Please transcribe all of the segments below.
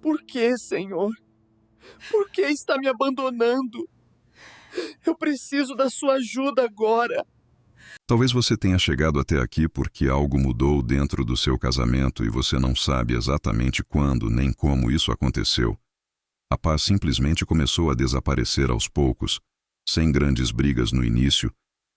Por que, Senhor? Por que está me abandonando? Eu preciso da sua ajuda agora. Talvez você tenha chegado até aqui porque algo mudou dentro do seu casamento e você não sabe exatamente quando nem como isso aconteceu. A paz simplesmente começou a desaparecer aos poucos, sem grandes brigas no início,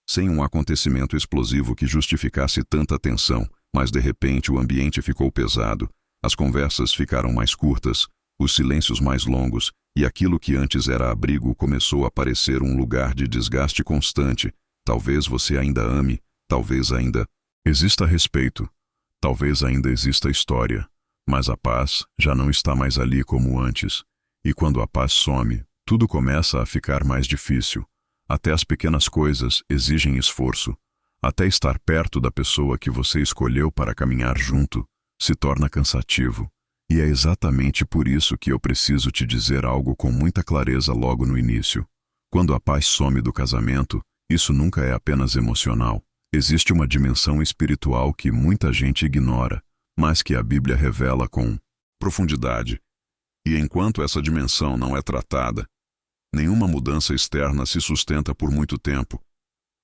sem um acontecimento explosivo que justificasse tanta tensão, mas de repente o ambiente ficou pesado, as conversas ficaram mais curtas, os silêncios mais longos, e aquilo que antes era abrigo começou a parecer um lugar de desgaste constante. Talvez você ainda ame, talvez ainda exista respeito, talvez ainda exista história, mas a paz já não está mais ali como antes. E quando a paz some, tudo começa a ficar mais difícil. Até as pequenas coisas exigem esforço. Até estar perto da pessoa que você escolheu para caminhar junto se torna cansativo. E é exatamente por isso que eu preciso te dizer algo com muita clareza logo no início. Quando a paz some do casamento, isso nunca é apenas emocional. Existe uma dimensão espiritual que muita gente ignora, mas que a Bíblia revela com profundidade. E enquanto essa dimensão não é tratada, nenhuma mudança externa se sustenta por muito tempo.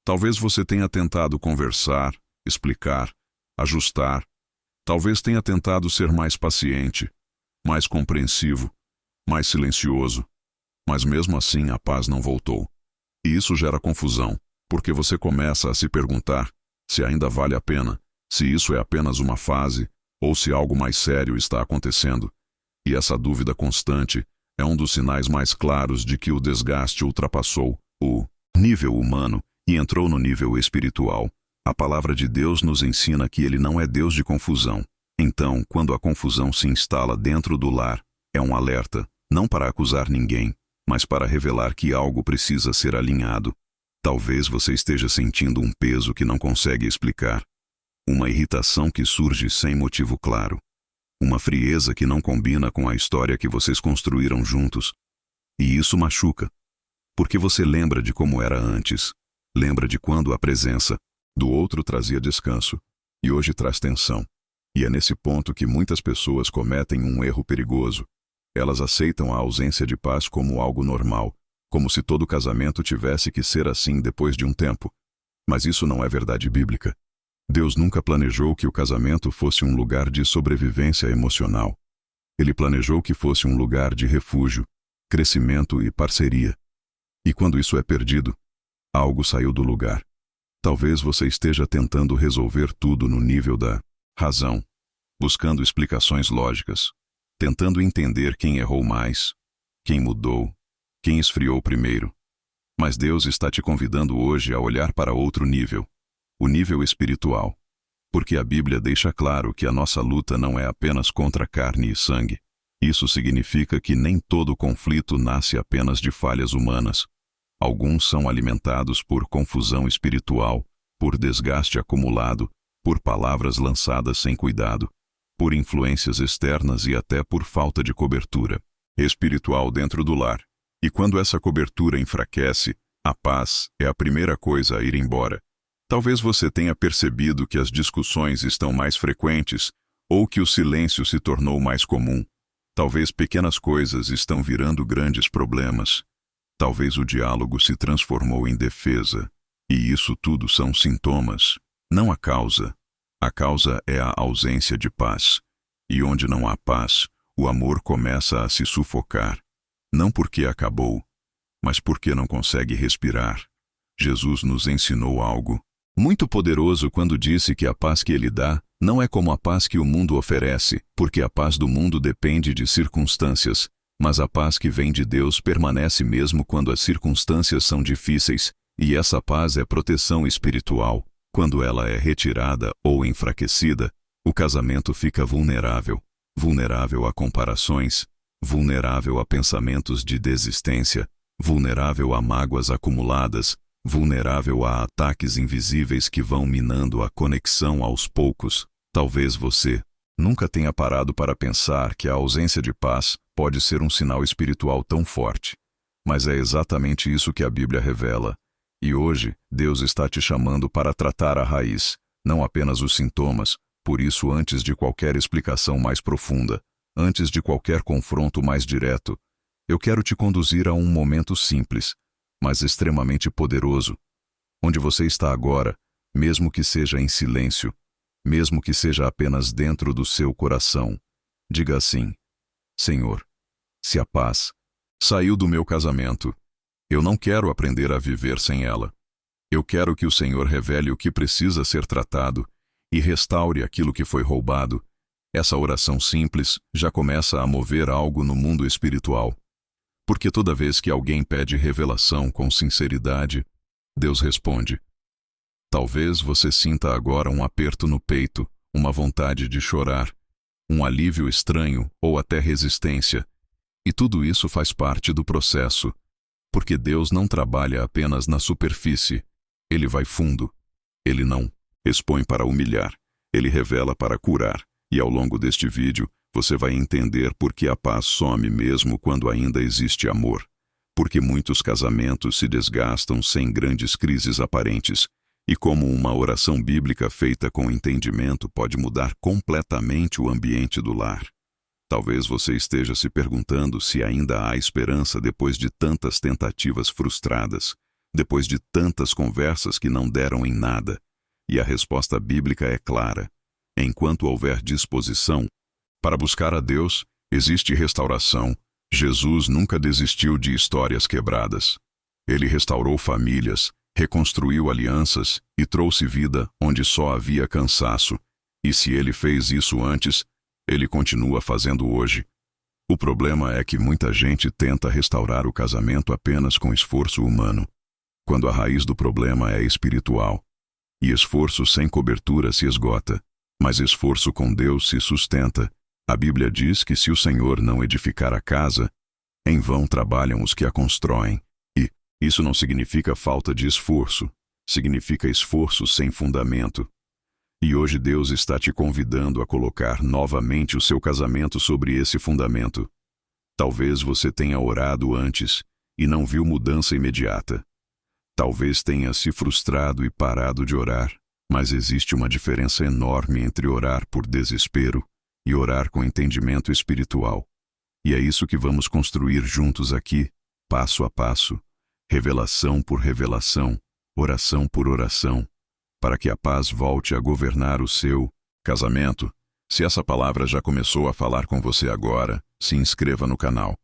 Talvez você tenha tentado conversar, explicar, ajustar. Talvez tenha tentado ser mais paciente, mais compreensivo, mais silencioso. Mas mesmo assim a paz não voltou. E isso gera confusão, porque você começa a se perguntar se ainda vale a pena, se isso é apenas uma fase, ou se algo mais sério está acontecendo. E essa dúvida constante é um dos sinais mais claros de que o desgaste ultrapassou o nível humano e entrou no nível espiritual. A palavra de Deus nos ensina que Ele não é Deus de confusão. Então, quando a confusão se instala dentro do lar, é um alerta, não para acusar ninguém, mas para revelar que algo precisa ser alinhado. Talvez você esteja sentindo um peso que não consegue explicar, uma irritação que surge sem motivo claro, uma frieza que não combina com a história que vocês construíram juntos. E isso machuca, porque você lembra de como era antes, lembra de quando a presença do outro trazia descanso, e hoje traz tensão. E é nesse ponto que muitas pessoas cometem um erro perigoso. Elas aceitam a ausência de paz como algo normal, como se todo casamento tivesse que ser assim depois de um tempo. Mas isso não é verdade bíblica. Deus nunca planejou que o casamento fosse um lugar de sobrevivência emocional. Ele planejou que fosse um lugar de refúgio, crescimento e parceria. E quando isso é perdido, algo saiu do lugar. Talvez você esteja tentando resolver tudo no nível da razão, buscando explicações lógicas, tentando entender quem errou mais, quem mudou, quem esfriou primeiro. Mas Deus está te convidando hoje a olhar para outro nível, o nível espiritual. Porque a Bíblia deixa claro que a nossa luta não é apenas contra carne e sangue. Isso significa que nem todo conflito nasce apenas de falhas humanas. Alguns são alimentados por confusão espiritual, por desgaste acumulado, por palavras lançadas sem cuidado, por influências externas e até por falta de cobertura espiritual dentro do lar. E quando essa cobertura enfraquece, a paz é a primeira coisa a ir embora. Talvez você tenha percebido que as discussões estão mais frequentes ou que o silêncio se tornou mais comum. Talvez pequenas coisas estão virando grandes problemas. Talvez o diálogo se transformou em defesa. E isso tudo são sintomas, não a causa. A causa é a ausência de paz. E onde não há paz, o amor começa a se sufocar. Não porque acabou, mas porque não consegue respirar. Jesus nos ensinou algo muito poderoso quando disse que a paz que Ele dá não é como a paz que o mundo oferece, porque a paz do mundo depende de circunstâncias, mas a paz que vem de Deus permanece mesmo quando as circunstâncias são difíceis, e essa paz é proteção espiritual. Quando ela é retirada ou enfraquecida, o casamento fica vulnerável, vulnerável a comparações, vulnerável a pensamentos de desistência, vulnerável a mágoas acumuladas, vulnerável a ataques invisíveis que vão minando a conexão aos poucos. Talvez você nunca tenha parado para pensar que a ausência de paz pode ser um sinal espiritual tão forte. Mas é exatamente isso que a Bíblia revela. E hoje, Deus está te chamando para tratar a raiz, não apenas os sintomas. Por isso, antes de qualquer explicação mais profunda, antes de qualquer confronto mais direto, eu quero te conduzir a um momento simples, mas extremamente poderoso, onde você está agora, mesmo que seja em silêncio, mesmo que seja apenas dentro do seu coração. Diga assim: Senhor, se a paz saiu do meu casamento, eu não quero aprender a viver sem ela. Eu quero que o Senhor revele o que precisa ser tratado e restaure aquilo que foi roubado. Essa oração simples já começa a mover algo no mundo espiritual. Porque toda vez que alguém pede revelação com sinceridade, Deus responde. Talvez você sinta agora um aperto no peito, uma vontade de chorar, um alívio estranho ou até resistência. E tudo isso faz parte do processo, porque Deus não trabalha apenas na superfície. Ele vai fundo. Ele não expõe para humilhar. Ele revela para curar. E ao longo deste vídeo, você vai entender por que a paz some mesmo quando ainda existe amor. Porque muitos casamentos se desgastam sem grandes crises aparentes. E como uma oração bíblica feita com entendimento pode mudar completamente o ambiente do lar. Talvez você esteja se perguntando se ainda há esperança depois de tantas tentativas frustradas, depois de tantas conversas que não deram em nada. E a resposta bíblica é clara. Enquanto houver disposição para buscar a Deus, existe restauração. Jesus nunca desistiu de histórias quebradas. Ele restaurou famílias, reconstruiu alianças e trouxe vida onde só havia cansaço. E se ele fez isso antes, ele continua fazendo hoje. O problema é que muita gente tenta restaurar o casamento apenas com esforço humano, quando a raiz do problema é espiritual. E esforço sem cobertura se esgota, mas esforço com Deus se sustenta. A Bíblia diz que se o Senhor não edificar a casa, em vão trabalham os que a constroem. E isso não significa falta de esforço, significa esforço sem fundamento. E hoje Deus está te convidando a colocar novamente o seu casamento sobre esse fundamento. Talvez você tenha orado antes e não viu mudança imediata. Talvez tenha se frustrado e parado de orar, mas existe uma diferença enorme entre orar por desespero e orar com entendimento espiritual. E é isso que vamos construir juntos aqui, passo a passo, revelação por revelação, oração por oração, para que a paz volte a governar o seu casamento. Se essa palavra já começou a falar com você agora, se inscreva no canal,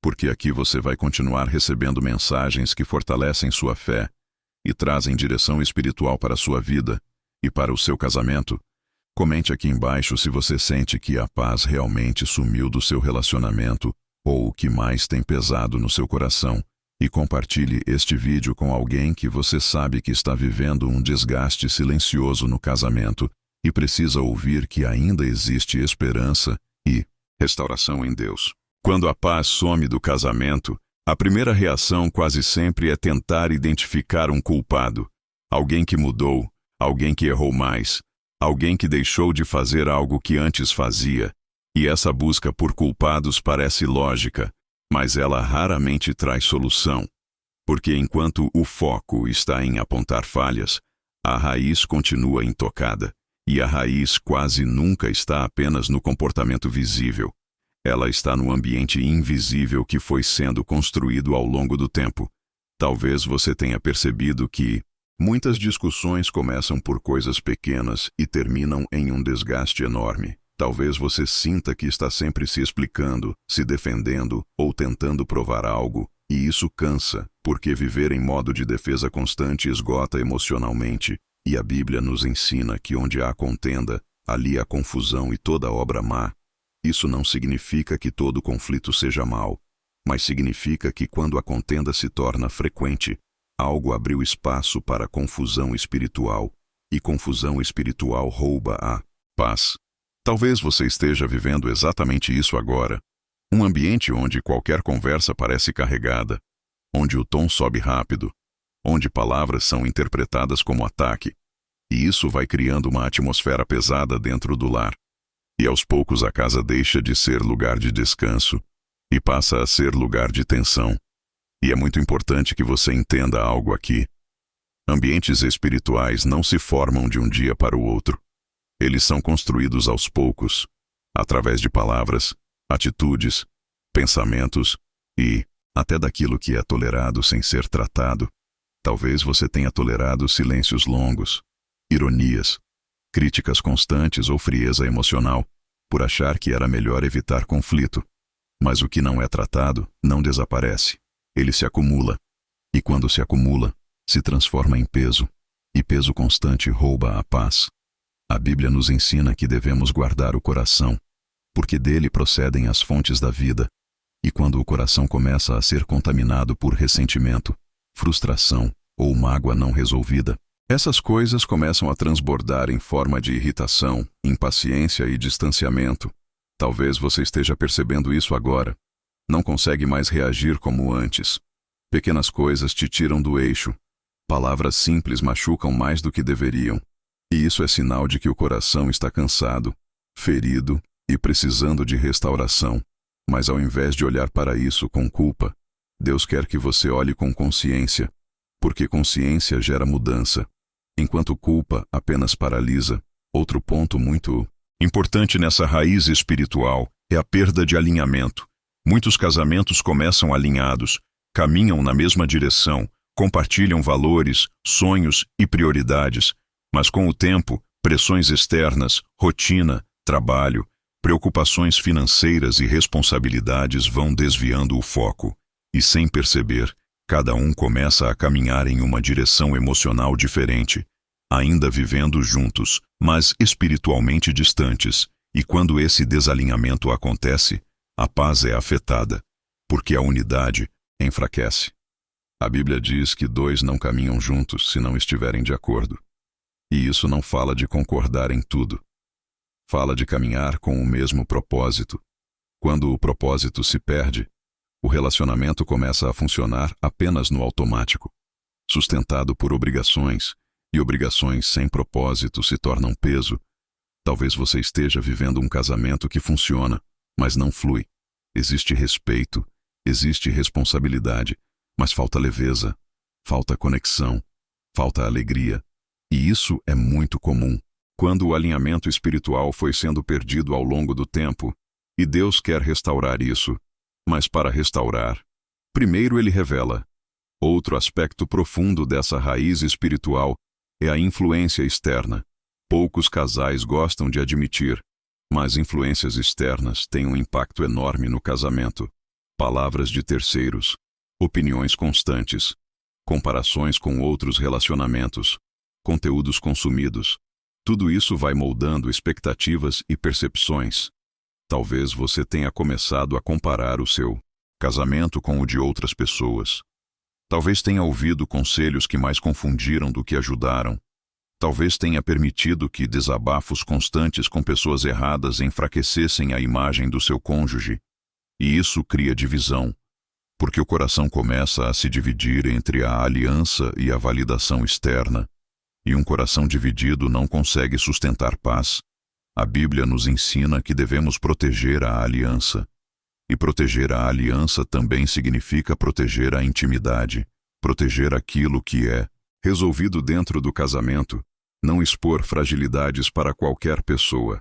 porque aqui você vai continuar recebendo mensagens que fortalecem sua fé e trazem direção espiritual para a sua vida e para o seu casamento. Comente aqui embaixo se você sente que a paz realmente sumiu do seu relacionamento ou o que mais tem pesado no seu coração. E compartilhe este vídeo com alguém que você sabe que está vivendo um desgaste silencioso no casamento e precisa ouvir que ainda existe esperança e restauração em Deus. Quando a paz some do casamento, a primeira reação quase sempre é tentar identificar um culpado, alguém que mudou, alguém que errou mais, alguém que deixou de fazer algo que antes fazia. E essa busca por culpados parece lógica, mas ela raramente traz solução, porque enquanto o foco está em apontar falhas, a raiz continua intocada, e a raiz quase nunca está apenas no comportamento visível. Ela está no ambiente invisível que foi sendo construído ao longo do tempo. Talvez você tenha percebido que muitas discussões começam por coisas pequenas e terminam em um desgaste enorme. Talvez você sinta que está sempre se explicando, se defendendo ou tentando provar algo, e isso cansa, porque viver em modo de defesa constante esgota emocionalmente, e a Bíblia nos ensina que onde há contenda, ali há confusão e toda obra má. Isso não significa que todo conflito seja mau, mas significa que quando a contenda se torna frequente, algo abriu espaço para confusão espiritual, e confusão espiritual rouba a paz. Talvez você esteja vivendo exatamente isso agora. Um ambiente onde qualquer conversa parece carregada, onde o tom sobe rápido, onde palavras são interpretadas como ataque. E isso vai criando uma atmosfera pesada dentro do lar. E aos poucos a casa deixa de ser lugar de descanso e passa a ser lugar de tensão. E é muito importante que você entenda algo aqui. Ambientes espirituais não se formam de um dia para o outro. Eles são construídos aos poucos, através de palavras, atitudes, pensamentos e até daquilo que é tolerado sem ser tratado. Talvez você tenha tolerado silêncios longos, ironias, críticas constantes ou frieza emocional, por achar que era melhor evitar conflito. Mas o que não é tratado não desaparece. Ele se acumula. E quando se acumula, se transforma em peso. E peso constante rouba a paz. A Bíblia nos ensina que devemos guardar o coração, porque dele procedem as fontes da vida. E quando o coração começa a ser contaminado por ressentimento, frustração ou mágoa não resolvida, essas coisas começam a transbordar em forma de irritação, impaciência e distanciamento. Talvez você esteja percebendo isso agora. Não consegue mais reagir como antes. Pequenas coisas te tiram do eixo. Palavras simples machucam mais do que deveriam. E isso é sinal de que o coração está cansado, ferido e precisando de restauração. Mas ao invés de olhar para isso com culpa, Deus quer que você olhe com consciência, porque consciência gera mudança, enquanto culpa apenas paralisa. Outro ponto muito importante nessa raiz espiritual é a perda de alinhamento. Muitos casamentos começam alinhados, caminham na mesma direção, compartilham valores, sonhos e prioridades, mas com o tempo, pressões externas, rotina, trabalho, preocupações financeiras e responsabilidades vão desviando o foco, e sem perceber, cada um começa a caminhar em uma direção emocional diferente, ainda vivendo juntos, mas espiritualmente distantes, e quando esse desalinhamento acontece, a paz é afetada, porque a unidade enfraquece. A Bíblia diz que dois não caminham juntos se não estiverem de acordo. E isso não fala de concordar em tudo. Fala de caminhar com o mesmo propósito. Quando o propósito se perde, o relacionamento começa a funcionar apenas no automático, sustentado por obrigações, e obrigações sem propósito se tornam peso. Talvez você esteja vivendo um casamento que funciona, mas não flui. Existe respeito, existe responsabilidade, mas falta leveza, falta conexão, falta alegria. E isso é muito comum. Quando o alinhamento espiritual foi sendo perdido ao longo do tempo, e Deus quer restaurar isso, mas para restaurar, primeiro ele revela. Outro aspecto profundo dessa raiz espiritual é a influência externa. Poucos casais gostam de admitir, mas influências externas têm um impacto enorme no casamento. Palavras de terceiros, opiniões constantes, comparações com outros relacionamentos, conteúdos consumidos. Tudo isso vai moldando expectativas e percepções. Talvez você tenha começado a comparar o seu casamento com o de outras pessoas. Talvez tenha ouvido conselhos que mais confundiram do que ajudaram. Talvez tenha permitido que desabafos constantes com pessoas erradas enfraquecessem a imagem do seu cônjuge. E isso cria divisão, porque o coração começa a se dividir entre a aliança e a validação externa. E um coração dividido não consegue sustentar paz. A Bíblia nos ensina que devemos proteger a aliança. E proteger a aliança também significa proteger a intimidade, proteger aquilo que é resolvido dentro do casamento, não expor fragilidades para qualquer pessoa.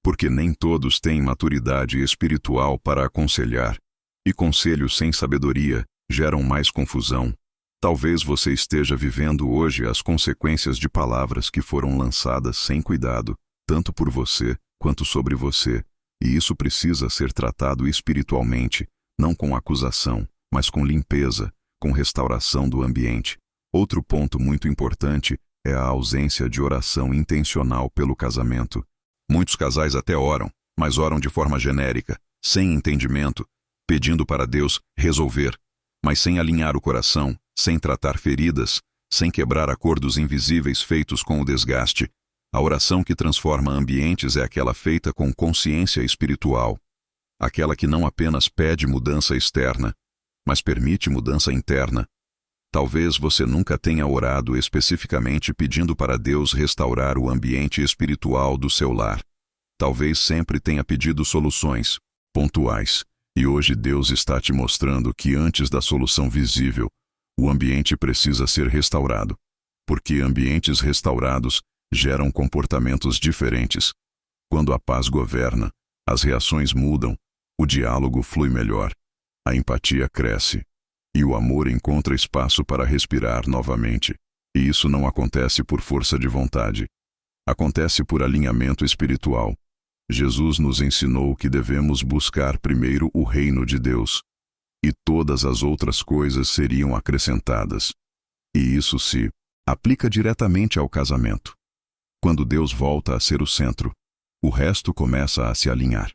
Porque nem todos têm maturidade espiritual para aconselhar, e conselhos sem sabedoria geram mais confusão. Talvez você esteja vivendo hoje as consequências de palavras que foram lançadas sem cuidado, tanto por você quanto sobre você, e isso precisa ser tratado espiritualmente, não com acusação, mas com limpeza, com restauração do ambiente. Outro ponto muito importante é a ausência de oração intencional pelo casamento. Muitos casais até oram, mas oram de forma genérica, sem entendimento, pedindo para Deus resolver, mas sem alinhar o coração, sem tratar feridas, sem quebrar acordos invisíveis feitos com o desgaste. A oração que transforma ambientes é aquela feita com consciência espiritual. Aquela que não apenas pede mudança externa, mas permite mudança interna. Talvez você nunca tenha orado especificamente pedindo para Deus restaurar o ambiente espiritual do seu lar. Talvez sempre tenha pedido soluções pontuais. E hoje Deus está te mostrando que antes da solução visível, o ambiente precisa ser restaurado. Porque ambientes restaurados geram comportamentos diferentes. Quando a paz governa, as reações mudam, O diálogo flui melhor, a empatia cresce, e o amor encontra espaço para respirar novamente. E isso não acontece por força de vontade. Acontece por alinhamento espiritual. Jesus nos ensinou que devemos buscar primeiro o reino de Deus, e todas as outras coisas seriam acrescentadas. E isso se aplica diretamente ao casamento. Quando Deus volta a ser o centro, o resto começa a se alinhar.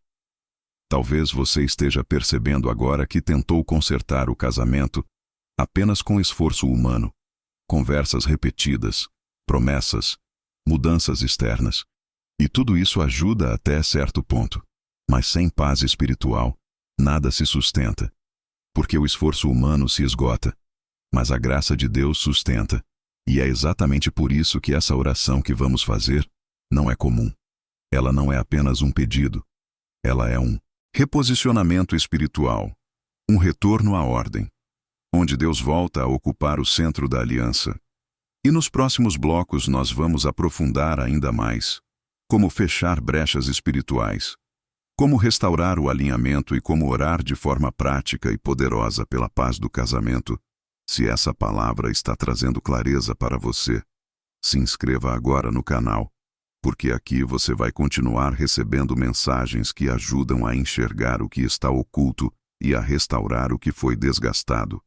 Talvez você esteja percebendo agora que tentou consertar o casamento apenas com esforço humano, conversas repetidas, promessas, mudanças externas. E tudo isso ajuda até certo ponto. Mas sem paz espiritual, nada se sustenta. Porque o esforço humano se esgota, mas a graça de Deus sustenta. E é exatamente por isso que essa oração que vamos fazer não é comum. Ela não é apenas um pedido. Ela é um reposicionamento espiritual, um retorno à ordem, onde Deus volta a ocupar o centro da aliança. E nos próximos blocos nós vamos aprofundar ainda mais como fechar brechas espirituais, como restaurar o alinhamento e como orar de forma prática e poderosa pela paz do casamento. Se essa palavra está trazendo clareza para você, se inscreva agora no canal, porque aqui você vai continuar recebendo mensagens que ajudam a enxergar o que está oculto e a restaurar o que foi desgastado.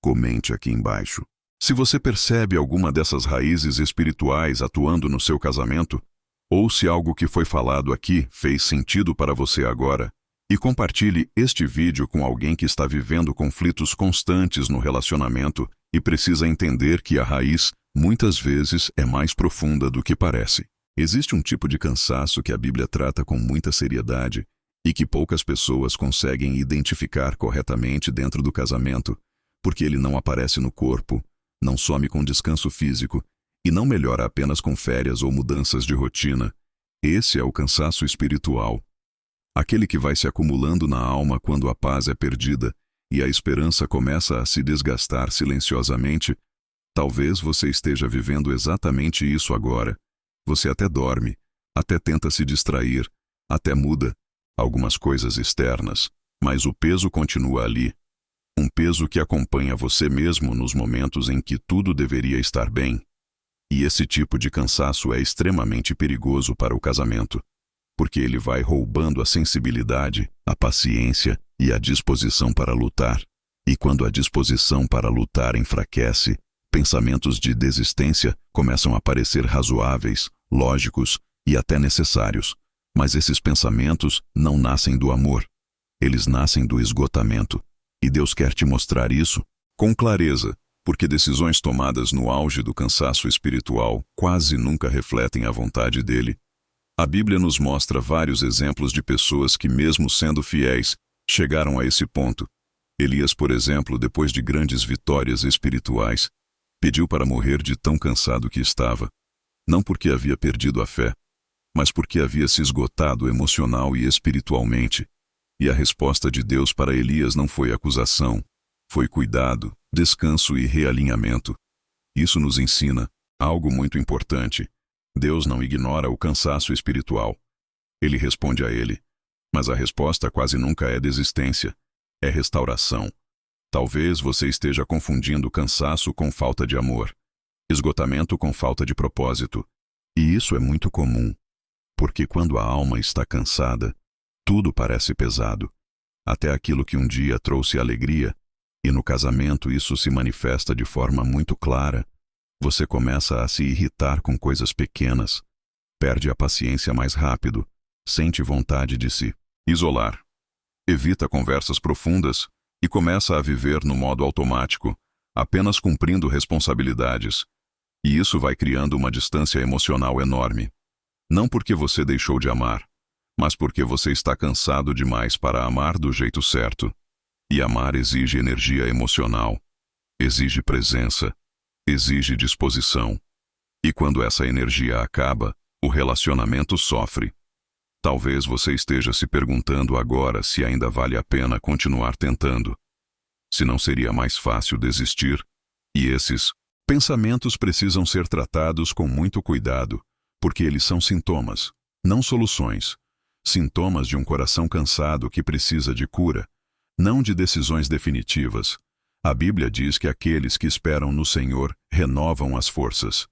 Comente aqui embaixo. Se você percebe alguma dessas raízes espirituais atuando no seu casamento, ou se algo que foi falado aqui fez sentido para você agora, e compartilhe este vídeo com alguém que está vivendo conflitos constantes no relacionamento e precisa entender que a raiz, muitas vezes, é mais profunda do que parece. Existe um tipo de cansaço que a Bíblia trata com muita seriedade e que poucas pessoas conseguem identificar corretamente dentro do casamento, porque ele não aparece no corpo, não some com descanso físico e não melhora apenas com férias ou mudanças de rotina. Esse é o cansaço espiritual. Aquele que vai se acumulando na alma quando a paz é perdida e a esperança começa a se desgastar silenciosamente. Talvez você esteja vivendo exatamente isso agora. Você até dorme, até tenta se distrair, até muda algumas coisas externas, mas o peso continua ali. Um peso que acompanha você mesmo nos momentos em que tudo deveria estar bem. E esse tipo de cansaço é extremamente perigoso para o casamento, porque ele vai roubando a sensibilidade, a paciência e a disposição para lutar. E quando a disposição para lutar enfraquece, pensamentos de desistência começam a parecer razoáveis, lógicos e até necessários. Mas esses pensamentos não nascem do amor. Eles nascem do esgotamento. E Deus quer te mostrar isso com clareza, porque decisões tomadas no auge do cansaço espiritual quase nunca refletem a vontade dele. A Bíblia nos mostra vários exemplos de pessoas que, mesmo sendo fiéis, chegaram a esse ponto. Elias, por exemplo, depois de grandes vitórias espirituais, pediu para morrer de tão cansado que estava, não porque havia perdido a fé, mas porque havia se esgotado emocional e espiritualmente. E a resposta de Deus para Elias não foi acusação, foi cuidado, descanso e realinhamento. Isso nos ensina algo muito importante. Deus não ignora o cansaço espiritual. Ele responde a ele. Mas a resposta quase nunca é desistência, é restauração. Talvez você esteja confundindo cansaço com falta de amor, esgotamento com falta de propósito. E isso é muito comum, porque quando a alma está cansada, tudo parece pesado, até aquilo que um dia trouxe alegria, e no casamento isso se manifesta de forma muito clara. Você começa a se irritar com coisas pequenas, perde a paciência mais rápido, sente vontade de se isolar, evita conversas profundas e começa a viver no modo automático, apenas cumprindo responsabilidades. E isso vai criando uma distância emocional enorme. Não porque você deixou de amar, mas porque você está cansado demais para amar do jeito certo. E amar exige energia emocional, exige presença, exige disposição. E quando essa energia acaba, o relacionamento sofre. Talvez você esteja se perguntando agora se ainda vale a pena continuar tentando. Se não seria mais fácil desistir. E esses pensamentos precisam ser tratados com muito cuidado, porque eles são sintomas, não soluções. sintomas de um coração cansado que precisa de cura, não de decisões definitivas. A Bíblia diz que aqueles que esperam no Senhor renovam as forças.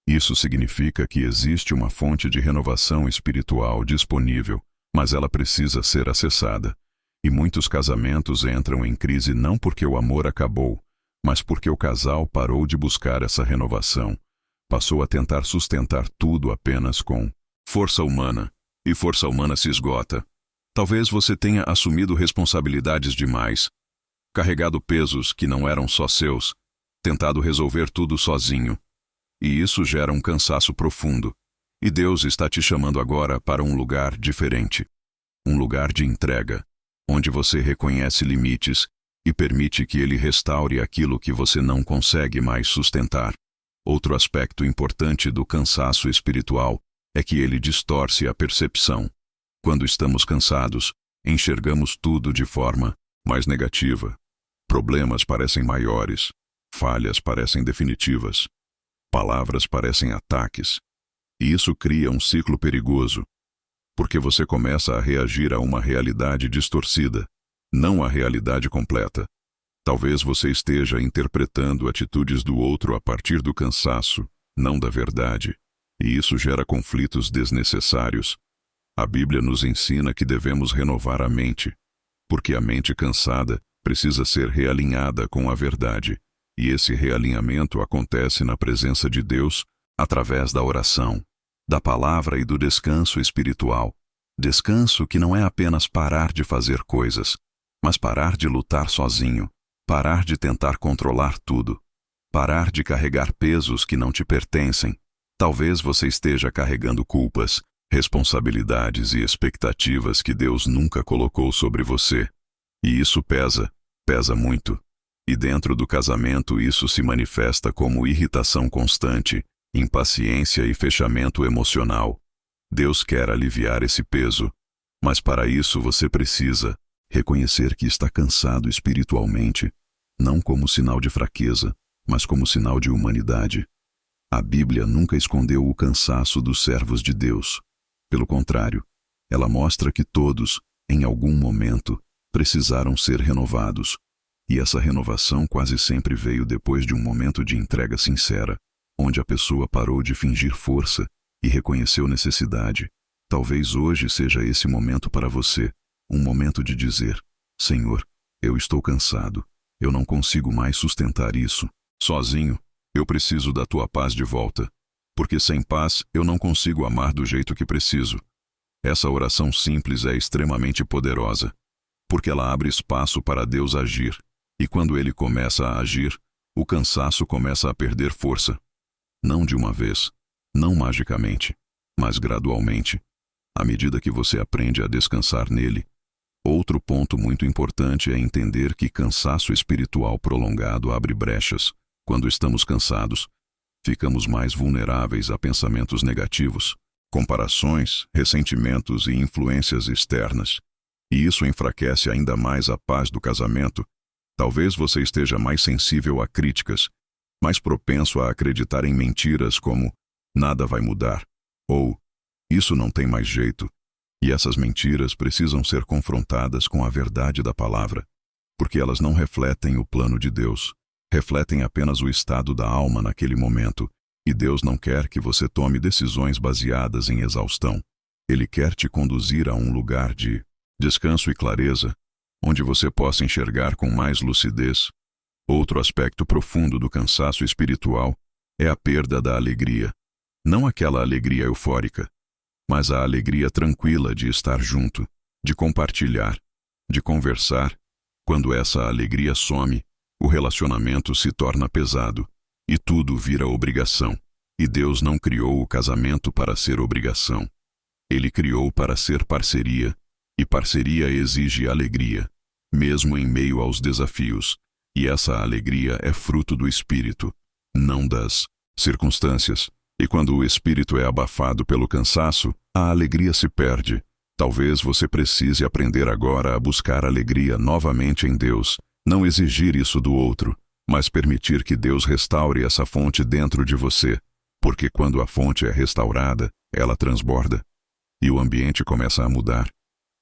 Isso significa que existe uma fonte de renovação espiritual disponível, mas ela precisa ser acessada. E muitos casamentos entram em crise não porque o amor acabou, mas porque o casal parou de buscar essa renovação. Passou a tentar sustentar tudo apenas com força humana, e força humana se esgota. Talvez você tenha assumido responsabilidades demais, carregado pesos que não eram só seus, tentado resolver tudo sozinho. E isso gera um cansaço profundo. E Deus está te chamando agora para um lugar diferente. Um lugar de entrega, onde você reconhece limites e permite que Ele restaure aquilo que você não consegue mais sustentar. Outro aspecto importante do cansaço espiritual é que ele distorce a percepção. Quando estamos cansados, enxergamos tudo de forma mais negativa. Problemas parecem maiores, falhas parecem definitivas, palavras parecem ataques. E isso cria um ciclo perigoso, porque você começa a reagir a uma realidade distorcida, não a realidade completa. Talvez você esteja interpretando atitudes do outro a partir do cansaço, não da verdade, e isso gera conflitos desnecessários. A Bíblia nos ensina que devemos renovar a mente, porque a mente cansada precisa ser realinhada com a verdade, e esse realinhamento acontece na presença de Deus através da oração, da palavra e do descanso espiritual. Descanso que não é apenas parar de fazer coisas, mas parar de lutar sozinho, parar de tentar controlar tudo, parar de carregar pesos que não te pertencem. Talvez você esteja carregando culpas, responsabilidades e expectativas que Deus nunca colocou sobre você. E isso pesa muito. E dentro do casamento isso se manifesta como irritação constante, impaciência e fechamento emocional. Deus quer aliviar esse peso, mas para isso você precisa reconhecer que está cansado espiritualmente, não como sinal de fraqueza, mas como sinal de humanidade. A Bíblia nunca escondeu o cansaço dos servos de Deus. Pelo contrário, ela mostra que todos, em algum momento, precisaram ser renovados. E essa renovação quase sempre veio depois de um momento de entrega sincera, onde a pessoa parou de fingir força e reconheceu necessidade. Talvez hoje seja esse momento para você. Um momento de dizer: Senhor, eu estou cansado, eu não consigo mais sustentar isso. Sozinho, eu preciso da tua paz de volta, porque sem paz eu não consigo amar do jeito que preciso. Essa oração simples é extremamente poderosa, porque ela abre espaço para Deus agir, e quando Ele começa a agir, o cansaço começa a perder força. Não de uma vez, não magicamente, mas gradualmente, à medida que você aprende a descansar nele. Outro ponto muito importante é entender que cansaço espiritual prolongado abre brechas. Quando estamos cansados, ficamos mais vulneráveis a pensamentos negativos, comparações, ressentimentos e influências externas. E isso enfraquece ainda mais a paz do casamento. Talvez você esteja mais sensível a críticas, mais propenso a acreditar em mentiras como nada vai mudar, ou isso não tem mais jeito. E essas mentiras precisam ser confrontadas com a verdade da palavra, porque elas não refletem o plano de Deus, refletem apenas o estado da alma naquele momento, e Deus não quer que você tome decisões baseadas em exaustão. Ele quer te conduzir a um lugar de descanso e clareza, onde você possa enxergar com mais lucidez. Outro aspecto profundo do cansaço espiritual é a perda da alegria. Não aquela alegria eufórica, mas a alegria tranquila de estar junto, de compartilhar, de conversar. Quando essa alegria some, o relacionamento se torna pesado, e tudo vira obrigação. E Deus não criou o casamento para ser obrigação. Ele criou para ser parceria, e parceria exige alegria, mesmo em meio aos desafios. E essa alegria é fruto do Espírito, não das circunstâncias. E quando o espírito é abafado pelo cansaço, a alegria se perde. Talvez você precise aprender agora a buscar alegria novamente em Deus, não exigir isso do outro, mas permitir que Deus restaure essa fonte dentro de você, porque quando a fonte é restaurada, ela transborda. e o ambiente começa a mudar.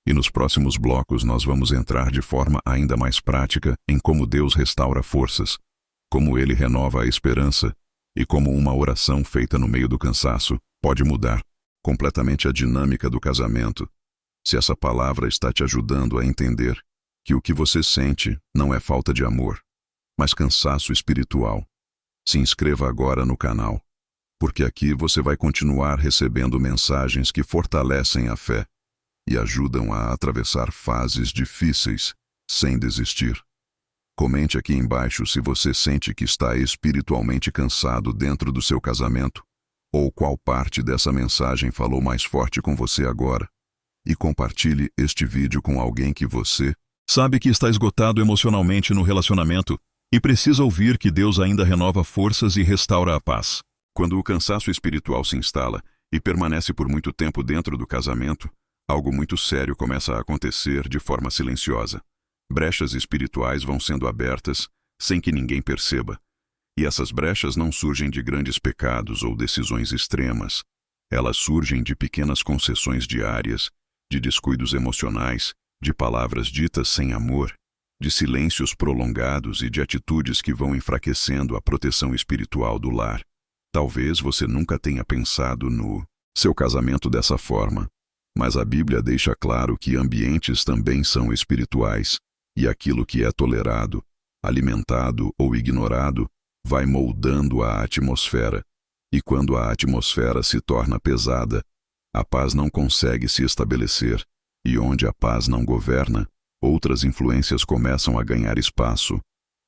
E nos próximos blocos nós vamos entrar de forma ainda mais prática em como Deus restaura forças, como Ele renova a esperança e como uma oração feita no meio do cansaço pode mudar completamente a dinâmica do casamento. Se essa palavra está te ajudando a entender que o que você sente não é falta de amor, mas cansaço espiritual, se inscreva agora no canal, porque aqui você vai continuar recebendo mensagens que fortalecem a fé e ajudam a atravessar fases difíceis sem desistir. Comente aqui embaixo se você sente que está espiritualmente cansado dentro do seu casamento, ou qual parte dessa mensagem falou mais forte com você agora. E compartilhe este vídeo com alguém que você sabe que está esgotado emocionalmente no relacionamento e precisa ouvir que Deus ainda renova forças e restaura a paz. Quando o cansaço espiritual se instala e permanece por muito tempo dentro do casamento, algo muito sério começa a acontecer de forma silenciosa. Brechas espirituais vão sendo abertas sem que ninguém perceba. E essas brechas não surgem de grandes pecados ou decisões extremas. Elas surgem de pequenas concessões diárias, de descuidos emocionais, de palavras ditas sem amor, de silêncios prolongados e de atitudes que vão enfraquecendo a proteção espiritual do lar. Talvez você nunca tenha pensado no seu casamento dessa forma, mas a Bíblia deixa claro que ambientes também são espirituais, e aquilo que é tolerado, alimentado ou ignorado vai moldando a atmosfera, e quando a atmosfera se torna pesada, a paz não consegue se estabelecer, e onde a paz não governa, outras influências começam a ganhar espaço.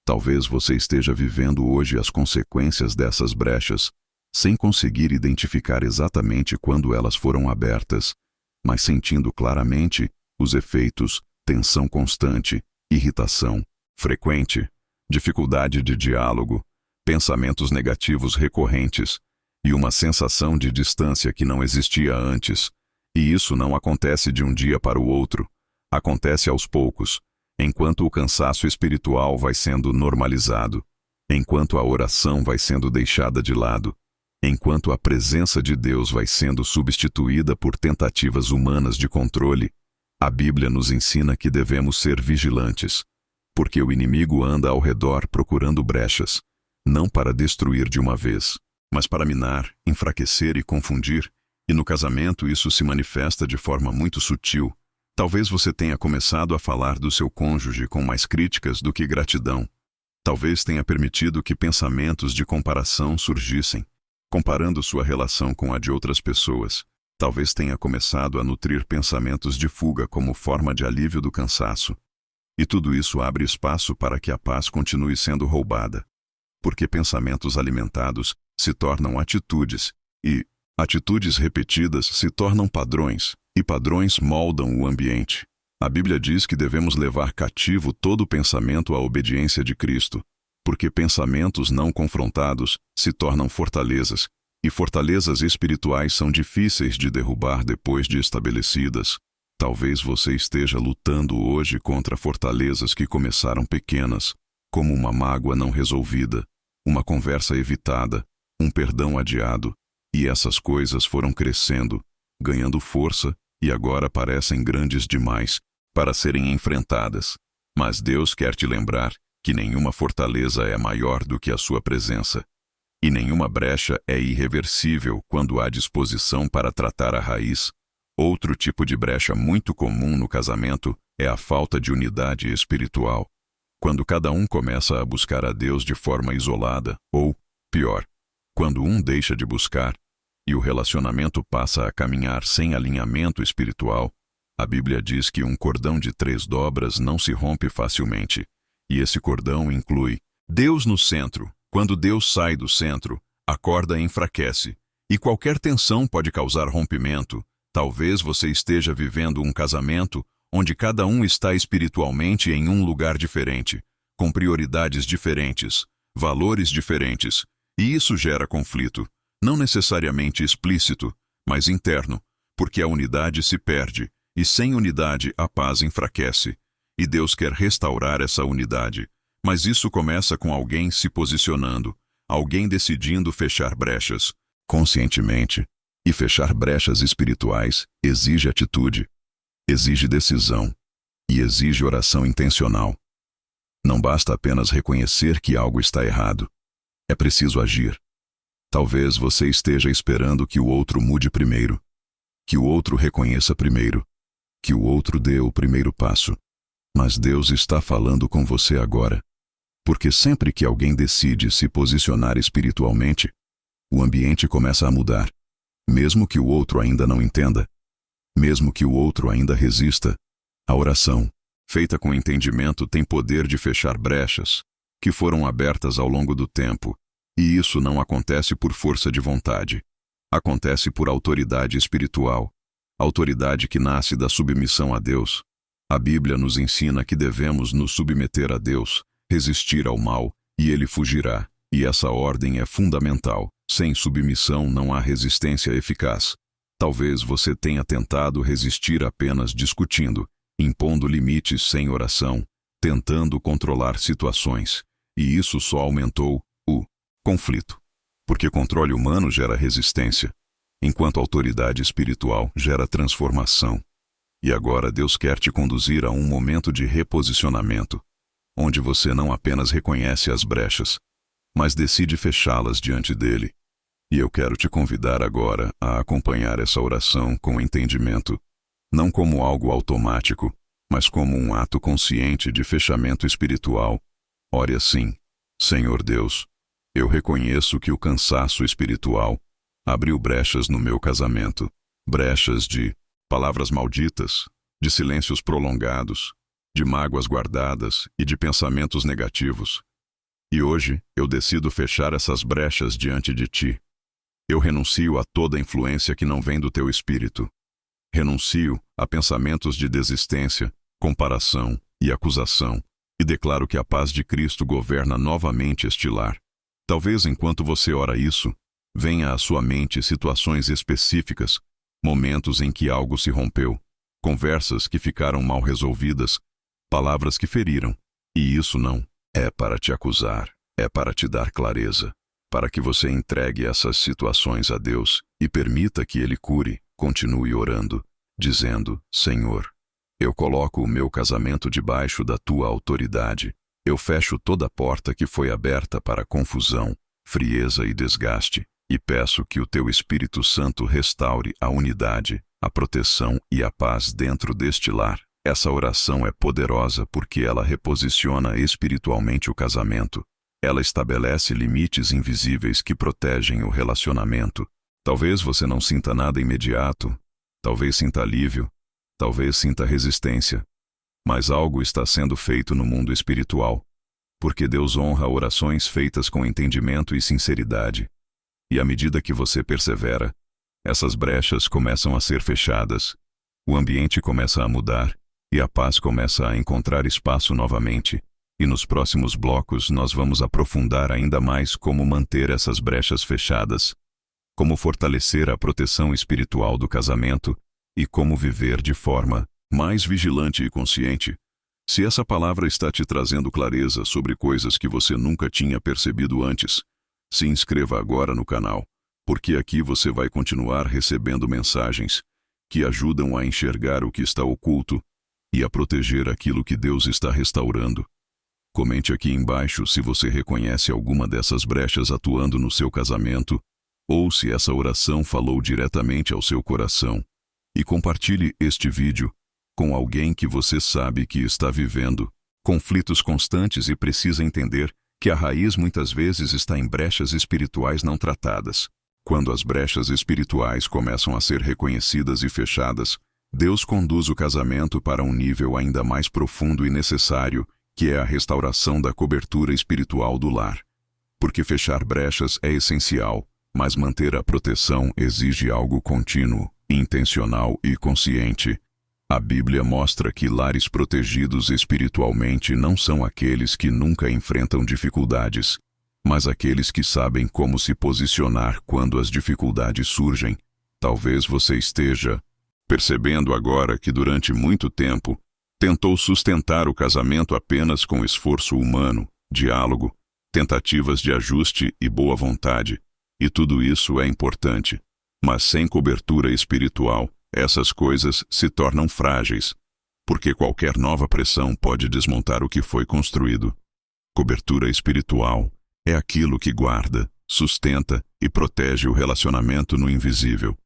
Talvez você esteja vivendo hoje as consequências dessas brechas, sem conseguir identificar exatamente quando elas foram abertas, mas sentindo claramente os efeitos: tensão constante, irritação frequente, dificuldade de diálogo, pensamentos negativos recorrentes e uma sensação de distância que não existia antes. E isso não acontece de um dia para o outro, acontece aos poucos, enquanto o cansaço espiritual vai sendo normalizado, enquanto a oração vai sendo deixada de lado, enquanto a presença de Deus vai sendo substituída por tentativas humanas de controle. A Bíblia nos ensina que devemos ser vigilantes, porque o inimigo anda ao redor procurando brechas, não para destruir de uma vez, mas para minar, enfraquecer e confundir. E no casamento isso se manifesta de forma muito sutil. Talvez você tenha começado a falar do seu cônjuge com mais críticas do que gratidão. Talvez tenha permitido que pensamentos de comparação surgissem, comparando sua relação com a de outras pessoas. Talvez tenha começado a nutrir pensamentos de fuga como forma de alívio do cansaço. E tudo isso abre espaço para que a paz continue sendo roubada. Porque pensamentos alimentados se tornam atitudes, e atitudes repetidas se tornam padrões, e padrões moldam o ambiente. A Bíblia diz que devemos levar cativo todo pensamento à obediência de Cristo, porque pensamentos não confrontados se tornam fortalezas, e fortalezas espirituais são difíceis de derrubar depois de estabelecidas. Talvez você esteja lutando hoje contra fortalezas que começaram pequenas, como uma mágoa não resolvida, uma conversa evitada, um perdão adiado, e essas coisas foram crescendo, ganhando força, e agora parecem grandes demais para serem enfrentadas. Mas Deus quer te lembrar que nenhuma fortaleza é maior do que a sua presença, e nenhuma brecha é irreversível quando há disposição para tratar a raiz. Outro tipo de brecha muito comum no casamento é a falta de unidade espiritual. Quando cada um começa a buscar a Deus de forma isolada, ou, pior, quando um deixa de buscar, e o relacionamento passa a caminhar sem alinhamento espiritual, a Bíblia diz que um cordão de 3 dobras não se rompe facilmente, e esse cordão inclui Deus no centro. Quando Deus sai do centro, a corda enfraquece, e qualquer tensão pode causar rompimento. Talvez você esteja vivendo um casamento onde cada um está espiritualmente em um lugar diferente, com prioridades diferentes, valores diferentes, e isso gera conflito, não necessariamente explícito, mas interno, porque a unidade se perde, e sem unidade a paz enfraquece, e Deus quer restaurar essa unidade, mas isso começa com alguém se posicionando, alguém decidindo fechar brechas, conscientemente, E fechar brechas espirituais exige atitude, exige decisão e exige oração intencional. Não basta apenas reconhecer que algo está errado. É preciso agir. Talvez você esteja esperando que o outro mude primeiro, que o outro reconheça primeiro, que o outro dê o primeiro passo. Mas Deus está falando com você agora. Porque sempre que alguém decide se posicionar espiritualmente, o ambiente começa a mudar. Mesmo que o outro ainda não entenda, mesmo que o outro ainda resista, a oração, feita com entendimento, tem poder de fechar brechas que foram abertas ao longo do tempo. E isso não acontece por força de vontade. Acontece por autoridade espiritual, autoridade que nasce da submissão a Deus. A Bíblia nos ensina que devemos nos submeter a Deus, resistir ao mal, e ele fugirá. E essa ordem é fundamental. Sem submissão não há resistência eficaz. Talvez você tenha tentado resistir apenas discutindo, impondo limites sem oração, tentando controlar situações. E isso só aumentou o conflito. Porque controle humano gera resistência, enquanto autoridade espiritual gera transformação. E agora Deus quer te conduzir a um momento de reposicionamento, onde você não apenas reconhece as brechas, mas decide fechá-las diante dele. E eu quero te convidar agora a acompanhar essa oração com entendimento, não como algo automático, mas como um ato consciente de fechamento espiritual. Ore assim: Senhor Deus, eu reconheço que o cansaço espiritual abriu brechas no meu casamento, brechas de palavras malditas, de silêncios prolongados, de mágoas guardadas e de pensamentos negativos. E hoje eu decido fechar essas brechas diante de ti. Eu renuncio a toda influência que não vem do teu espírito. Renuncio a pensamentos de desistência, comparação e acusação, e declaro que a paz de Cristo governa novamente este lar. Talvez enquanto você ora isso, venha à sua mente situações específicas, momentos em que algo se rompeu, conversas que ficaram mal resolvidas, palavras que feriram. E isso não é para te acusar, é para te dar clareza, para que você entregue essas situações a Deus e permita que Ele cure. Continue orando, dizendo: Senhor, eu coloco o meu casamento debaixo da tua autoridade. Eu fecho toda porta que foi aberta para confusão, frieza e desgaste, e peço que o teu Espírito Santo restaure a unidade, a proteção e a paz dentro deste lar. Essa oração é poderosa porque ela reposiciona espiritualmente o casamento. Ela estabelece limites invisíveis que protegem o relacionamento. Talvez você não sinta nada imediato, talvez sinta alívio, talvez sinta resistência. Mas algo está sendo feito no mundo espiritual, porque Deus honra orações feitas com entendimento e sinceridade. E à medida que você persevera, essas brechas começam a ser fechadas, o ambiente começa a mudar, e a paz começa a encontrar espaço novamente. E nos próximos blocos nós vamos aprofundar ainda mais como manter essas brechas fechadas, como fortalecer a proteção espiritual do casamento e como viver de forma mais vigilante e consciente. Se essa palavra está te trazendo clareza sobre coisas que você nunca tinha percebido antes, se inscreva agora no canal, porque aqui você vai continuar recebendo mensagens que ajudam a enxergar o que está oculto e a proteger aquilo que Deus está restaurando. Comente aqui embaixo se você reconhece alguma dessas brechas atuando no seu casamento, ou se essa oração falou diretamente ao seu coração. E compartilhe este vídeo com alguém que você sabe que está vivendo conflitos constantes e precisa entender que a raiz muitas vezes está em brechas espirituais não tratadas. Quando as brechas espirituais começam a ser reconhecidas e fechadas, Deus conduz o casamento para um nível ainda mais profundo e necessário, que é a restauração da cobertura espiritual do lar. Porque fechar brechas é essencial, mas manter a proteção exige algo contínuo, intencional e consciente. A Bíblia mostra que lares protegidos espiritualmente não são aqueles que nunca enfrentam dificuldades, mas aqueles que sabem como se posicionar quando as dificuldades surgem. Talvez você esteja percebendo agora que durante muito tempo tentou sustentar o casamento apenas com esforço humano, diálogo, tentativas de ajuste e boa vontade. E tudo isso é importante, Mas sem cobertura espiritual, essas coisas se tornam frágeis, porque qualquer nova pressão pode desmontar o que foi construído. Cobertura espiritual é aquilo que guarda, sustenta e protege o relacionamento no invisível.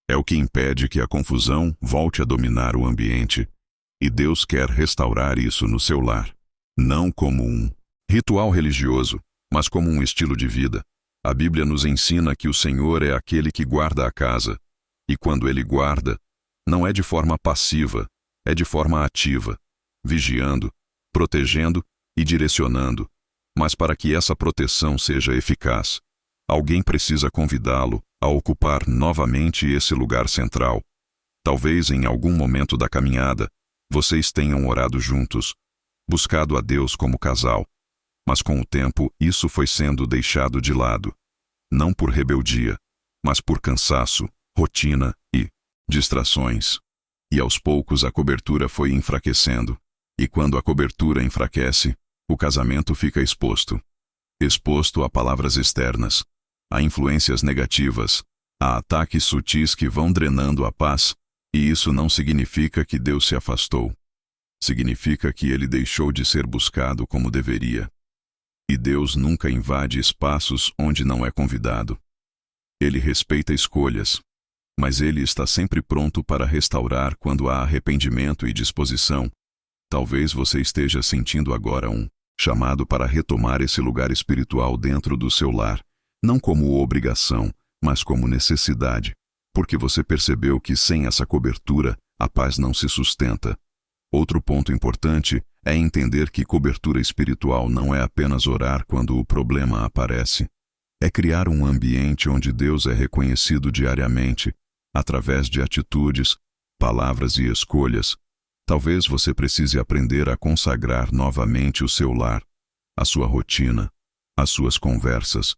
É o que impede que a confusão volte a dominar o ambiente. E Deus quer restaurar isso no seu lar, não como um ritual religioso, mas como um estilo de vida. A Bíblia nos ensina que o Senhor é aquele que guarda a casa, e quando Ele guarda, não é de forma passiva, é de forma ativa, vigiando, protegendo e direcionando. Mas para que essa proteção seja eficaz, alguém precisa convidá-lo a ocupar novamente esse lugar central. Talvez em algum momento da caminhada, vocês tenham orado juntos, buscado a Deus como casal, mas com o tempo isso foi sendo deixado de lado, não por rebeldia, mas por cansaço, rotina e distrações. E aos poucos a cobertura foi enfraquecendo, e quando a cobertura enfraquece, o casamento fica exposto. Exposto a palavras externas, a influências negativas, a ataques sutis que vão drenando a paz, e isso não significa que Deus se afastou. Significa que Ele deixou de ser buscado como deveria. E Deus nunca invade espaços onde não é convidado. Ele respeita escolhas, mas Ele está sempre pronto para restaurar quando há arrependimento e disposição. Talvez você esteja sentindo agora um chamado para retomar esse lugar espiritual dentro do seu lar, não como obrigação, mas como necessidade, porque você percebeu que sem essa cobertura, a paz não se sustenta. Outro ponto importante é entender que cobertura espiritual não é apenas orar quando o problema aparece. É criar um ambiente onde Deus é reconhecido diariamente, através de atitudes, palavras e escolhas. Talvez você precise aprender a consagrar novamente o seu lar, a sua rotina, as suas conversas,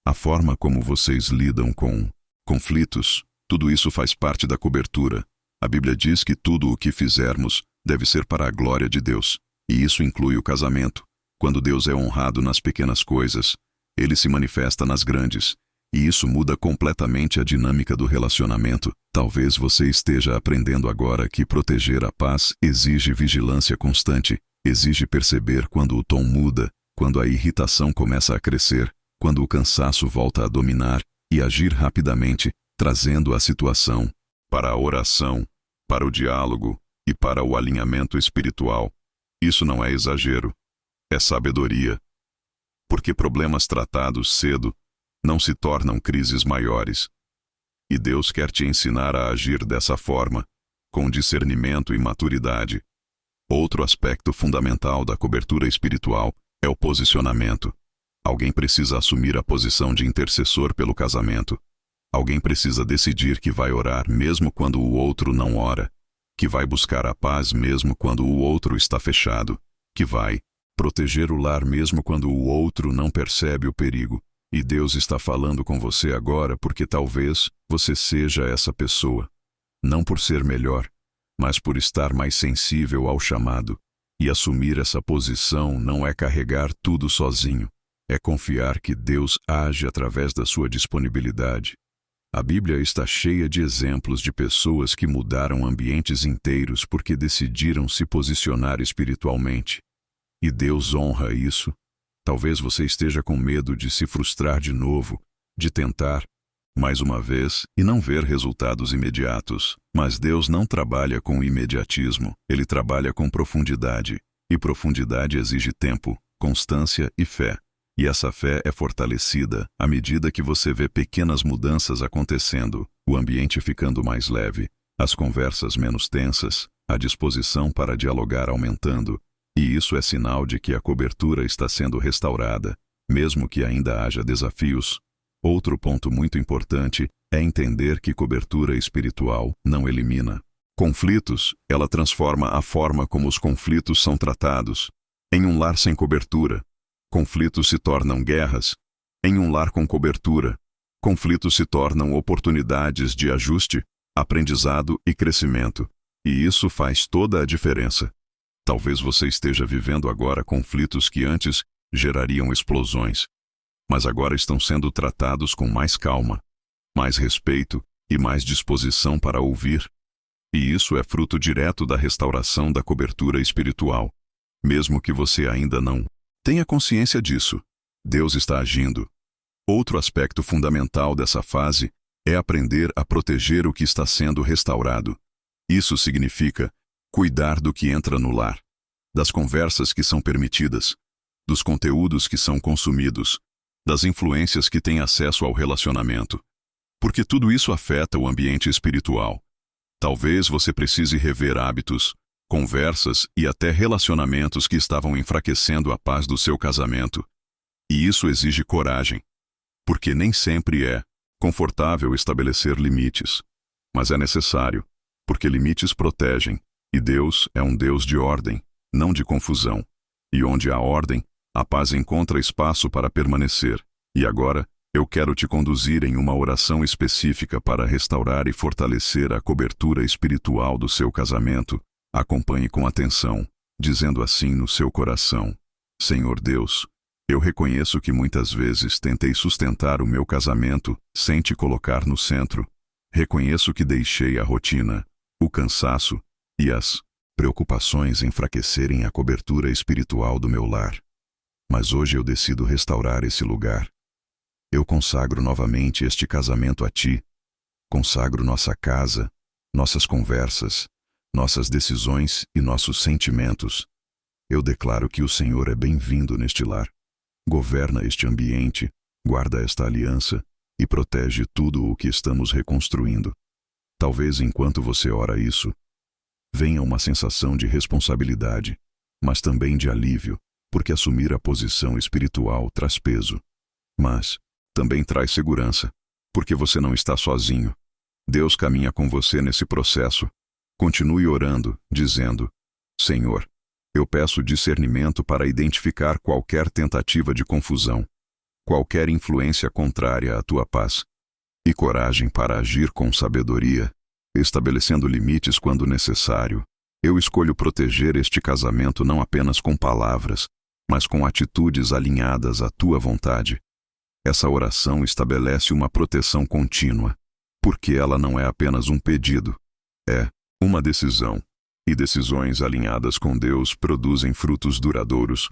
a forma como vocês lidam com conflitos. Tudo isso faz parte da cobertura. A Bíblia diz que tudo o que fizermos deve ser para a glória de Deus, e isso inclui o casamento. Quando Deus é honrado nas pequenas coisas, Ele se manifesta nas grandes, e isso muda completamente a dinâmica do relacionamento. Talvez você esteja aprendendo agora que proteger a paz exige vigilância constante, exige perceber quando o tom muda, quando a irritação começa a crescer, quando o cansaço volta a dominar, e agir rapidamente, trazendo a situação para a oração, para o diálogo e para o alinhamento espiritual. Isso não é exagero, é sabedoria. Porque problemas tratados cedo não se tornam crises maiores. E Deus quer te ensinar a agir dessa forma, com discernimento e maturidade. Outro aspecto fundamental da cobertura espiritual é o posicionamento. Alguém precisa assumir a posição de intercessor pelo casamento. Alguém precisa decidir que vai orar mesmo quando o outro não ora, que vai buscar a paz mesmo quando o outro está fechado, que vai proteger o lar mesmo quando o outro não percebe o perigo. E Deus está falando com você agora porque talvez você seja essa pessoa. Não por ser melhor, mas por estar mais sensível ao chamado. E assumir essa posição não é carregar tudo sozinho. É confiar que Deus age através da sua disponibilidade. A Bíblia está cheia de exemplos de pessoas que mudaram ambientes inteiros porque decidiram se posicionar espiritualmente. E Deus honra isso. Talvez você esteja com medo de se frustrar de novo, de tentar, mais uma vez, e não ver resultados imediatos. Mas Deus não trabalha com imediatismo, Ele trabalha com profundidade. E profundidade exige tempo, constância e fé. E essa fé é fortalecida à medida que você vê pequenas mudanças acontecendo, o ambiente ficando mais leve, as conversas menos tensas, a disposição para dialogar aumentando. E isso é sinal de que a cobertura está sendo restaurada, mesmo que ainda haja desafios. Outro ponto muito importante é entender que cobertura espiritual não elimina conflitos, ela transforma a forma como os conflitos são tratados. Em um lar sem cobertura, conflitos se tornam guerras. Em um lar com cobertura, conflitos se tornam oportunidades de ajuste, aprendizado e crescimento. E isso faz toda a diferença. Talvez você esteja vivendo agora conflitos que antes gerariam explosões, mas agora estão sendo tratados com mais calma, mais respeito e mais disposição para ouvir. E isso é fruto direto da restauração da cobertura espiritual. Mesmo que você ainda não tenha consciência disso, Deus está agindo. Outro aspecto fundamental dessa fase é aprender a proteger o que está sendo restaurado. Isso significa cuidar do que entra no lar, das conversas que são permitidas, dos conteúdos que são consumidos, das influências que têm acesso ao relacionamento. Porque tudo isso afeta o ambiente espiritual. Talvez você precise rever hábitos, conversas e até relacionamentos que estavam enfraquecendo a paz do seu casamento. E isso exige coragem. Porque nem sempre é confortável estabelecer limites. Mas é necessário, porque limites protegem, e Deus é um Deus de ordem, não de confusão. E onde há ordem, a paz encontra espaço para permanecer. E agora, eu quero te conduzir em uma oração específica para restaurar e fortalecer a cobertura espiritual do seu casamento. Acompanhe com atenção, dizendo assim no seu coração: Senhor Deus, eu reconheço que muitas vezes tentei sustentar o meu casamento sem te colocar no centro. Reconheço que deixei a rotina, o cansaço e as preocupações enfraquecerem a cobertura espiritual do meu lar. Mas hoje eu decido restaurar esse lugar. Eu consagro novamente este casamento a Ti. Consagro nossa casa, nossas conversas, nossas decisões e nossos sentimentos. Eu declaro que o Senhor é bem-vindo neste lar. Governa este ambiente, guarda esta aliança e protege tudo o que estamos reconstruindo. Talvez enquanto você ora isso, venha uma sensação de responsabilidade, mas também de alívio, porque assumir a posição espiritual traz peso. Mas também traz segurança, porque você não está sozinho. Deus caminha com você nesse processo. Continue orando, dizendo: Senhor, eu peço discernimento para identificar qualquer tentativa de confusão, qualquer influência contrária à tua paz, e coragem para agir com sabedoria, estabelecendo limites quando necessário. Eu escolho proteger este casamento não apenas com palavras, mas com atitudes alinhadas à tua vontade. Essa oração estabelece uma proteção contínua, porque ela não é apenas um pedido, é uma decisão. E decisões alinhadas com Deus produzem frutos duradouros.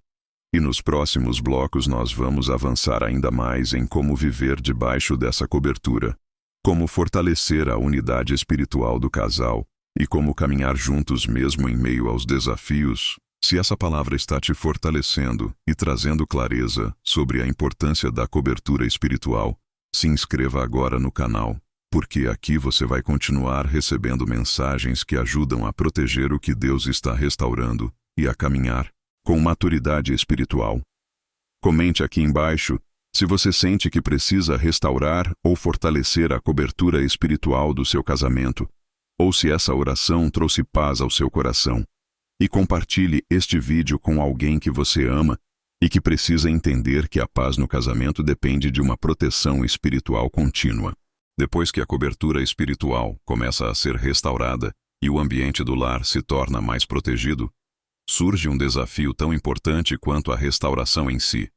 E nos próximos blocos nós vamos avançar ainda mais em como viver debaixo dessa cobertura, como fortalecer a unidade espiritual do casal e como caminhar juntos mesmo em meio aos desafios. Se essa palavra está te fortalecendo e trazendo clareza sobre a importância da cobertura espiritual, se inscreva agora no canal, porque aqui você vai continuar recebendo mensagens que ajudam a proteger o que Deus está restaurando e a caminhar com maturidade espiritual. Comente aqui embaixo se você sente que precisa restaurar ou fortalecer a cobertura espiritual do seu casamento, ou se essa oração trouxe paz ao seu coração. E compartilhe este vídeo com alguém que você ama e que precisa entender que a paz no casamento depende de uma proteção espiritual contínua. Depois que a cobertura espiritual começa a ser restaurada e o ambiente do lar se torna mais protegido, surge um desafio tão importante quanto a restauração em si: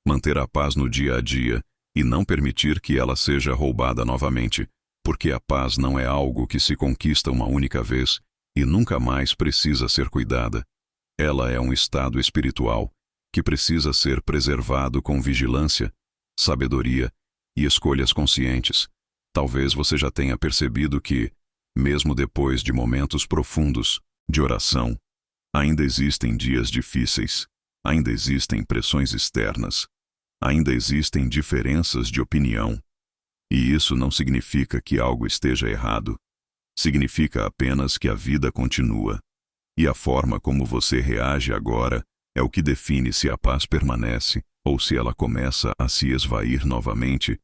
manter a paz no dia a dia e não permitir que ela seja roubada novamente, porque a paz não é algo que se conquista uma única vez e nunca mais precisa ser cuidada. Ela é um estado espiritual que precisa ser preservado com vigilância, sabedoria e escolhas conscientes. Talvez você já tenha percebido que, mesmo depois de momentos profundos de oração, ainda existem dias difíceis, ainda existem pressões externas, ainda existem diferenças de opinião. E isso não significa que algo esteja errado. Significa apenas que a vida continua. E a forma como você reage agora é o que define se a paz permanece ou se ela começa a se esvair novamente.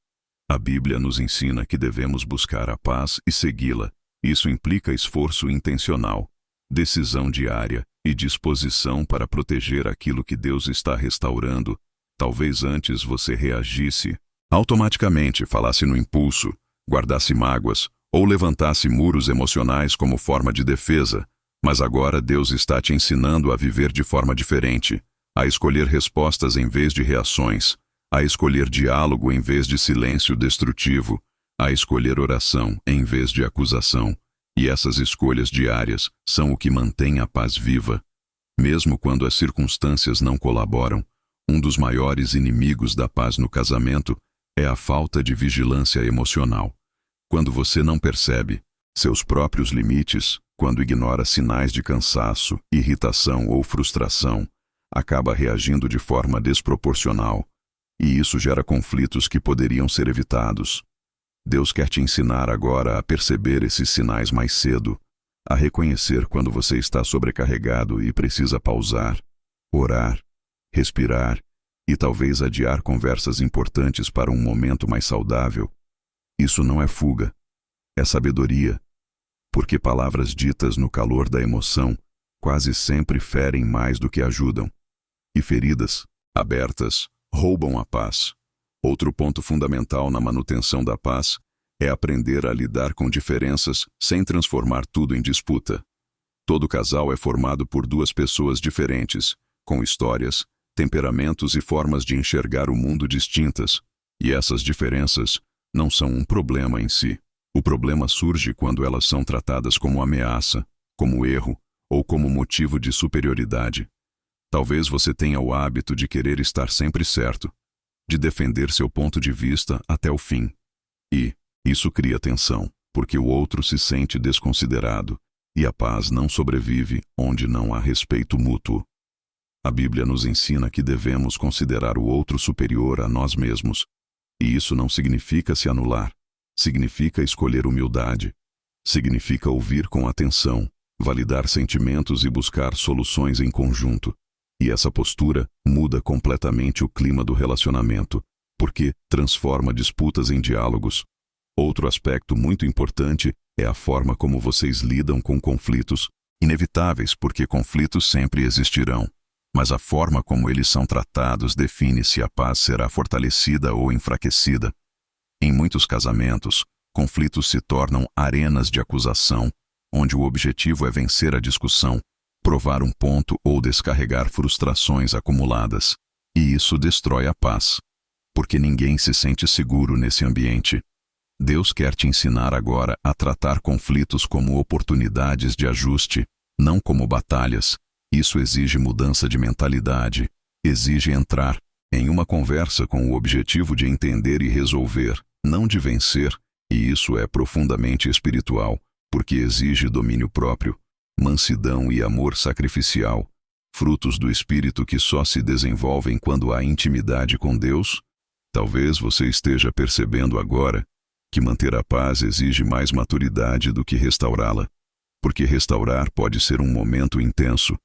A Bíblia nos ensina que devemos buscar a paz e segui-la. Isso implica esforço intencional, decisão diária e disposição para proteger aquilo que Deus está restaurando. Talvez antes você reagisse automaticamente, falasse no impulso, guardasse mágoas ou levantasse muros emocionais como forma de defesa, mas agora Deus está te ensinando a viver de forma diferente, a escolher respostas em vez de reações, a escolher diálogo em vez de silêncio destrutivo, a escolher oração em vez de acusação, e essas escolhas diárias são o que mantém a paz viva. Mesmo quando as circunstâncias não colaboram, um dos maiores inimigos da paz no casamento é a falta de vigilância emocional. Quando você não percebe seus próprios limites, quando ignora sinais de cansaço, irritação ou frustração, acaba reagindo de forma desproporcional, e isso gera conflitos que poderiam ser evitados. Deus quer te ensinar agora a perceber esses sinais mais cedo, a reconhecer quando você está sobrecarregado e precisa pausar, orar, respirar e talvez adiar conversas importantes para um momento mais saudável. Isso não é fuga, é sabedoria, porque palavras ditas no calor da emoção quase sempre ferem mais do que ajudam. E feridas abertas roubam a paz. Outro ponto fundamental na manutenção da paz é aprender a lidar com diferenças sem transformar tudo em disputa. Todo casal é formado por duas pessoas diferentes, com histórias, temperamentos e formas de enxergar o mundo distintas, e essas diferenças não são um problema em si. O problema surge quando elas são tratadas como ameaça, como erro ou como motivo de superioridade. Talvez você tenha o hábito de querer estar sempre certo, de defender seu ponto de vista até o fim. E isso cria tensão, porque o outro se sente desconsiderado, e a paz não sobrevive onde não há respeito mútuo. A Bíblia nos ensina que devemos considerar o outro superior a nós mesmos, e isso não significa se anular, significa escolher humildade, significa ouvir com atenção, validar sentimentos e buscar soluções em conjunto. E essa postura muda completamente o clima do relacionamento, porque transforma disputas em diálogos. Outro aspecto muito importante é a forma como vocês lidam com conflitos, inevitáveis porque conflitos sempre existirão, mas a forma como eles são tratados define se a paz será fortalecida ou enfraquecida. Em muitos casamentos, conflitos se tornam arenas de acusação, onde o objetivo é vencer a discussão, provar um ponto ou descarregar frustrações acumuladas. E isso destrói a paz, porque ninguém se sente seguro nesse ambiente. Deus quer te ensinar agora a tratar conflitos como oportunidades de ajuste, não como batalhas. Isso exige mudança de mentalidade, exige entrar em uma conversa com o objetivo de entender e resolver, não de vencer, e isso é profundamente espiritual, porque exige domínio próprio, mansidão e amor sacrificial, frutos do Espírito que só se desenvolvem quando há intimidade com Deus. Talvez você esteja percebendo agora que manter a paz exige mais maturidade do que restaurá-la, porque restaurar pode ser um momento intenso,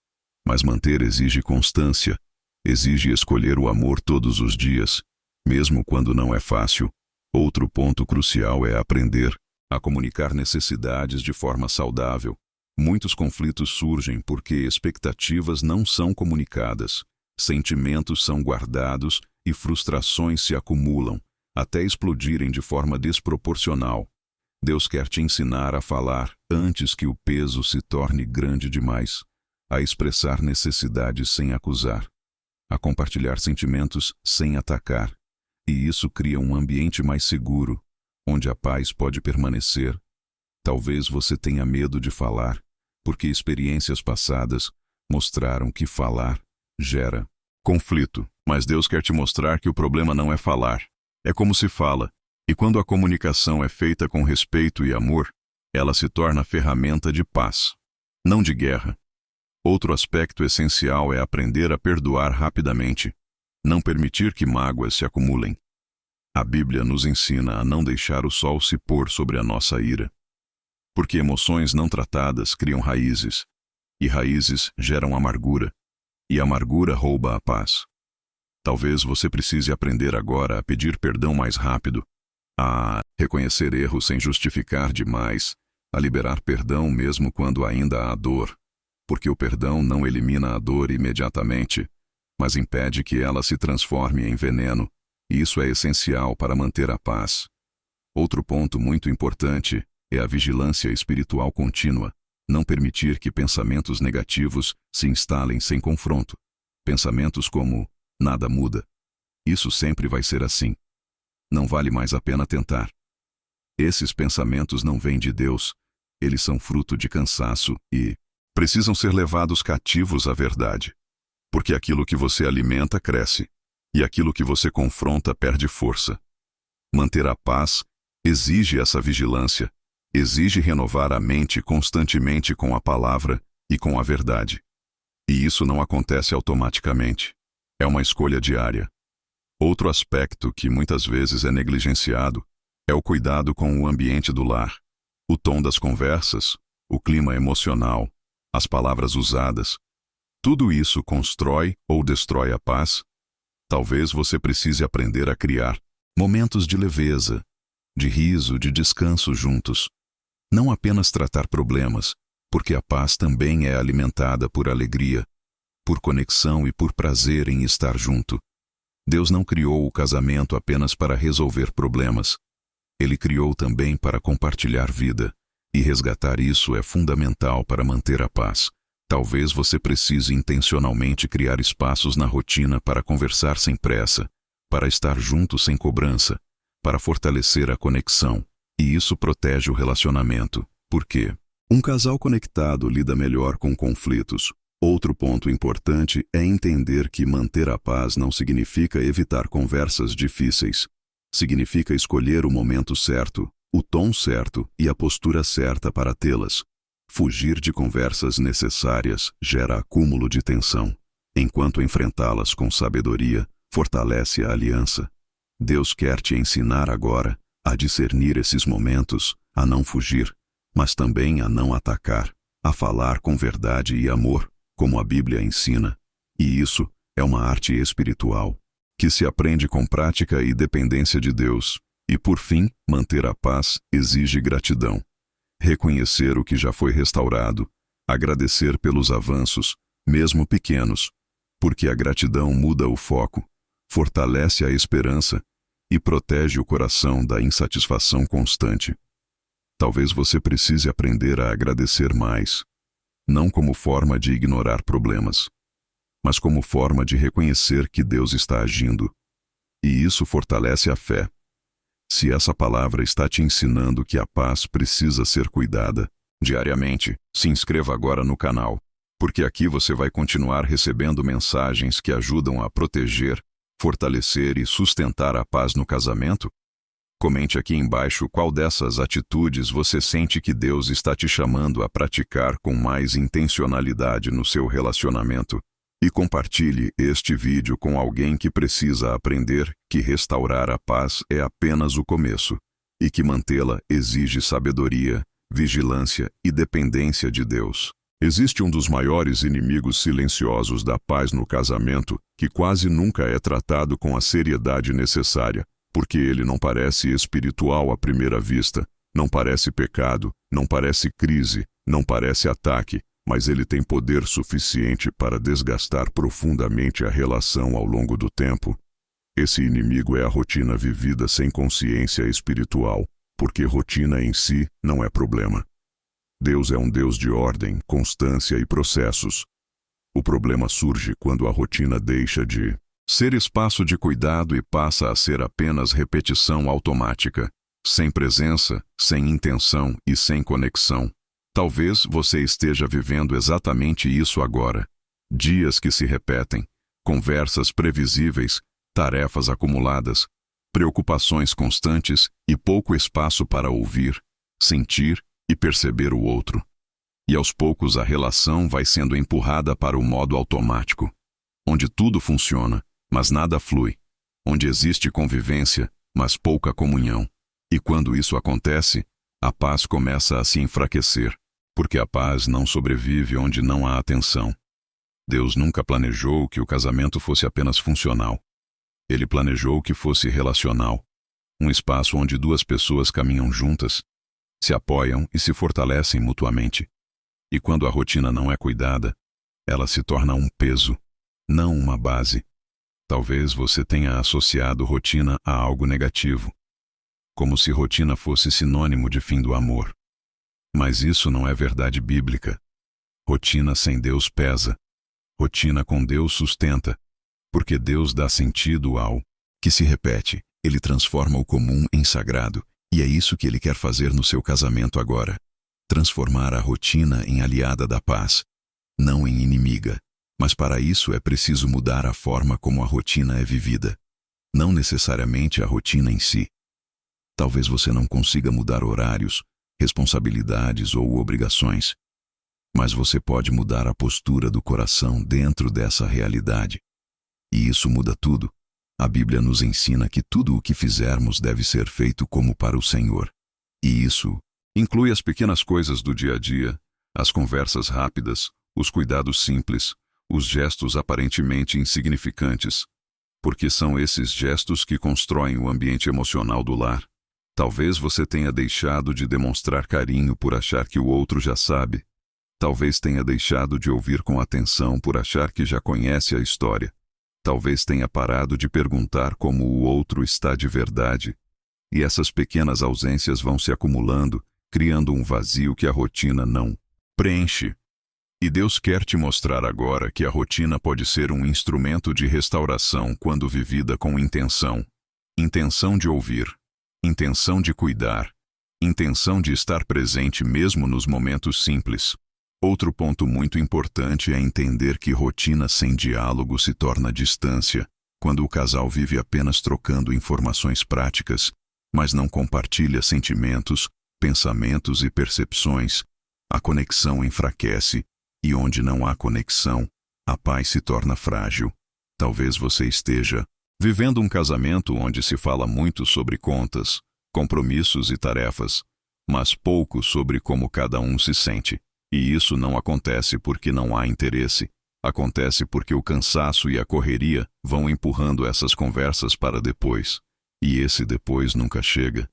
mas manter exige constância, exige escolher o amor todos os dias, mesmo quando não é fácil. Outro ponto crucial é aprender a comunicar necessidades de forma saudável. Muitos conflitos surgem porque expectativas não são comunicadas, sentimentos são guardados e frustrações se acumulam, até explodirem de forma desproporcional. Deus quer te ensinar a falar antes que o peso se torne grande demais, a expressar necessidades sem acusar, a compartilhar sentimentos sem atacar, e isso cria um ambiente mais seguro, onde a paz pode permanecer. Talvez você tenha medo de falar, porque experiências passadas mostraram que falar gera conflito. Mas Deus quer te mostrar que o problema não é falar, é como se fala. E quando a comunicação é feita com respeito e amor, ela se torna ferramenta de paz, não de guerra. Outro aspecto essencial é aprender a perdoar rapidamente, não permitir que mágoas se acumulem. A Bíblia nos ensina a não deixar o sol se pôr sobre a nossa ira, porque emoções não tratadas criam raízes, e raízes geram amargura, e amargura rouba a paz. Talvez você precise aprender agora a pedir perdão mais rápido, a reconhecer erros sem justificar demais, a liberar perdão mesmo quando ainda há dor, porque o perdão não elimina a dor imediatamente, mas impede que ela se transforme em veneno, e isso é essencial para manter a paz. Outro ponto muito importante é a vigilância espiritual contínua, não permitir que pensamentos negativos se instalem sem confronto. Pensamentos como, nada muda. Isso sempre vai ser assim. Não vale mais a pena tentar. Esses pensamentos não vêm de Deus. Eles são fruto de cansaço e precisam ser levados cativos à verdade. Porque aquilo que você alimenta cresce, e aquilo que você confronta perde força. Manter a paz exige essa vigilância, exige renovar a mente constantemente com a palavra e com a verdade. E isso não acontece automaticamente. É uma escolha diária. Outro aspecto que muitas vezes é negligenciado é o cuidado com o ambiente do lar. O tom das conversas, o clima emocional, as palavras usadas. Tudo isso constrói ou destrói a paz? Talvez você precise aprender a criar momentos de leveza, de riso, de descanso juntos. Não apenas tratar problemas, porque a paz também é alimentada por alegria, por conexão e por prazer em estar junto. Deus não criou o casamento apenas para resolver problemas. Ele criou também para compartilhar vida, e resgatar isso é fundamental para manter a paz. Talvez você precise intencionalmente criar espaços na rotina para conversar sem pressa, para estar junto sem cobrança, para fortalecer a conexão, e isso protege o relacionamento. Por quê? Um casal conectado lida melhor com conflitos. Outro ponto importante é entender que manter a paz não significa evitar conversas difíceis. Significa escolher o momento certo, o tom certo e a postura certa para tê-las. Fugir de conversas necessárias gera acúmulo de tensão, enquanto enfrentá-las com sabedoria fortalece a aliança. Deus quer te ensinar agora a discernir esses momentos, a não fugir, mas também a não atacar, a falar com verdade e amor, como a Bíblia ensina. E isso é uma arte espiritual, que se aprende com prática e dependência de Deus. E por fim, manter a paz exige gratidão. Reconhecer o que já foi restaurado, agradecer pelos avanços, mesmo pequenos, porque a gratidão muda o foco, fortalece a esperança e protege o coração da insatisfação constante. Talvez você precise aprender a agradecer mais, não como forma de ignorar problemas, mas como forma de reconhecer que Deus está agindo. E isso fortalece a fé. Se essa palavra está te ensinando que a paz precisa ser cuidada diariamente, se inscreva agora no canal, porque aqui você vai continuar recebendo mensagens que ajudam a proteger, fortalecer e sustentar a paz no casamento. Comente aqui embaixo qual dessas atitudes você sente que Deus está te chamando a praticar com mais intencionalidade no seu relacionamento. E compartilhe este vídeo com alguém que precisa aprender que restaurar a paz é apenas o começo, e que mantê-la exige sabedoria, vigilância e dependência de Deus. Existe um dos maiores inimigos silenciosos da paz no casamento, que quase nunca é tratado com a seriedade necessária, porque ele não parece espiritual à primeira vista, não parece pecado, não parece crise, não parece ataque, mas ele tem poder suficiente para desgastar profundamente a relação ao longo do tempo. Esse inimigo é a rotina vivida sem consciência espiritual, porque rotina em si não é problema. Deus é um Deus de ordem, constância e processos. O problema surge quando a rotina deixa de ser espaço de cuidado e passa a ser apenas repetição automática, sem presença, sem intenção e sem conexão. Talvez você esteja vivendo exatamente isso agora. Dias que se repetem, conversas previsíveis, tarefas acumuladas, preocupações constantes e pouco espaço para ouvir, sentir e perceber o outro. E aos poucos a relação vai sendo empurrada para o modo automático, onde tudo funciona, mas nada flui, onde existe convivência, mas pouca comunhão. E quando isso acontece, a paz começa a se enfraquecer, porque a paz não sobrevive onde não há atenção. Deus nunca planejou que o casamento fosse apenas funcional. Ele planejou que fosse relacional, um espaço onde duas pessoas caminham juntas, se apoiam e se fortalecem mutuamente. E quando a rotina não é cuidada, ela se torna um peso, não uma base. Talvez você tenha associado rotina a algo negativo, como se rotina fosse sinônimo de fim do amor. Mas isso não é verdade bíblica. Rotina sem Deus pesa. Rotina com Deus sustenta, porque Deus dá sentido ao que se repete. Ele transforma o comum em sagrado E é isso que ele quer fazer no seu casamento agora. Transformar a rotina em aliada da paz, não em inimiga. Mas para isso é preciso mudar a forma como a rotina é vivida, não necessariamente a rotina em si. Talvez você não consiga mudar horários, responsabilidades ou obrigações, mas você pode mudar a postura do coração dentro dessa realidade. E isso muda tudo. A Bíblia nos ensina que tudo o que fizermos deve ser feito como para o Senhor. E isso inclui as pequenas coisas do dia a dia, as conversas rápidas, os cuidados simples, os gestos aparentemente insignificantes, porque são esses gestos que constroem o ambiente emocional do lar. Talvez você tenha deixado de demonstrar carinho por achar que o outro já sabe. Talvez tenha deixado de ouvir com atenção por achar que já conhece a história. Talvez tenha parado de perguntar como o outro está de verdade. E essas pequenas ausências vão se acumulando, criando um vazio que a rotina não preenche. E Deus quer te mostrar agora que a rotina pode ser um instrumento de restauração quando vivida com intenção. Intenção de ouvir, intenção de cuidar, intenção de estar presente mesmo nos momentos simples. Outro ponto muito importante é entender que rotina sem diálogo se torna distância, quando o casal vive apenas trocando informações práticas, mas não compartilha sentimentos, pensamentos e percepções. A conexão enfraquece. E onde não há conexão, a paz se torna frágil. Talvez você esteja vivendo um casamento onde se fala muito sobre contas, compromissos e tarefas, mas pouco sobre como cada um se sente. E isso não acontece porque não há interesse. Acontece porque o cansaço e a correria vão empurrando essas conversas para depois. E esse depois nunca chega.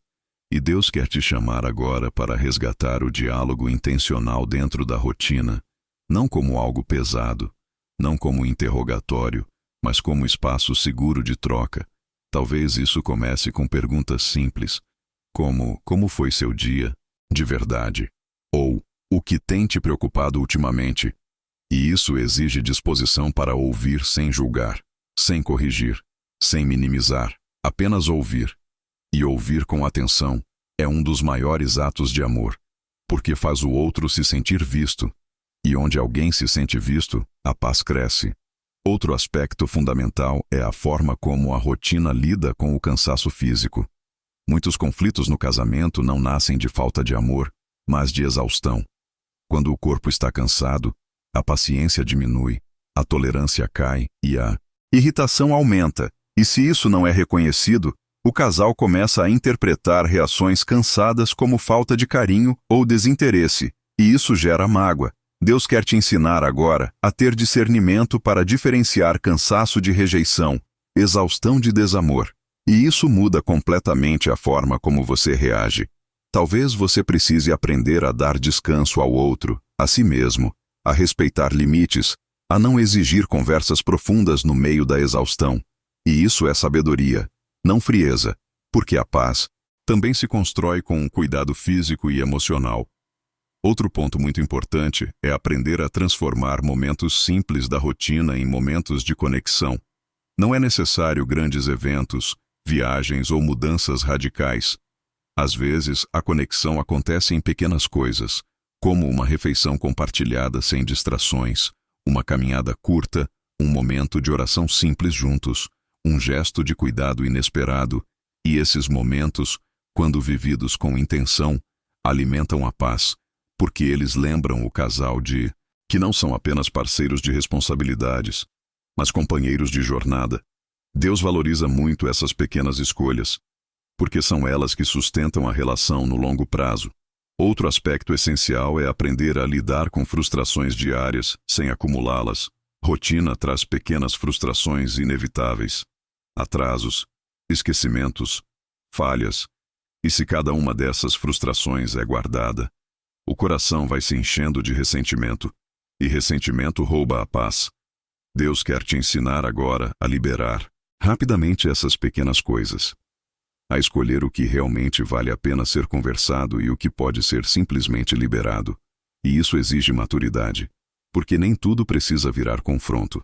E Deus quer te chamar agora para resgatar o diálogo intencional dentro da rotina. Não como algo pesado, não como interrogatório, mas como espaço seguro de troca. Talvez isso comece com perguntas simples, como foi seu dia, de verdade? Ou, o que tem te preocupado ultimamente? E isso exige disposição para ouvir sem julgar, sem corrigir, sem minimizar, apenas ouvir. E ouvir com atenção é um dos maiores atos de amor, porque faz o outro se sentir visto. E onde alguém se sente visto, a paz cresce. Outro aspecto fundamental é a forma como a rotina lida com o cansaço físico. Muitos conflitos no casamento não nascem de falta de amor, mas de exaustão. Quando o corpo está cansado, a paciência diminui, a tolerância cai e a irritação aumenta. E se isso não é reconhecido, o casal começa a interpretar reações cansadas como falta de carinho ou desinteresse, e isso gera mágoa. Deus quer te ensinar agora a ter discernimento para diferenciar cansaço de rejeição, exaustão de desamor. E isso muda completamente a forma como você reage. Talvez você precise aprender a dar descanso ao outro, a si mesmo, a respeitar limites, a não exigir conversas profundas no meio da exaustão. E isso é sabedoria, não frieza, porque a paz também se constrói com um cuidado físico e emocional. Outro ponto muito importante é aprender a transformar momentos simples da rotina em momentos de conexão. Não é necessário grandes eventos, viagens ou mudanças radicais. Às vezes, a conexão acontece em pequenas coisas, como uma refeição compartilhada sem distrações, uma caminhada curta, um momento de oração simples juntos, um gesto de cuidado inesperado, e esses momentos, quando vividos com intenção, alimentam a paz, porque eles lembram o casal de que não são apenas parceiros de responsabilidades, mas companheiros de jornada. Deus valoriza muito essas pequenas escolhas, porque são elas que sustentam a relação no longo prazo. Outro aspecto essencial é aprender a lidar com frustrações diárias sem acumulá-las. Rotina traz pequenas frustrações inevitáveis, atrasos, esquecimentos, falhas, e se cada uma dessas frustrações é guardada, o coração vai se enchendo de ressentimento, e ressentimento rouba a paz. Deus quer te ensinar agora a liberar rapidamente essas pequenas coisas, a escolher o que realmente vale a pena ser conversado e o que pode ser simplesmente liberado. E isso exige maturidade, porque nem tudo precisa virar confronto.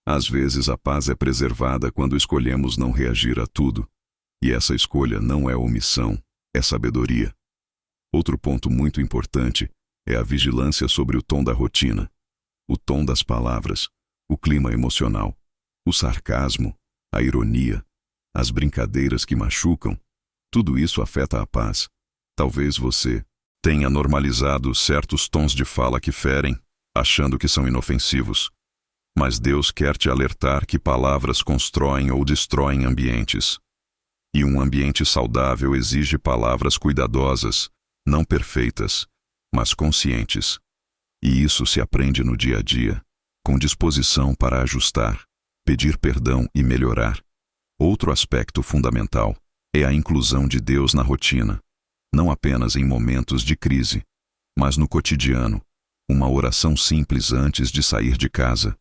Às vezes a paz é preservada quando escolhemos não reagir a tudo, e essa escolha não é omissão, é sabedoria. Outro ponto muito importante é a vigilância sobre o tom da rotina, o tom das palavras, o clima emocional, o sarcasmo, a ironia, as brincadeiras que machucam. Tudo isso afeta a paz. Talvez você tenha normalizado certos tons de fala que ferem, achando que são inofensivos. Mas Deus quer te alertar que palavras constroem ou destroem ambientes. E um ambiente saudável exige palavras cuidadosas, não perfeitas, mas conscientes. E isso se aprende no dia a dia, com disposição para ajustar, pedir perdão e melhorar. Outro aspecto fundamental é a inclusão de Deus na rotina, não apenas em momentos de crise, mas no cotidiano. Uma oração simples antes de sair de casa,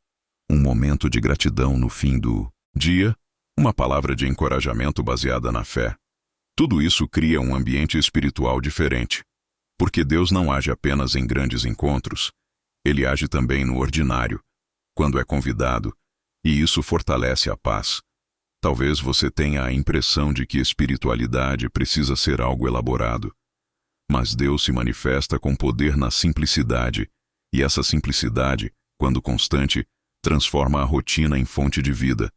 um momento de gratidão no fim do dia, uma palavra de encorajamento baseada na fé. Tudo isso cria um ambiente espiritual diferente, porque Deus não age apenas em grandes encontros, Ele age também no ordinário, quando é convidado, e isso fortalece a paz. Talvez você tenha a impressão de que espiritualidade precisa ser algo elaborado, mas Deus se manifesta com poder na simplicidade, e essa simplicidade, quando constante, transforma a rotina em fonte de vida.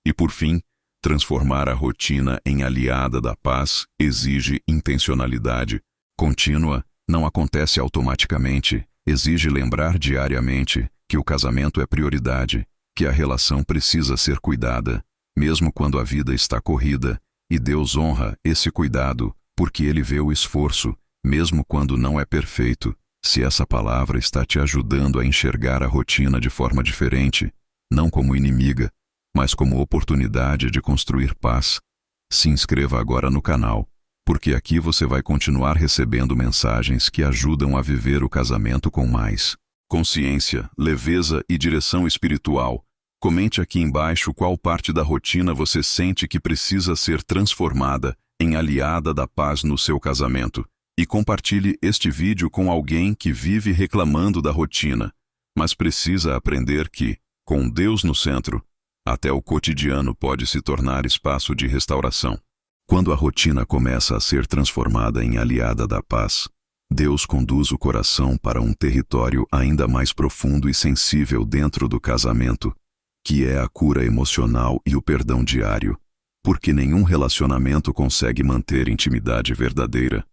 E por fim, transformar a rotina em aliada da paz exige intencionalidade contínua, não acontece automaticamente, exige lembrar diariamente que o casamento é prioridade, que a relação precisa ser cuidada, mesmo quando a vida está corrida, e Deus honra esse cuidado, porque Ele vê o esforço, mesmo quando não é perfeito. Se essa palavra está te ajudando a enxergar a rotina de forma diferente, não como inimiga, mas como oportunidade de construir paz, se inscreva agora no canal, porque aqui você vai continuar recebendo mensagens que ajudam a viver o casamento com mais consciência, leveza e direção espiritual. Comente aqui embaixo qual parte da rotina você sente que precisa ser transformada em aliada da paz no seu casamento. E compartilhe este vídeo com alguém que vive reclamando da rotina, mas precisa aprender que, com Deus no centro, até o cotidiano pode se tornar espaço de restauração. Quando a rotina começa a ser transformada em aliada da paz, Deus conduz o coração para um território ainda mais profundo e sensível dentro do casamento, que é a cura emocional e o perdão diário, porque nenhum relacionamento consegue manter intimidade verdadeira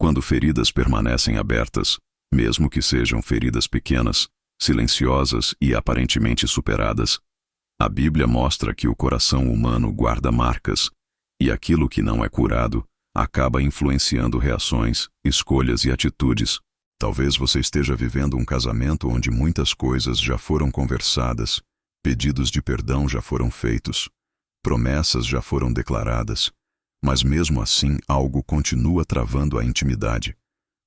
quando feridas permanecem abertas, mesmo que sejam feridas pequenas, silenciosas e aparentemente superadas. A Bíblia mostra que o coração humano guarda marcas, e aquilo que não é curado acaba influenciando reações, escolhas e atitudes. Talvez você esteja vivendo um casamento onde muitas coisas já foram conversadas, pedidos de perdão já foram feitos, promessas já foram declaradas, mas mesmo assim algo continua travando a intimidade,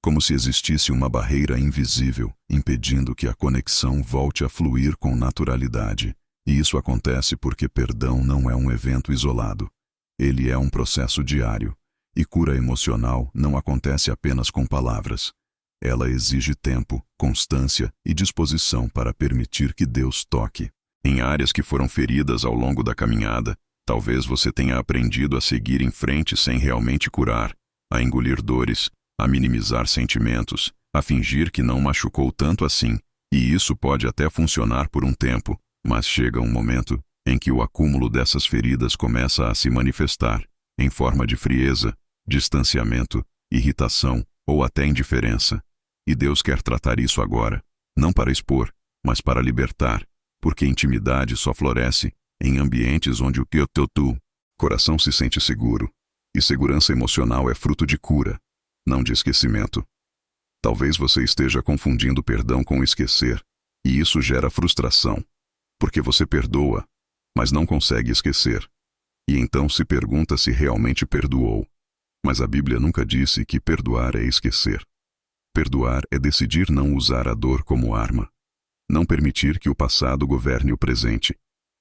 como se existisse uma barreira invisível, impedindo que a conexão volte a fluir com naturalidade. E isso acontece porque perdão não é um evento isolado. Ele é um processo diário, e cura emocional não acontece apenas com palavras. Ela exige tempo, constância e disposição para permitir que Deus toque em áreas que foram feridas ao longo da caminhada. Talvez você tenha aprendido a seguir em frente sem realmente curar, a engolir dores, a minimizar sentimentos, a fingir que não machucou tanto assim, e isso pode até funcionar por um tempo, mas chega um momento em que o acúmulo dessas feridas começa a se manifestar, em forma de frieza, distanciamento, irritação ou até indiferença. E Deus quer tratar isso agora, não para expor, mas para libertar, porque intimidade só floresce em ambientes onde o teu coração se sente seguro, e segurança emocional é fruto de cura, não de esquecimento. Talvez você esteja confundindo perdão com esquecer, e isso gera frustração, porque você perdoa, mas não consegue esquecer, e então se pergunta se realmente perdoou. Mas a Bíblia nunca disse que perdoar é esquecer. Perdoar é decidir não usar a dor como arma, não permitir que o passado governe o presente.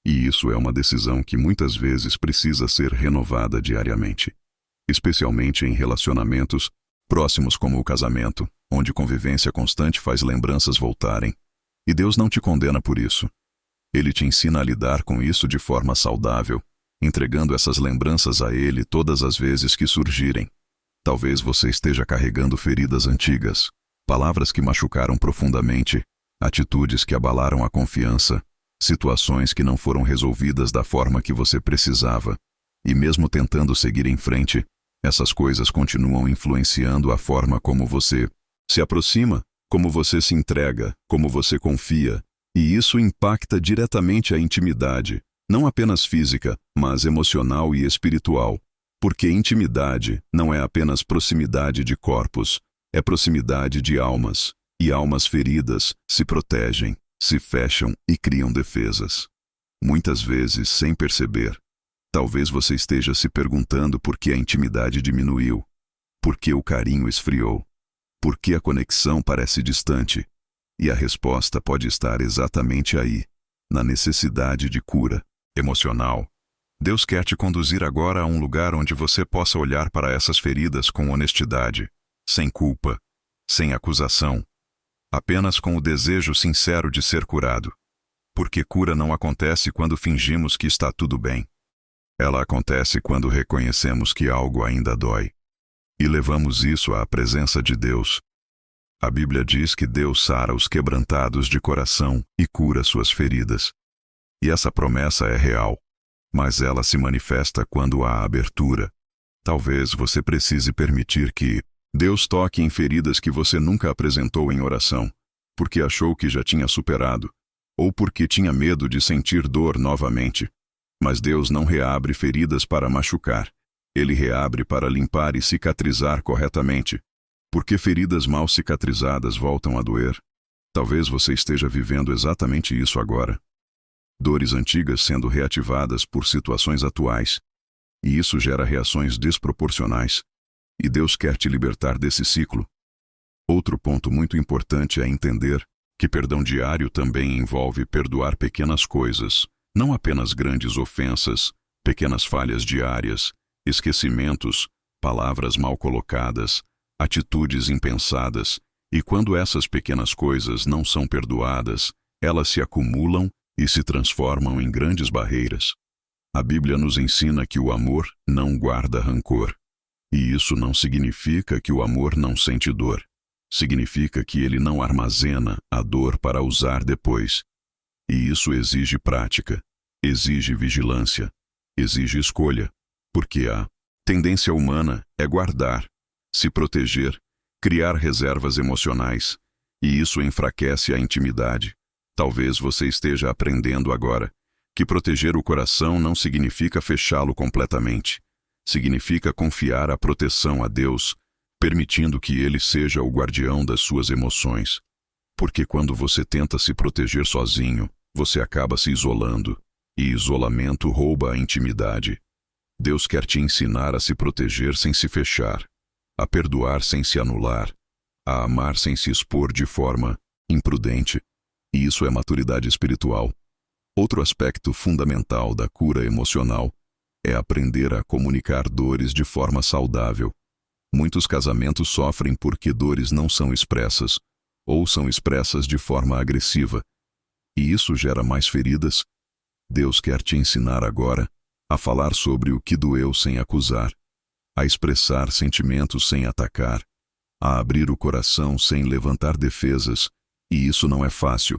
E isso é uma decisão que muitas vezes precisa ser renovada diariamente, especialmente em relacionamentos próximos como o casamento, onde convivência constante faz lembranças voltarem. E Deus não te condena por isso. Ele te ensina a lidar com isso de forma saudável, entregando essas lembranças a Ele todas as vezes que surgirem. Talvez você esteja carregando feridas antigas, palavras que machucaram profundamente, atitudes que abalaram a confiança, situações que não foram resolvidas da forma que você precisava. E mesmo tentando seguir em frente, essas coisas continuam influenciando a forma como você se aproxima, como você se entrega, como você confia. E isso impacta diretamente a intimidade, não apenas física, mas emocional e espiritual. Porque intimidade não é apenas proximidade de corpos, é proximidade de almas. E almas feridas se protegem, se fecham e criam defesas. Muitas vezes, sem perceber. Talvez você esteja se perguntando por que a intimidade diminuiu, por que o carinho esfriou, por que a conexão parece distante. E a resposta pode estar exatamente aí, na necessidade de cura emocional. Deus quer te conduzir agora a um lugar onde você possa olhar para essas feridas com honestidade, sem culpa, sem acusação, apenas com o desejo sincero de ser curado. Porque cura não acontece quando fingimos que está tudo bem. Ela acontece quando reconhecemos que algo ainda dói. E levamos isso à presença de Deus. A Bíblia diz que Deus sara os quebrantados de coração e cura suas feridas. E essa promessa é real, mas ela se manifesta quando há abertura. Talvez você precise permitir que Deus toque em feridas que você nunca apresentou em oração, porque achou que já tinha superado, ou porque tinha medo de sentir dor novamente. Mas Deus não reabre feridas para machucar. Ele reabre para limpar e cicatrizar corretamente. Porque feridas mal cicatrizadas voltam a doer. Talvez você esteja vivendo exatamente isso agora. Dores antigas sendo reativadas por situações atuais. E isso gera reações desproporcionais. E Deus quer te libertar desse ciclo. Outro ponto muito importante é entender que perdão diário também envolve perdoar pequenas coisas. Não apenas grandes ofensas, pequenas falhas diárias, esquecimentos, palavras mal colocadas, atitudes impensadas, e quando essas pequenas coisas não são perdoadas, elas se acumulam e se transformam em grandes barreiras. A Bíblia nos ensina que o amor não guarda rancor. E isso não significa que o amor não sente dor. Significa que ele não armazena a dor para usar depois. E isso exige prática, exige vigilância, exige escolha, porque a tendência humana é guardar, se proteger, criar reservas emocionais, e isso enfraquece a intimidade. Talvez você esteja aprendendo agora que proteger o coração não significa fechá-lo completamente. Significa confiar a proteção a Deus, permitindo que Ele seja o guardião das suas emoções. Porque quando você tenta se proteger sozinho, você acaba se isolando, e isolamento rouba a intimidade. Deus quer te ensinar a se proteger sem se fechar, a perdoar sem se anular, a amar sem se expor de forma imprudente. E isso é maturidade espiritual. Outro aspecto fundamental da cura emocional é aprender a comunicar dores de forma saudável. Muitos casamentos sofrem porque dores não são expressas, ou são expressas de forma agressiva. E isso gera mais feridas. Deus quer te ensinar agora a falar sobre o que doeu sem acusar, a expressar sentimentos sem atacar, a abrir o coração sem levantar defesas. E isso não é fácil,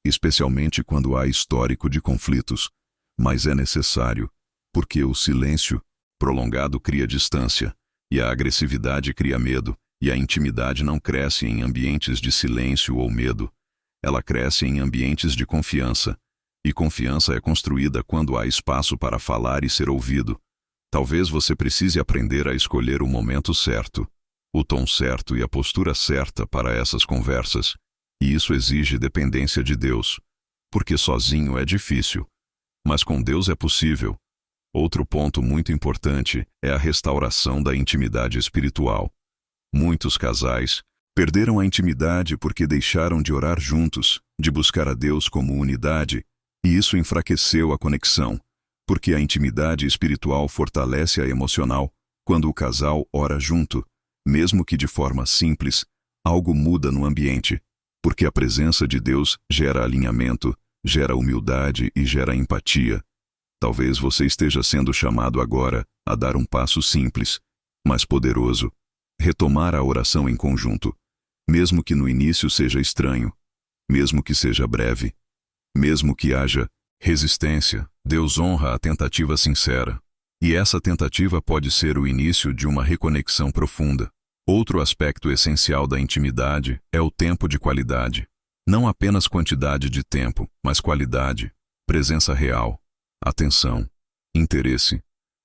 especialmente quando há histórico de conflitos. Mas é necessário, porque o silêncio prolongado cria distância, e a agressividade cria medo, e a intimidade não cresce em ambientes de silêncio ou medo. Ela cresce em ambientes de confiança, e confiança é construída quando há espaço para falar e ser ouvido. Talvez você precise aprender a escolher o momento certo, o tom certo e a postura certa para essas conversas. E isso exige dependência de Deus, porque sozinho é difícil, mas com Deus é possível. Outro ponto muito importante é a restauração da intimidade espiritual. Muitos casais perderam a intimidade porque deixaram de orar juntos, de buscar a Deus como unidade, e isso enfraqueceu a conexão, porque a intimidade espiritual fortalece a emocional. Quando o casal ora junto, mesmo que de forma simples, algo muda no ambiente, porque a presença de Deus gera alinhamento, gera humildade e gera empatia. Talvez você esteja sendo chamado agora a dar um passo simples, mas poderoso, retomar a oração em conjunto, mesmo que no início seja estranho, mesmo que seja breve, mesmo que haja resistência. Deus honra a tentativa sincera. E essa tentativa pode ser o início de uma reconexão profunda. Outro aspecto essencial da intimidade é o tempo de qualidade. Não apenas quantidade de tempo, mas qualidade, presença real, atenção, interesse.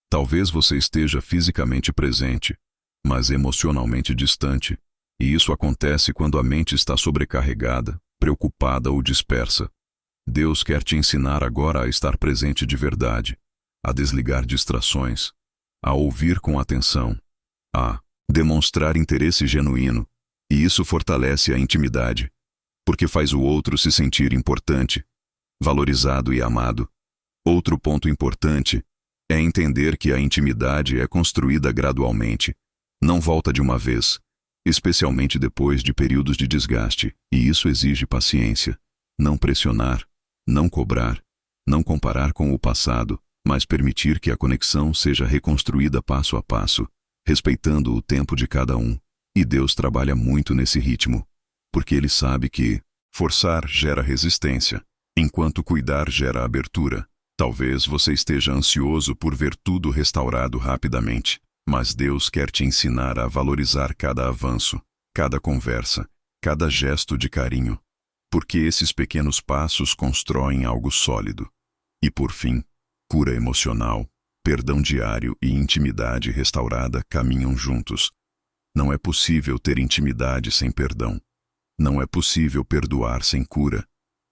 Talvez você esteja fisicamente presente, mas emocionalmente distante, e isso acontece quando a mente está sobrecarregada, preocupada ou dispersa. Deus quer te ensinar agora a estar presente de verdade, a desligar distrações, a ouvir com atenção, a demonstrar interesse genuíno, e isso fortalece a intimidade, porque faz o outro se sentir importante, valorizado e amado. Outro ponto importante é entender que a intimidade é construída gradualmente, não volta de uma vez, especialmente depois de períodos de desgaste, e isso exige paciência, não pressionar, não cobrar, não comparar com o passado, mas permitir que a conexão seja reconstruída passo a passo, respeitando o tempo de cada um. E Deus trabalha muito nesse ritmo, porque Ele sabe que forçar gera resistência, enquanto cuidar gera abertura. Talvez você esteja ansioso por ver tudo restaurado rapidamente, mas Deus quer te ensinar a valorizar cada avanço, cada conversa, cada gesto de carinho, porque esses pequenos passos constroem algo sólido. E por fim, cura emocional, perdão diário e intimidade restaurada caminham juntos. Não é possível ter intimidade sem perdão. Não é possível perdoar sem cura.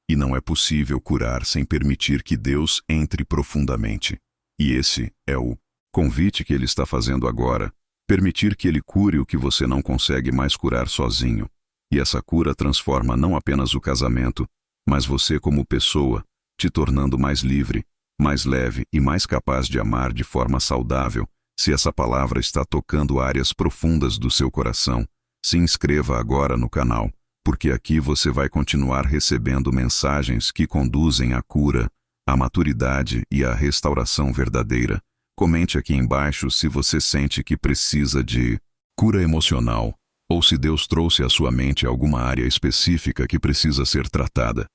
E não é possível curar sem permitir que Deus entre profundamente. E esse é o convite que Ele está fazendo agora, permitir que Ele cure o que você não consegue mais curar sozinho. E essa cura transforma não apenas o casamento, mas você como pessoa, te tornando mais livre, mais leve e mais capaz de amar de forma saudável. Se essa palavra está tocando áreas profundas do seu coração, se inscreva agora no canal, porque aqui você vai continuar recebendo mensagens que conduzem à cura, à maturidade e à restauração verdadeira. Comente aqui embaixo se você sente que precisa de cura emocional, ou se Deus trouxe à sua mente alguma área específica que precisa ser tratada.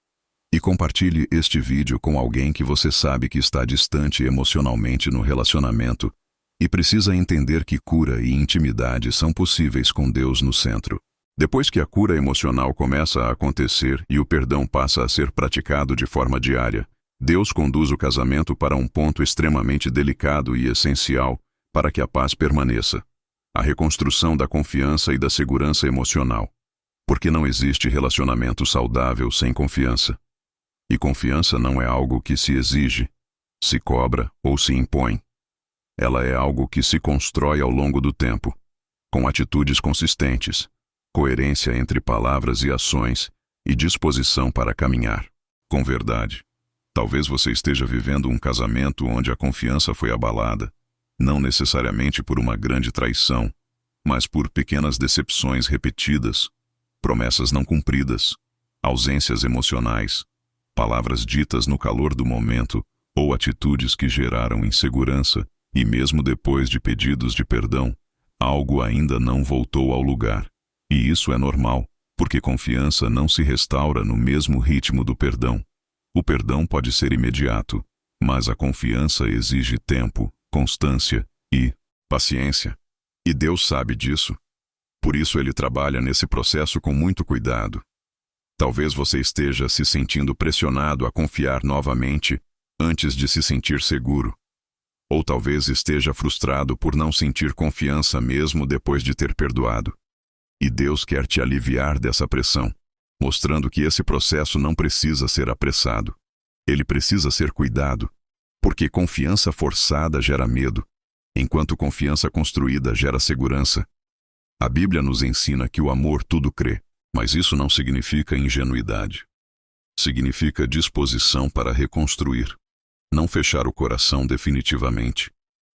E compartilhe este vídeo com alguém que você sabe que está distante emocionalmente no relacionamento e precisa entender que cura e intimidade são possíveis com Deus no centro. Depois que a cura emocional começa a acontecer e o perdão passa a ser praticado de forma diária, Deus conduz o casamento para um ponto extremamente delicado e essencial para que a paz permaneça: a reconstrução da confiança e da segurança emocional. Porque não existe relacionamento saudável sem confiança. E confiança não é algo que se exige, se cobra ou se impõe. Ela é algo que se constrói ao longo do tempo, com atitudes consistentes, coerência entre palavras e ações e disposição para caminhar com verdade. Talvez você esteja vivendo um casamento onde a confiança foi abalada, não necessariamente por uma grande traição, mas por pequenas decepções repetidas, promessas não cumpridas, ausências emocionais, palavras ditas no calor do momento ou atitudes que geraram insegurança, e mesmo depois de pedidos de perdão, algo ainda não voltou ao lugar. E isso é normal, porque confiança não se restaura no mesmo ritmo do perdão. O perdão pode ser imediato, mas a confiança exige tempo, constância e paciência. E Deus sabe disso. Por isso Ele trabalha nesse processo com muito cuidado. Talvez você esteja se sentindo pressionado a confiar novamente antes de se sentir seguro. Ou talvez esteja frustrado por não sentir confiança mesmo depois de ter perdoado. E Deus quer te aliviar dessa pressão, mostrando que esse processo não precisa ser apressado. Ele precisa ser cuidado, porque confiança forçada gera medo, enquanto confiança construída gera segurança. A Bíblia nos ensina que o amor tudo crê, mas isso não significa ingenuidade. Significa disposição para reconstruir. Não fechar o coração definitivamente,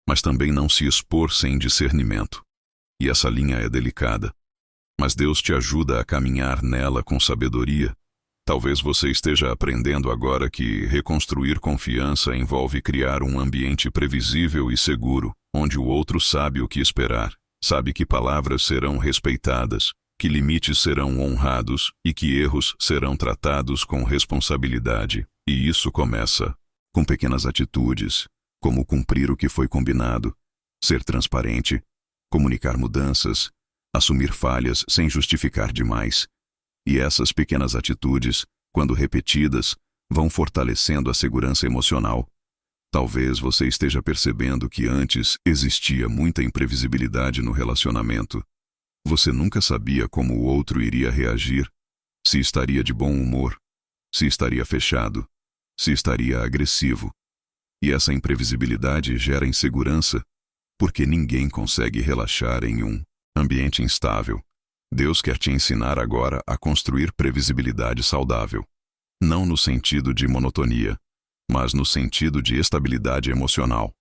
mas também não se expor sem discernimento. E essa linha é delicada. Mas Deus te ajuda a caminhar nela com sabedoria. Talvez você esteja aprendendo agora que reconstruir confiança envolve criar um ambiente previsível e seguro, onde o outro sabe o que esperar, Sabe que palavras serão respeitadas, que limites serão honrados e que erros serão tratados com responsabilidade. E isso começa com pequenas atitudes, como cumprir o que foi combinado, ser transparente, comunicar mudanças, assumir falhas sem justificar demais. E essas pequenas atitudes, quando repetidas, vão fortalecendo a segurança emocional. Talvez você esteja percebendo que antes existia muita imprevisibilidade no relacionamento. Você nunca sabia como o outro iria reagir, se estaria de bom humor, se estaria fechado, se estaria agressivo. E essa imprevisibilidade gera insegurança, porque ninguém consegue relaxar em um ambiente instável. Deus quer te ensinar agora a construir previsibilidade saudável. Não no sentido de monotonia, mas no sentido de estabilidade emocional,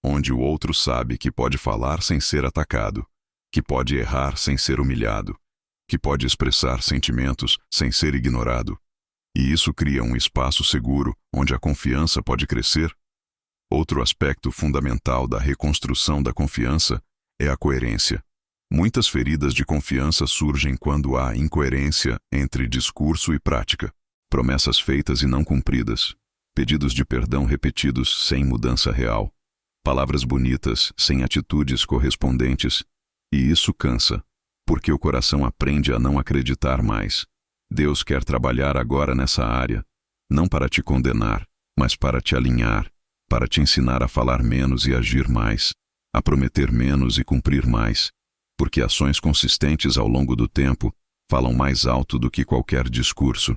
onde o outro sabe que pode falar sem ser atacado, que pode errar sem ser humilhado, que pode expressar sentimentos sem ser ignorado. E isso cria um espaço seguro onde a confiança pode crescer. Outro aspecto fundamental da reconstrução da confiança é a coerência. Muitas feridas de confiança surgem quando há incoerência entre discurso e prática, promessas feitas e não cumpridas, pedidos de perdão repetidos sem mudança real, palavras bonitas sem atitudes correspondentes. E isso cansa, porque o coração aprende a não acreditar mais. Deus quer trabalhar agora nessa área, não para te condenar, mas para te alinhar, para te ensinar a falar menos e agir mais, a prometer menos e cumprir mais, porque ações consistentes ao longo do tempo falam mais alto do que qualquer discurso.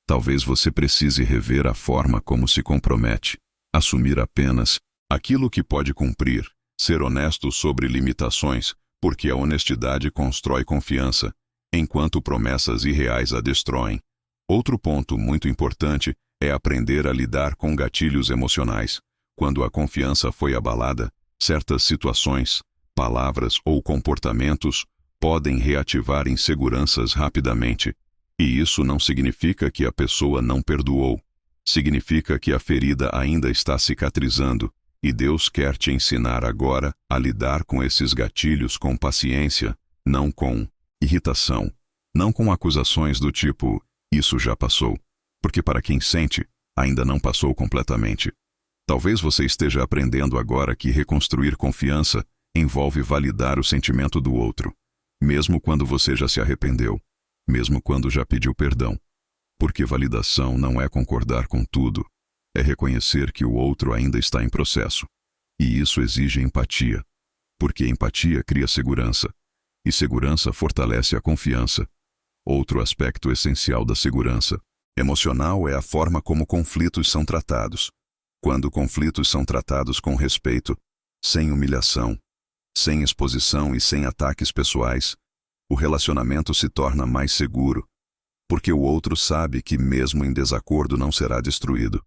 Talvez você precise rever a forma como se compromete, assumir apenas aquilo que pode cumprir, ser honesto sobre limitações, porque a honestidade constrói confiança, enquanto promessas irreais a destroem. Outro ponto muito importante é aprender a lidar com gatilhos emocionais. Quando a confiança foi abalada, certas situações, palavras ou comportamentos podem reativar inseguranças rapidamente. E isso não significa que a pessoa não perdoou. Significa que a ferida ainda está cicatrizando, e Deus quer te ensinar agora a lidar com esses gatilhos com paciência, não com irritação, não com acusações do tipo, isso já passou, porque para quem sente, ainda não passou completamente. Talvez você esteja aprendendo agora que reconstruir confiança envolve validar o sentimento do outro, mesmo quando você já se arrependeu, mesmo quando já pediu perdão. Porque validação não é concordar com tudo, é reconhecer que o outro ainda está em processo. E isso exige empatia, porque empatia cria segurança, e segurança fortalece a confiança. Outro aspecto essencial da segurança emocional é a forma como conflitos são tratados. Quando conflitos são tratados com respeito, sem humilhação, sem exposição e sem ataques pessoais, o relacionamento se torna mais seguro, porque o outro sabe que mesmo em desacordo não será destruído.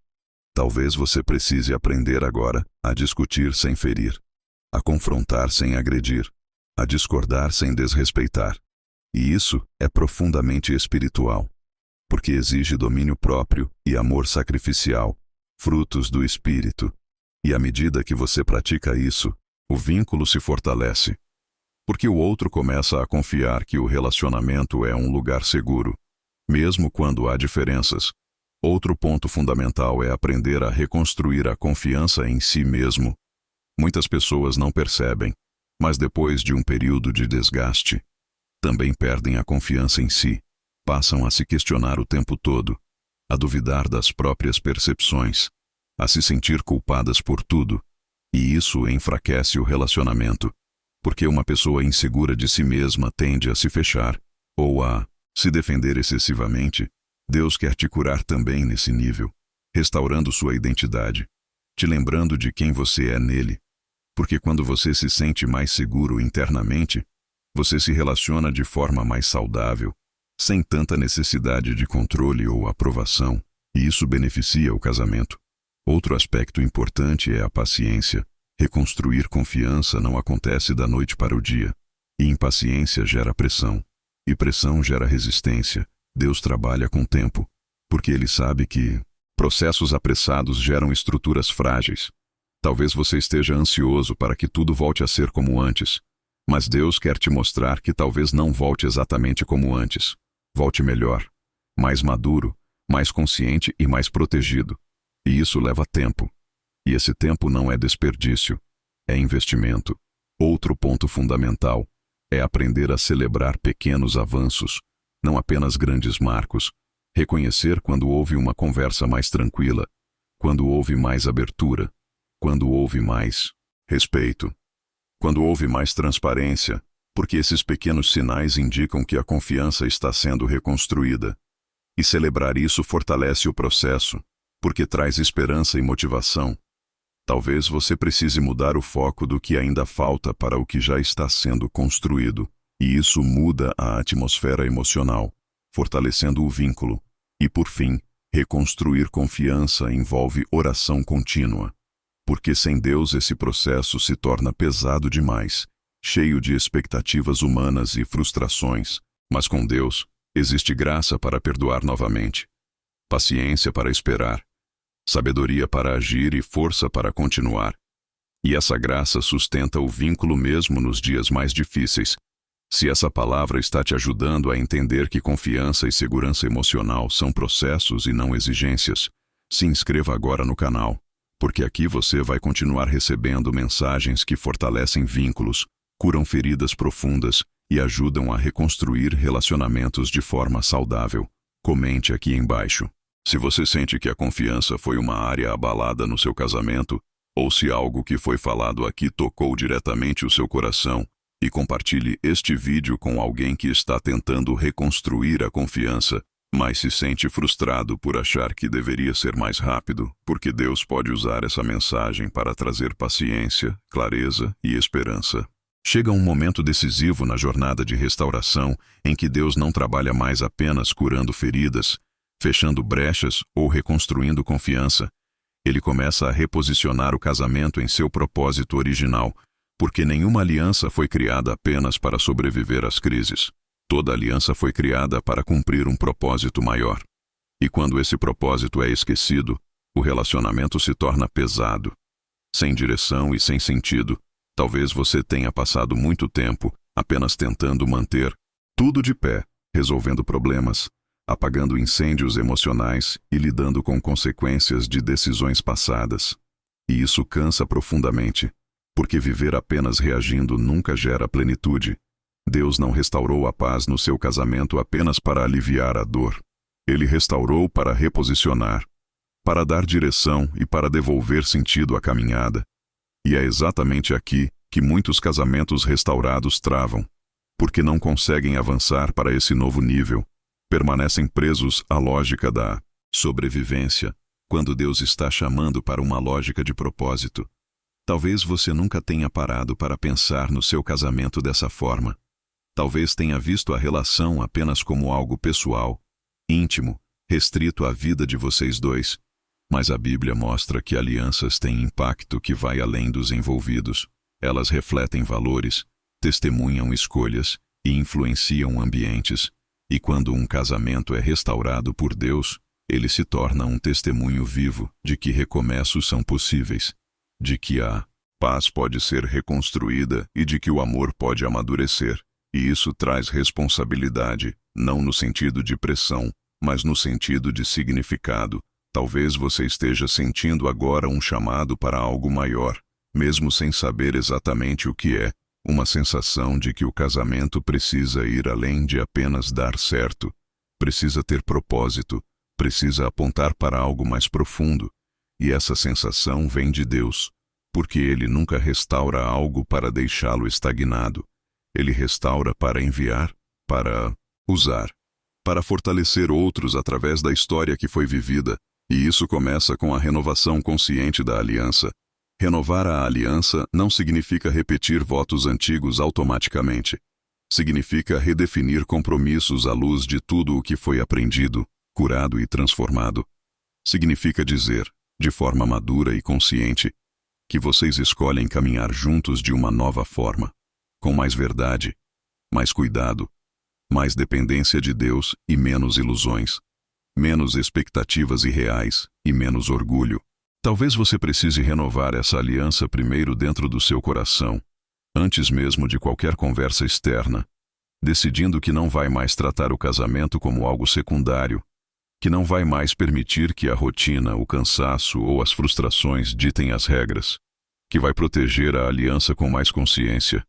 Talvez você precise aprender agora a discutir sem ferir, a confrontar sem agredir, a discordar sem desrespeitar. E isso é profundamente espiritual, porque exige domínio próprio e amor sacrificial, frutos do Espírito. E à medida que você pratica isso, o vínculo se fortalece, porque o outro começa a confiar que o relacionamento é um lugar seguro, mesmo quando há diferenças. Outro ponto fundamental é aprender a reconstruir a confiança em si mesmo. Muitas pessoas não percebem, mas depois de um período de desgaste, também perdem a confiança em si, passam a se questionar o tempo todo, a duvidar das próprias percepções, a se sentir culpadas por tudo, e isso enfraquece o relacionamento, porque uma pessoa insegura de si mesma tende a se fechar, ou a se defender excessivamente. Deus quer te curar também nesse nível, restaurando sua identidade, te lembrando de quem você é nele, porque quando você se sente mais seguro internamente, você se relaciona de forma mais saudável, sem tanta necessidade de controle ou aprovação, e isso beneficia o casamento. Outro aspecto importante é a paciência. Reconstruir confiança não acontece da noite para o dia, e impaciência gera pressão, e pressão gera resistência. Deus trabalha com tempo, porque Ele sabe que processos apressados geram estruturas frágeis. Talvez você esteja ansioso para que tudo volte a ser como antes, Mas Deus quer te mostrar que talvez não volte exatamente como antes. Volte melhor, mais maduro, mais consciente e mais protegido. E isso leva tempo. E esse tempo não é desperdício, é investimento. Outro ponto fundamental é aprender a celebrar pequenos avanços, não apenas grandes marcos. Reconhecer quando houve uma conversa mais tranquila, quando houve mais abertura, quando houve mais respeito, quando houve mais transparência, porque esses pequenos sinais indicam que a confiança está sendo reconstruída. E celebrar isso fortalece o processo, porque traz esperança e motivação. Talvez você precise mudar o foco do que ainda falta para o que já está sendo construído, e isso muda a atmosfera emocional, fortalecendo o vínculo. E, por fim, reconstruir confiança envolve oração contínua. Porque sem Deus esse processo se torna pesado demais, cheio de expectativas humanas e frustrações. Mas com Deus, existe graça para perdoar novamente, paciência para esperar, sabedoria para agir e força para continuar. E essa graça sustenta o vínculo mesmo nos dias mais difíceis. Se essa palavra está te ajudando a entender que confiança e segurança emocional são processos e não exigências, se inscreva agora no canal, porque aqui você vai continuar recebendo mensagens que fortalecem vínculos, curam feridas profundas e ajudam a reconstruir relacionamentos de forma saudável. Comente aqui embaixo se você sente que a confiança foi uma área abalada no seu casamento, ou se algo que foi falado aqui tocou diretamente o seu coração. E compartilhe este vídeo com alguém que está tentando reconstruir a confiança, mas se sente frustrado por achar que deveria ser mais rápido, porque Deus pode usar essa mensagem para trazer paciência, clareza e esperança. Chega um momento decisivo na jornada de restauração em que Deus não trabalha mais apenas curando feridas, fechando brechas ou reconstruindo confiança. Ele começa a reposicionar o casamento em seu propósito original, porque nenhuma aliança foi criada apenas para sobreviver às crises. Toda aliança foi criada para cumprir um propósito maior. E quando esse propósito é esquecido, o relacionamento se torna pesado, sem direção e sem sentido. Talvez você tenha passado muito tempo apenas tentando manter tudo de pé, resolvendo problemas, apagando incêndios emocionais e lidando com consequências de decisões passadas. E isso cansa profundamente. Porque viver apenas reagindo nunca gera plenitude. Deus não restaurou a paz no seu casamento apenas para aliviar a dor. Ele restaurou para reposicionar, para dar direção e para devolver sentido à caminhada. E é exatamente aqui que muitos casamentos restaurados travam, porque não conseguem avançar para esse novo nível. Permanecem presos à lógica da sobrevivência, quando Deus está chamando para uma lógica de propósito. Talvez você nunca tenha parado para pensar no seu casamento dessa forma. Talvez tenha visto a relação apenas como algo pessoal, íntimo, restrito à vida de vocês dois. Mas a Bíblia mostra que alianças têm impacto que vai além dos envolvidos. Elas refletem valores, testemunham escolhas e influenciam ambientes. E quando um casamento é restaurado por Deus, ele se torna um testemunho vivo de que recomeços são possíveis, de que a paz pode ser reconstruída e de que o amor pode amadurecer. E isso traz responsabilidade, não no sentido de pressão, mas no sentido de significado. Talvez você esteja sentindo agora um chamado para algo maior, mesmo sem saber exatamente o que é, uma sensação de que o casamento precisa ir além de apenas dar certo, precisa ter propósito, precisa apontar para algo mais profundo. E essa sensação vem de Deus, porque Ele nunca restaura algo para deixá-lo estagnado. Ele restaura para enviar, para usar, para fortalecer outros através da história que foi vivida. E isso começa com a renovação consciente da aliança. Renovar a aliança não significa repetir votos antigos automaticamente. Significa redefinir compromissos à luz de tudo o que foi aprendido, curado e transformado. Significa dizer, de forma madura e consciente, que vocês escolhem caminhar juntos de uma nova forma, com mais verdade, mais cuidado, mais dependência de Deus e menos ilusões, menos expectativas irreais e menos orgulho. Talvez você precise renovar essa aliança primeiro dentro do seu coração, antes mesmo de qualquer conversa externa, decidindo que não vai mais tratar o casamento como algo secundário, que não vai mais permitir que a rotina, o cansaço ou as frustrações ditem as regras, que vai proteger a aliança com mais consciência,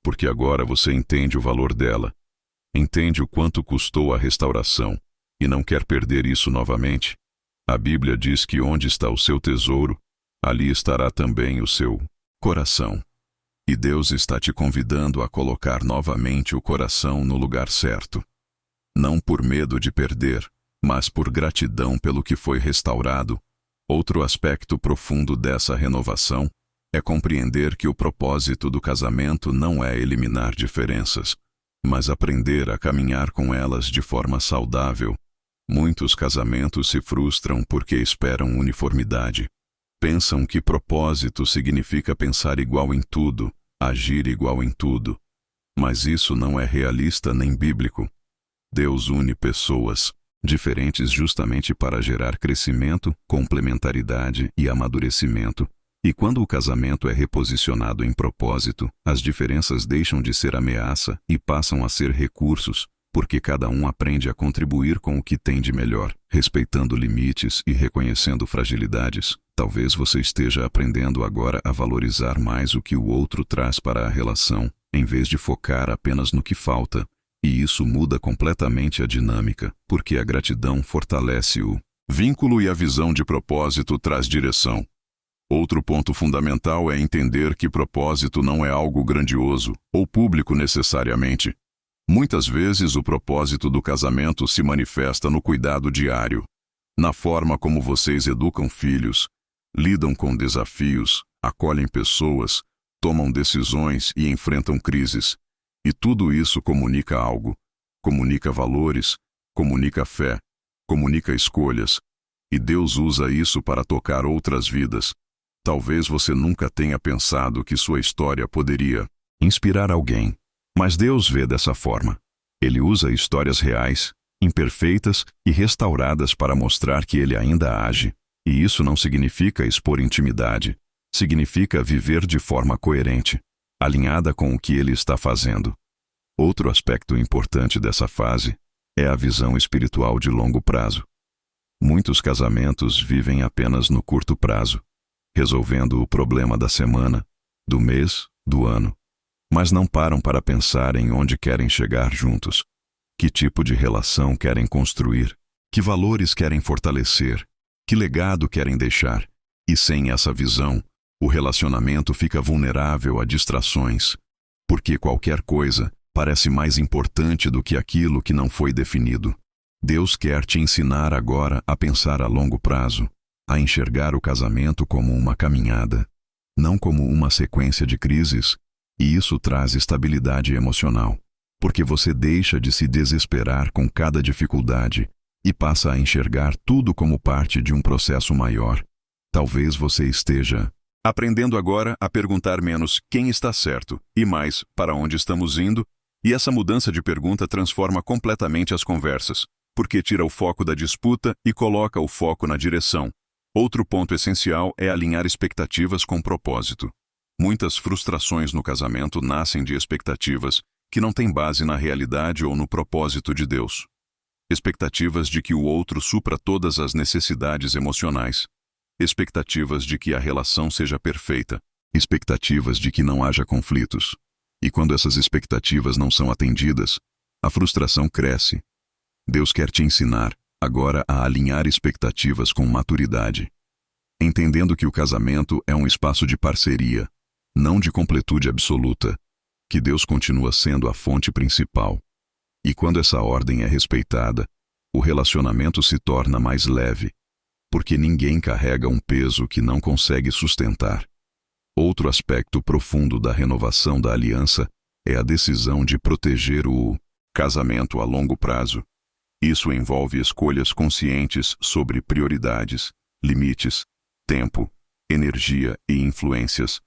porque agora você entende o valor dela, entende o quanto custou a restauração e não quer perder isso novamente. A Bíblia diz que onde está o seu tesouro, ali estará também o seu coração. E Deus está te convidando a colocar novamente o coração no lugar certo. Não por medo de perder, mas por gratidão pelo que foi restaurado. Outro aspecto profundo dessa renovação é compreender que o propósito do casamento não é eliminar diferenças, mas aprender a caminhar com elas de forma saudável. Muitos casamentos se frustram porque esperam uniformidade. Pensam que propósito significa pensar igual em tudo, agir igual em tudo. Mas isso não é realista nem bíblico. Deus une pessoas diferentes justamente para gerar crescimento, complementaridade e amadurecimento. E quando o casamento é reposicionado em propósito, as diferenças deixam de ser ameaça e passam a ser recursos, porque cada um aprende a contribuir com o que tem de melhor, respeitando limites e reconhecendo fragilidades. Talvez você esteja aprendendo agora a valorizar mais o que o outro traz para a relação, em vez de focar apenas no que falta. E isso muda completamente a dinâmica, porque a gratidão fortalece o vínculo e a visão de propósito traz direção. Outro ponto fundamental é entender que propósito não é algo grandioso ou público necessariamente. Muitas vezes o propósito do casamento se manifesta no cuidado diário, na forma como vocês educam filhos, lidam com desafios, acolhem pessoas, tomam decisões e enfrentam crises. E tudo isso comunica algo, comunica valores, comunica fé, comunica escolhas. E Deus usa isso para tocar outras vidas. Talvez você nunca tenha pensado que sua história poderia inspirar alguém, mas Deus vê dessa forma. Ele usa histórias reais, imperfeitas e restauradas para mostrar que ele ainda age. E isso não significa expor intimidade, significa viver de forma coerente, alinhada com o que ele está fazendo. Outro aspecto importante dessa fase é a visão espiritual de longo prazo. Muitos casamentos vivem apenas no curto prazo, resolvendo o problema da semana, do mês, do ano, mas não param para pensar em onde querem chegar juntos, que tipo de relação querem construir, que valores querem fortalecer, que legado querem deixar. E sem essa visão, o relacionamento fica vulnerável a distrações, porque qualquer coisa parece mais importante do que aquilo que não foi definido. Deus quer te ensinar agora a pensar a longo prazo, a enxergar o casamento como uma caminhada, não como uma sequência de crises, e isso traz estabilidade emocional, porque você deixa de se desesperar com cada dificuldade e passa a enxergar tudo como parte de um processo maior. Talvez você esteja aprendendo agora a perguntar menos quem está certo e mais para onde estamos indo, e essa mudança de pergunta transforma completamente as conversas, porque tira o foco da disputa e coloca o foco na direção. Outro ponto essencial é alinhar expectativas com propósito. Muitas frustrações no casamento nascem de expectativas que não têm base na realidade ou no propósito de Deus. Expectativas de que o outro supra todas as necessidades emocionais. Expectativas de que a relação seja perfeita. Expectativas de que não haja conflitos. E quando essas expectativas não são atendidas, a frustração cresce. Deus quer te ensinar agora a alinhar expectativas com maturidade, entendendo que o casamento é um espaço de parceria, não de completude absoluta, que Deus continua sendo a fonte principal. E quando essa ordem é respeitada, o relacionamento se torna mais leve, porque ninguém carrega um peso que não consegue sustentar. Outro aspecto profundo da renovação da aliança é a decisão de proteger o casamento a longo prazo. Isso envolve escolhas conscientes sobre prioridades, limites, tempo, energia e influências.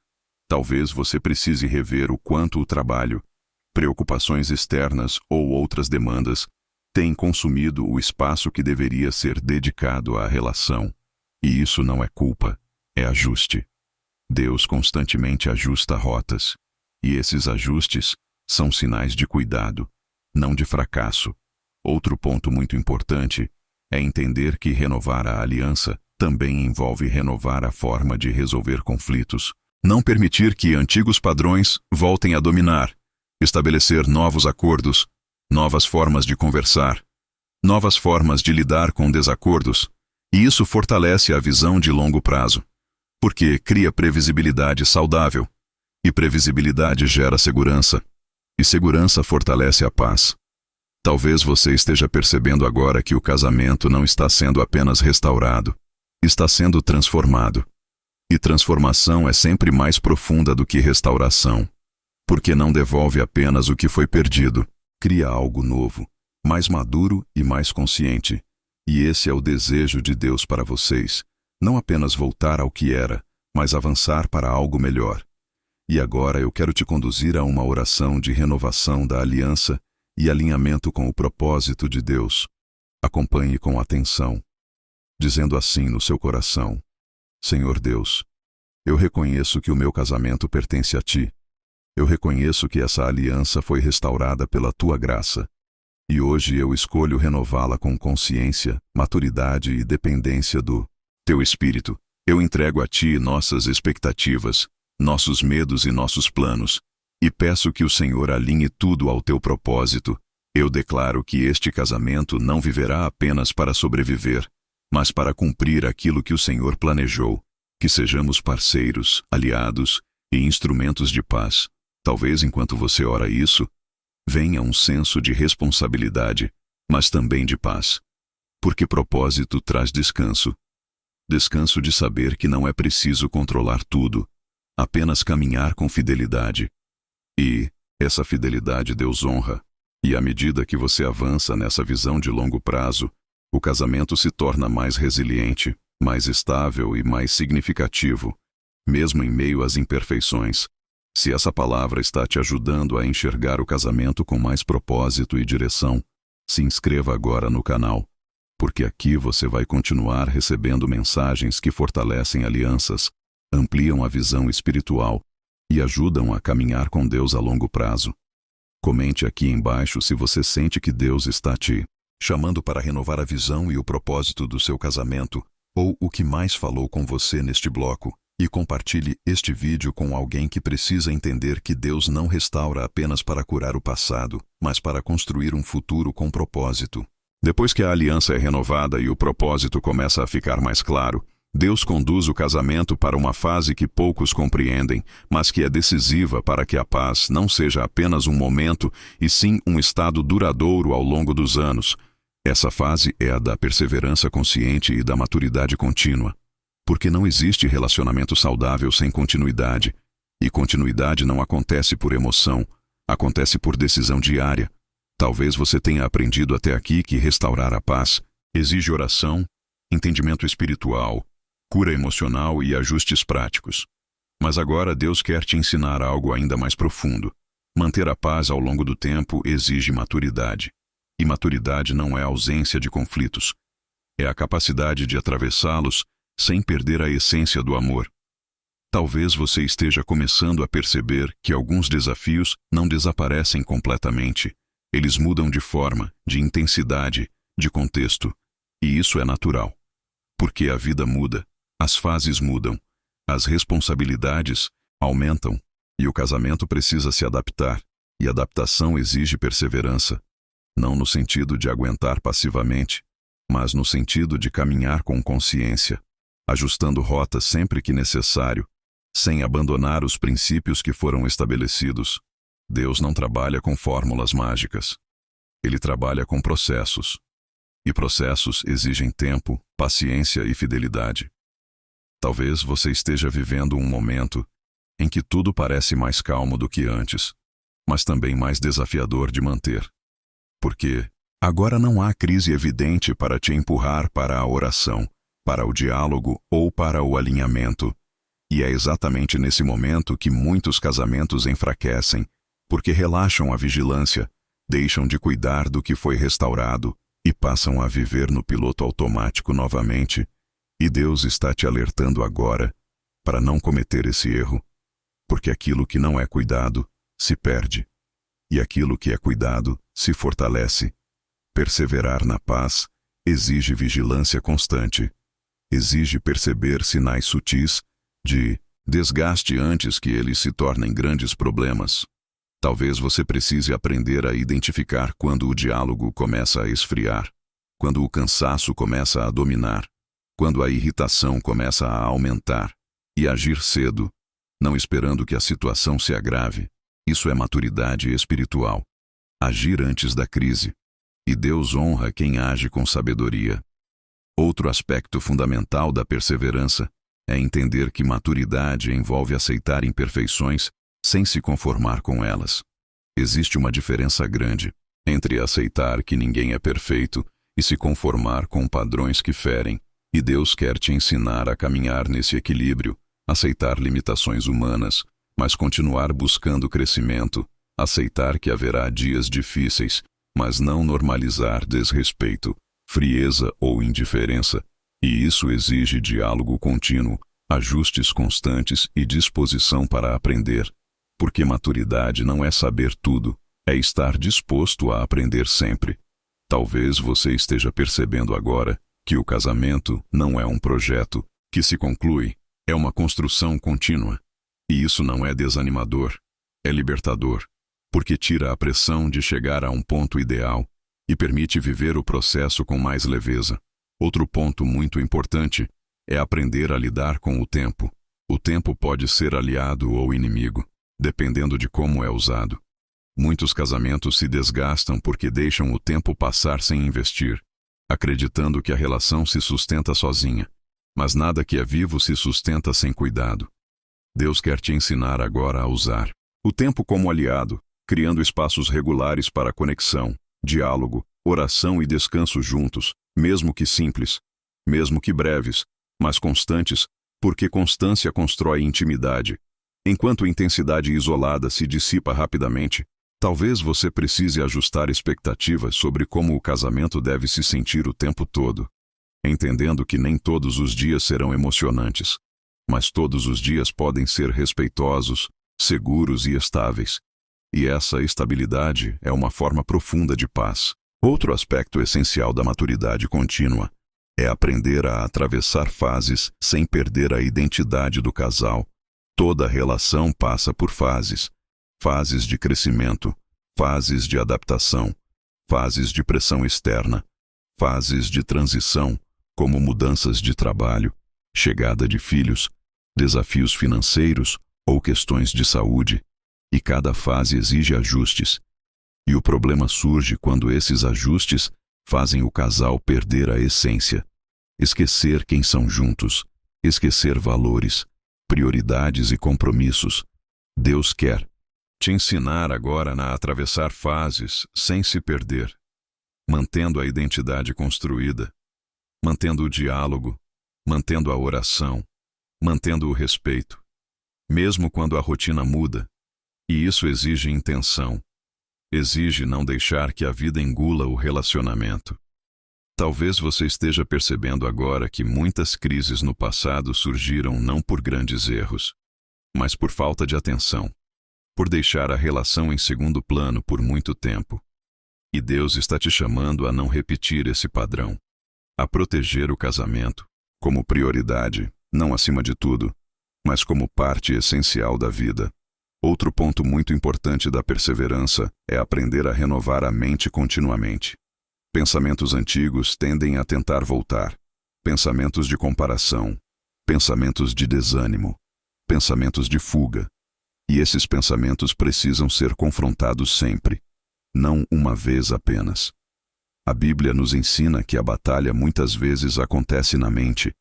Talvez você precise rever o quanto o trabalho, preocupações externas ou outras demandas têm consumido o espaço que deveria ser dedicado à relação. E isso não é culpa, é ajuste. Deus constantemente ajusta rotas, E esses ajustes são sinais de cuidado, não de fracasso. Outro ponto muito importante é entender que renovar a aliança também envolve renovar a forma de resolver conflitos. Não permitir que antigos padrões voltem a dominar. Estabelecer novos acordos, novas formas de conversar, novas formas de lidar com desacordos. E isso fortalece a visão de longo prazo, porque cria previsibilidade saudável. E previsibilidade gera segurança. E segurança fortalece a paz. Talvez você esteja percebendo agora que o casamento não está sendo apenas restaurado, está sendo transformado. E transformação é sempre mais profunda do que restauração, porque não devolve apenas o que foi perdido, cria algo novo, mais maduro e mais consciente. E esse é o desejo de Deus para vocês, não apenas voltar ao que era, mas avançar para algo melhor. E agora eu quero te conduzir a uma oração de renovação da aliança e alinhamento com o propósito de Deus. Acompanhe com atenção, dizendo assim no seu coração: Senhor Deus, eu reconheço que o meu casamento pertence a Ti. Eu reconheço que essa aliança foi restaurada pela Tua graça. E hoje eu escolho renová-la com consciência, maturidade e dependência do Teu Espírito. Eu entrego a Ti nossas expectativas, nossos medos e nossos planos, e peço que o Senhor alinhe tudo ao Teu propósito. Eu declaro que este casamento não viverá apenas para sobreviver, mas para cumprir aquilo que o Senhor planejou, que sejamos parceiros, aliados e instrumentos de paz. Talvez enquanto você ora isso, venha um senso de responsabilidade, mas também de paz. Porque propósito traz descanso. Descanso de saber que não é preciso controlar tudo, apenas caminhar com fidelidade. E essa fidelidade Deus honra. E à medida que você avança nessa visão de longo prazo, o casamento se torna mais resiliente, mais estável e mais significativo, mesmo em meio às imperfeições. Se essa palavra está te ajudando a enxergar o casamento com mais propósito e direção, se inscreva agora no canal, porque aqui você vai continuar recebendo mensagens que fortalecem alianças, ampliam a visão espiritual e ajudam a caminhar com Deus a longo prazo. Comente aqui embaixo se você sente que Deus está te chamando para renovar a visão e o propósito do seu casamento, ou o que mais falou com você neste bloco, e compartilhe este vídeo com alguém que precisa entender que Deus não restaura apenas para curar o passado, mas para construir um futuro com propósito. Depois que a aliança é renovada e o propósito começa a ficar mais claro, Deus conduz o casamento para uma fase que poucos compreendem, mas que é decisiva para que a paz não seja apenas um momento, e sim um estado duradouro ao longo dos anos. Essa fase é a da perseverança consciente e da maturidade contínua. Porque não existe relacionamento saudável sem continuidade. E continuidade não acontece por emoção, acontece por decisão diária. Talvez você tenha aprendido até aqui que restaurar a paz exige oração, entendimento espiritual, cura emocional e ajustes práticos. Mas agora Deus quer te ensinar algo ainda mais profundo. Manter a paz ao longo do tempo exige maturidade. E maturidade não é a ausência de conflitos. É a capacidade de atravessá-los sem perder a essência do amor. Talvez você esteja começando a perceber que alguns desafios não desaparecem completamente. Eles mudam de forma, de intensidade, de contexto. E isso é natural. Porque a vida muda, as fases mudam, as responsabilidades aumentam, e o casamento precisa se adaptar. E adaptação exige perseverança. Não no sentido de aguentar passivamente, mas no sentido de caminhar com consciência, ajustando rota sempre que necessário, sem abandonar os princípios que foram estabelecidos. Deus não trabalha com fórmulas mágicas. Ele trabalha com processos. E processos exigem tempo, paciência e fidelidade. Talvez você esteja vivendo um momento em que tudo parece mais calmo do que antes, mas também mais desafiador de manter. Porque agora não há crise evidente para te empurrar para a oração, para o diálogo ou para o alinhamento. E é exatamente nesse momento que muitos casamentos enfraquecem, porque relaxam a vigilância, deixam de cuidar do que foi restaurado e passam a viver no piloto automático novamente. E Deus está te alertando agora para não cometer esse erro. porque aquilo que não é cuidado se perde, e aquilo que é cuidado se fortalece. Perseverar na paz exige vigilância constante, exige perceber sinais sutis de desgaste antes que eles se tornem grandes problemas. Talvez você precise aprender a identificar quando o diálogo começa a esfriar, quando o cansaço começa a dominar, quando a irritação começa a aumentar, e agir cedo, não esperando que a situação se agrave. Isso é maturidade espiritual. Agir antes da crise. E Deus honra quem age com sabedoria. Outro aspecto fundamental da perseverança é entender que maturidade envolve aceitar imperfeições sem se conformar com elas. Existe uma diferença grande entre aceitar que ninguém é perfeito e se conformar com padrões que ferem, e Deus quer te ensinar a caminhar nesse equilíbrio, aceitar limitações humanas, mas continuar buscando crescimento, aceitar que haverá dias difíceis, mas não normalizar desrespeito, frieza ou indiferença, e isso exige diálogo contínuo, ajustes constantes e disposição para aprender, porque maturidade não é saber tudo, é estar disposto a aprender sempre. Talvez você esteja percebendo agora que o casamento não é um projeto que se conclui, é uma construção contínua. E isso não é desanimador, é libertador, porque tira a pressão de chegar a um ponto ideal e permite viver o processo com mais leveza. Outro ponto muito importante é aprender a lidar com o tempo. O tempo pode ser aliado ou inimigo, dependendo de como é usado. Muitos casamentos se desgastam porque deixam o tempo passar sem investir, acreditando que a relação se sustenta sozinha, mas nada que é vivo se sustenta sem cuidado. Deus quer te ensinar agora a usar o tempo como aliado, criando espaços regulares para conexão, diálogo, oração e descanso juntos, mesmo que simples, mesmo que breves, mas constantes, porque constância constrói intimidade. Enquanto intensidade isolada se dissipa rapidamente, talvez você precise ajustar expectativas sobre como o casamento deve se sentir o tempo todo, entendendo que nem todos os dias serão emocionantes, mas todos os dias podem ser respeitosos, seguros e estáveis. E essa estabilidade é uma forma profunda de paz. Outro aspecto essencial da maturidade contínua é aprender a atravessar fases sem perder a identidade do casal. Toda relação passa por fases. Fases de crescimento, fases de adaptação, fases de pressão externa, fases de transição, como mudanças de trabalho, chegada de filhos, desafios financeiros ou questões de saúde, e cada fase exige ajustes. E o problema surge quando esses ajustes fazem o casal perder a essência, esquecer quem são juntos, esquecer valores, prioridades e compromissos. Deus quer te ensinar agora a atravessar fases sem se perder, mantendo a identidade construída, mantendo o diálogo, mantendo a oração, mantendo o respeito, mesmo quando a rotina muda. E isso exige intenção, exige não deixar que a vida engula o relacionamento. Talvez você esteja percebendo agora que muitas crises no passado surgiram não por grandes erros, mas por falta de atenção, por deixar a relação em segundo plano por muito tempo. E Deus está te chamando a não repetir esse padrão, a proteger o casamento como prioridade, não acima de tudo, mas como parte essencial da vida. Outro ponto muito importante da perseverança é aprender a renovar a mente continuamente. Pensamentos antigos tendem a tentar voltar. Pensamentos de comparação, pensamentos de desânimo, pensamentos de fuga. E esses pensamentos precisam ser confrontados sempre, não uma vez apenas. A Bíblia nos ensina que a batalha muitas vezes acontece na mente,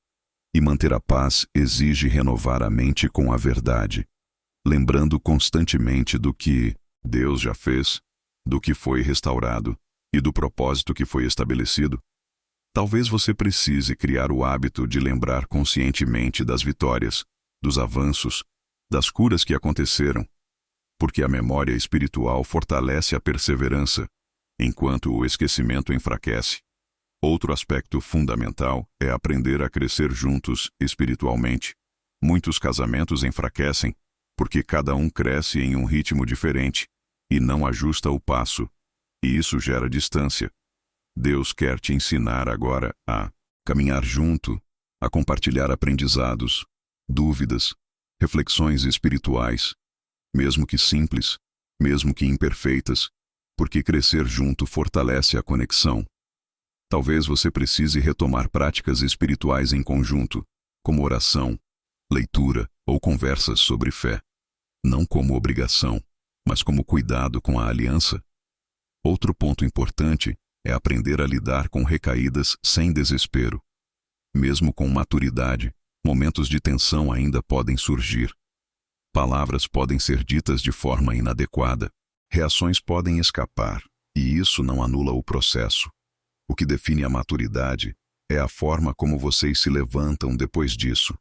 e manter a paz exige renovar a mente com a verdade, lembrando constantemente do que Deus já fez, do que foi restaurado e do propósito que foi estabelecido. Talvez você precise criar o hábito de lembrar conscientemente das vitórias, dos avanços, das curas que aconteceram, porque a memória espiritual fortalece a perseverança, enquanto o esquecimento enfraquece. Outro aspecto fundamental é aprender a crescer juntos espiritualmente. Muitos casamentos enfraquecem porque cada um cresce em um ritmo diferente e não ajusta o passo, e isso gera distância. Deus quer te ensinar agora a caminhar junto, a compartilhar aprendizados, dúvidas, reflexões espirituais, mesmo que simples, mesmo que imperfeitas, porque crescer junto fortalece a conexão. Talvez você precise retomar práticas espirituais em conjunto, como oração, leitura ou conversas sobre fé, não como obrigação, mas como cuidado com a aliança. Outro ponto importante é aprender a lidar com recaídas sem desespero. Mesmo com maturidade, momentos de tensão ainda podem surgir. Palavras podem ser ditas de forma inadequada. Reações podem escapar, e isso não anula o processo. O que define a maturidade é a forma como vocês se levantam depois disso.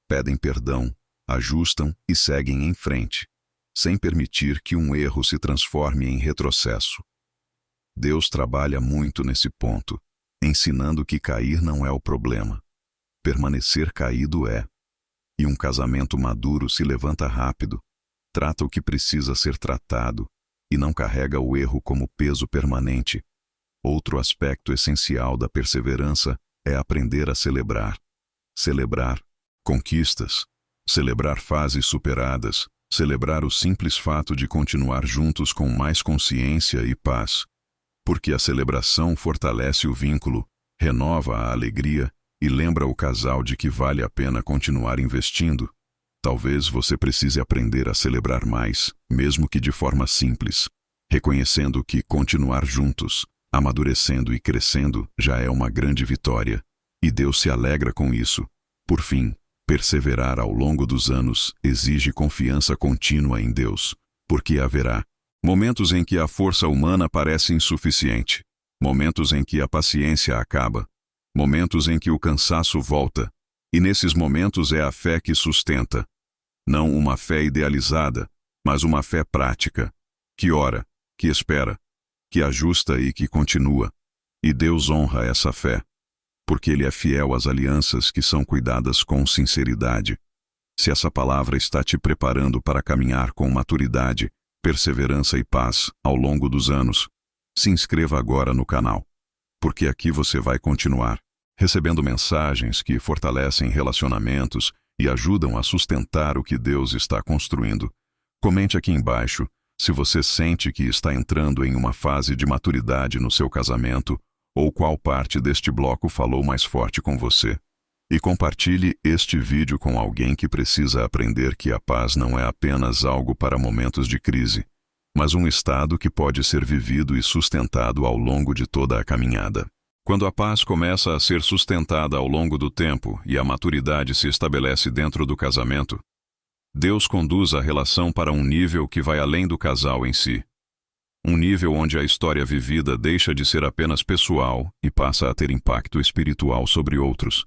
Pedem perdão, ajustam e seguem em frente, sem permitir que um erro se transforme em retrocesso. Deus trabalha muito nesse ponto, ensinando que cair não é o problema. Permanecer caído é. E um casamento maduro se levanta rápido, trata o que precisa ser tratado e não carrega o erro como peso permanente. Outro aspecto essencial da perseverança é aprender a celebrar. Celebrar conquistas, celebrar fases superadas, celebrar o simples fato de continuar juntos com mais consciência e paz. Porque a celebração fortalece o vínculo, renova a alegria e lembra o casal de que vale a pena continuar investindo. Talvez você precise aprender a celebrar mais, mesmo que de forma simples, reconhecendo que continuar juntos, amadurecendo e crescendo já é uma grande vitória, e Deus se alegra com isso. Por fim, perseverar ao longo dos anos exige confiança contínua em Deus, porque haverá momentos em que a força humana parece insuficiente, momentos em que a paciência acaba, momentos em que o cansaço volta, e nesses momentos é a fé que sustenta. Não uma fé idealizada, mas uma fé prática, que ora, que espera, que ajusta e que continua. E Deus honra essa fé, porque Ele é fiel às alianças que são cuidadas com sinceridade. Se essa palavra está te preparando para caminhar com maturidade, perseverança e paz ao longo dos anos, se inscreva agora no canal, porque aqui você vai continuar recebendo mensagens que fortalecem relacionamentos e ajudam a sustentar o que Deus está construindo. Comente aqui embaixo se você sente que está entrando em uma fase de maturidade no seu casamento ou qual parte deste bloco falou mais forte com você. E compartilhe este vídeo com alguém que precisa aprender que a paz não é apenas algo para momentos de crise, mas um estado que pode ser vivido e sustentado ao longo de toda a caminhada. Quando a paz começa a ser sustentada ao longo do tempo e a maturidade se estabelece dentro do casamento, Deus conduz a relação para um nível que vai além do casal em si. Um nível onde a história vivida deixa de ser apenas pessoal e passa a ter impacto espiritual sobre outros.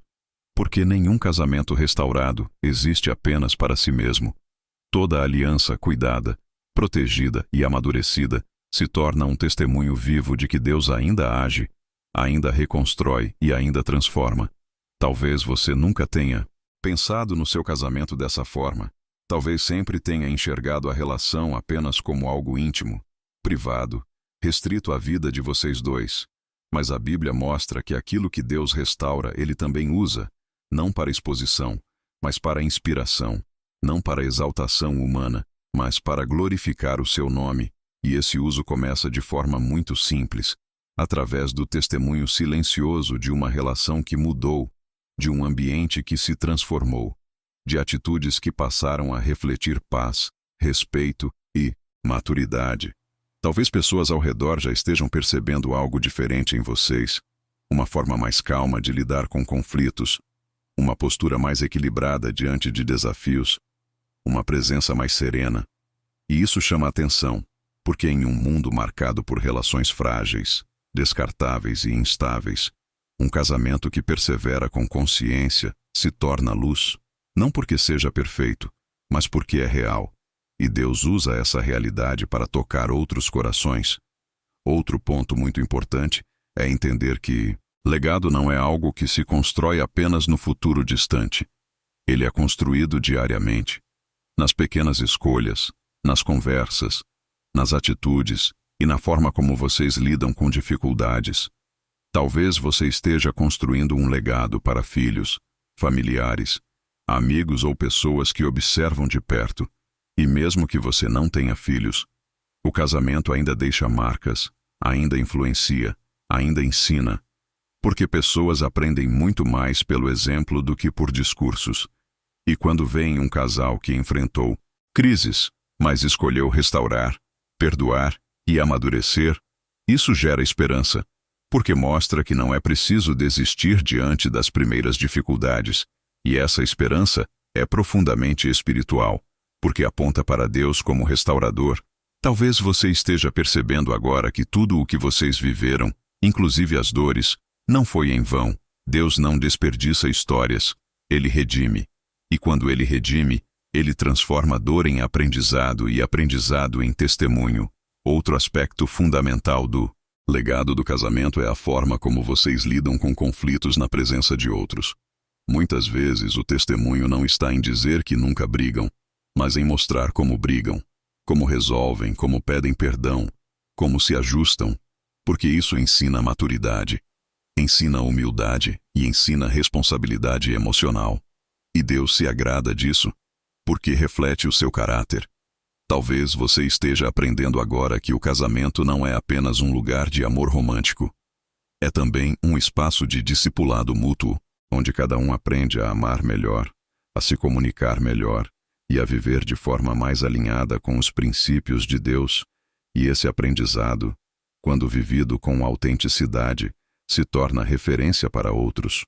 Porque nenhum casamento restaurado existe apenas para si mesmo. Toda aliança cuidada, protegida e amadurecida se torna um testemunho vivo de que Deus ainda age, ainda reconstrói e ainda transforma. Talvez você nunca tenha pensado no seu casamento dessa forma. Talvez sempre tenha enxergado a relação apenas como algo íntimo, privado, restrito à vida de vocês dois. Mas a Bíblia mostra que aquilo que Deus restaura, Ele também usa, não para exposição, mas para inspiração, não para exaltação humana, mas para glorificar o seu nome, e esse uso começa de forma muito simples, através do testemunho silencioso de uma relação que mudou, de um ambiente que se transformou, de atitudes que passaram a refletir paz, respeito e maturidade. Talvez pessoas ao redor já estejam percebendo algo diferente em vocês, uma forma mais calma de lidar com conflitos, uma postura mais equilibrada diante de desafios, uma presença mais serena. E isso chama a atenção, porque em um mundo marcado por relações frágeis, descartáveis e instáveis, um casamento que persevera com consciência se torna luz, não porque seja perfeito, mas porque é real. E Deus usa essa realidade para tocar outros corações. Outro ponto muito importante é entender que legado não é algo que se constrói apenas no futuro distante. Ele é construído diariamente. nas pequenas escolhas, nas conversas, nas atitudes e na forma como vocês lidam com dificuldades. Talvez você esteja construindo um legado para filhos, familiares, amigos ou pessoas que observam de perto. E mesmo que você não tenha filhos, o casamento ainda deixa marcas, ainda influencia, ainda ensina, porque pessoas aprendem muito mais pelo exemplo do que por discursos. E quando vem um casal que enfrentou crises, mas escolheu restaurar, perdoar e amadurecer, isso gera esperança, porque mostra que não é preciso desistir diante das primeiras dificuldades, e essa esperança é profundamente espiritual, porque aponta para Deus como restaurador. Talvez você esteja percebendo agora que tudo o que vocês viveram, inclusive as dores, não foi em vão. Deus não desperdiça histórias, Ele redime. E quando Ele redime, Ele transforma dor em aprendizado e aprendizado em testemunho. Outro aspecto fundamental do legado do casamento é a forma como vocês lidam com conflitos na presença de outros. Muitas vezes o testemunho não está em dizer que nunca brigam, mas em mostrar como brigam, como resolvem, como pedem perdão, como se ajustam, porque isso ensina maturidade, ensina humildade e ensina responsabilidade emocional. E Deus se agrada disso, porque reflete o seu caráter. Talvez você esteja aprendendo agora que o casamento não é apenas um lugar de amor romântico. É também um espaço de discipulado mútuo, onde cada um aprende a amar melhor, a se comunicar melhor e a viver de forma mais alinhada com os princípios de Deus. E esse aprendizado, quando vivido com autenticidade, se torna referência para outros.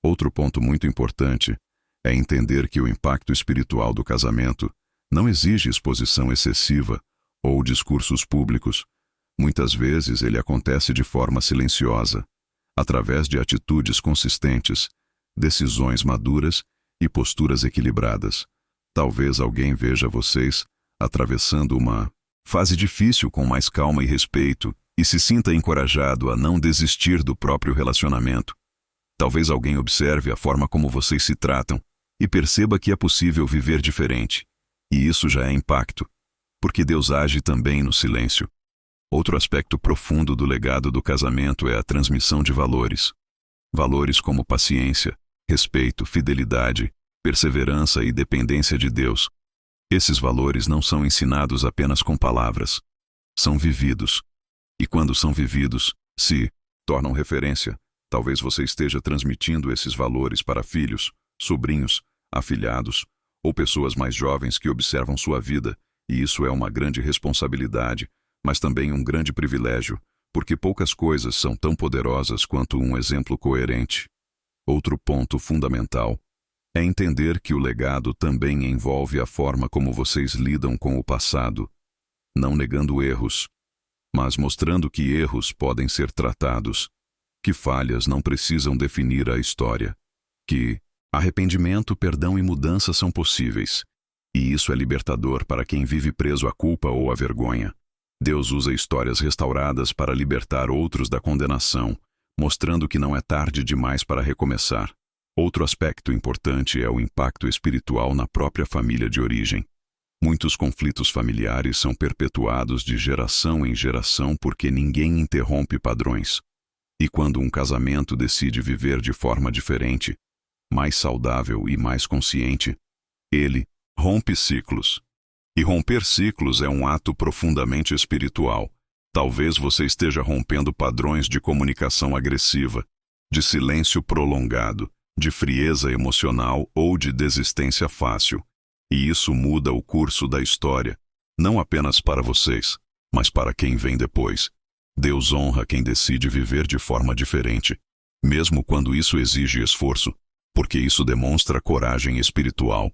Outro ponto muito importante é entender que o impacto espiritual do casamento não exige exposição excessiva ou discursos públicos. Muitas vezes ele acontece de forma silenciosa, através de atitudes consistentes, decisões maduras e posturas equilibradas. Talvez alguém veja vocês atravessando uma fase difícil com mais calma e respeito e se sinta encorajado a não desistir do próprio relacionamento. Talvez alguém observe a forma como vocês se tratam e perceba que é possível viver diferente. E isso já é impacto, porque Deus age também no silêncio. Outro aspecto profundo do legado do casamento é a transmissão de valores. Valores como paciência, respeito, fidelidade, perseverança e dependência de Deus. Esses valores não são ensinados apenas com palavras. São vividos. E quando são vividos, se tornam referência. Talvez você esteja transmitindo esses valores para filhos, sobrinhos, afilhados, ou pessoas mais jovens que observam sua vida, e isso é uma grande responsabilidade, mas também um grande privilégio, porque poucas coisas são tão poderosas quanto um exemplo coerente. Outro ponto fundamental é entender que o legado também envolve a forma como vocês lidam com o passado, não negando erros, mas mostrando que erros podem ser tratados, que falhas não precisam definir a história, que arrependimento, perdão e mudança são possíveis, e isso é libertador para quem vive preso à culpa ou à vergonha. Deus usa histórias restauradas para libertar outros da condenação, mostrando que não é tarde demais para recomeçar. Outro aspecto importante é o impacto espiritual na própria família de origem. Muitos conflitos familiares são perpetuados de geração em geração porque ninguém interrompe padrões. E quando um casamento decide viver de forma diferente, mais saudável e mais consciente, ele rompe ciclos. E romper ciclos é um ato profundamente espiritual. Talvez você esteja rompendo padrões de comunicação agressiva, de silêncio prolongado, de frieza emocional ou de desistência fácil. E isso muda o curso da história, não apenas para vocês, mas para quem vem depois. Deus honra quem decide viver de forma diferente, mesmo quando isso exige esforço, porque isso demonstra coragem espiritual.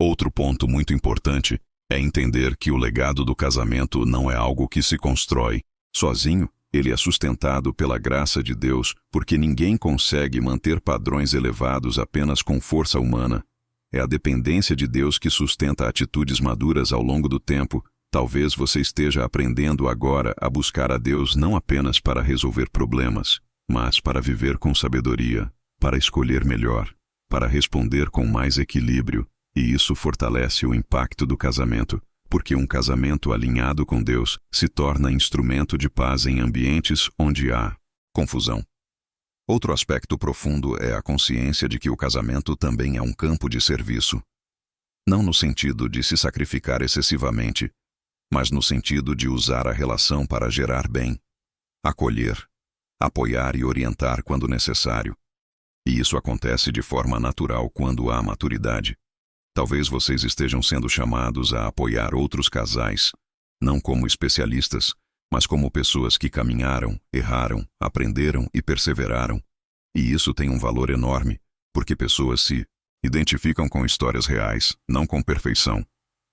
Outro ponto muito importante é entender que o legado do casamento não é algo que se constrói sozinho. Ele é sustentado pela graça de Deus, porque ninguém consegue manter padrões elevados apenas com força humana. É a dependência de Deus que sustenta atitudes maduras ao longo do tempo. Talvez você esteja aprendendo agora a buscar a Deus não apenas para resolver problemas, mas para viver com sabedoria, para escolher melhor, para responder com mais equilíbrio, E isso fortalece o impacto do casamento, porque um casamento alinhado com Deus se torna instrumento de paz em ambientes onde há confusão. Outro aspecto profundo é a consciência de que o casamento também é um campo de serviço. Não no sentido de se sacrificar excessivamente, mas no sentido de usar a relação para gerar bem, acolher, apoiar e orientar quando necessário. E isso acontece de forma natural quando há maturidade. Talvez vocês estejam sendo chamados a apoiar outros casais, não como especialistas, mas como pessoas que caminharam, erraram, aprenderam e perseveraram. E isso tem um valor enorme, porque pessoas se identificam com histórias reais, não com perfeição.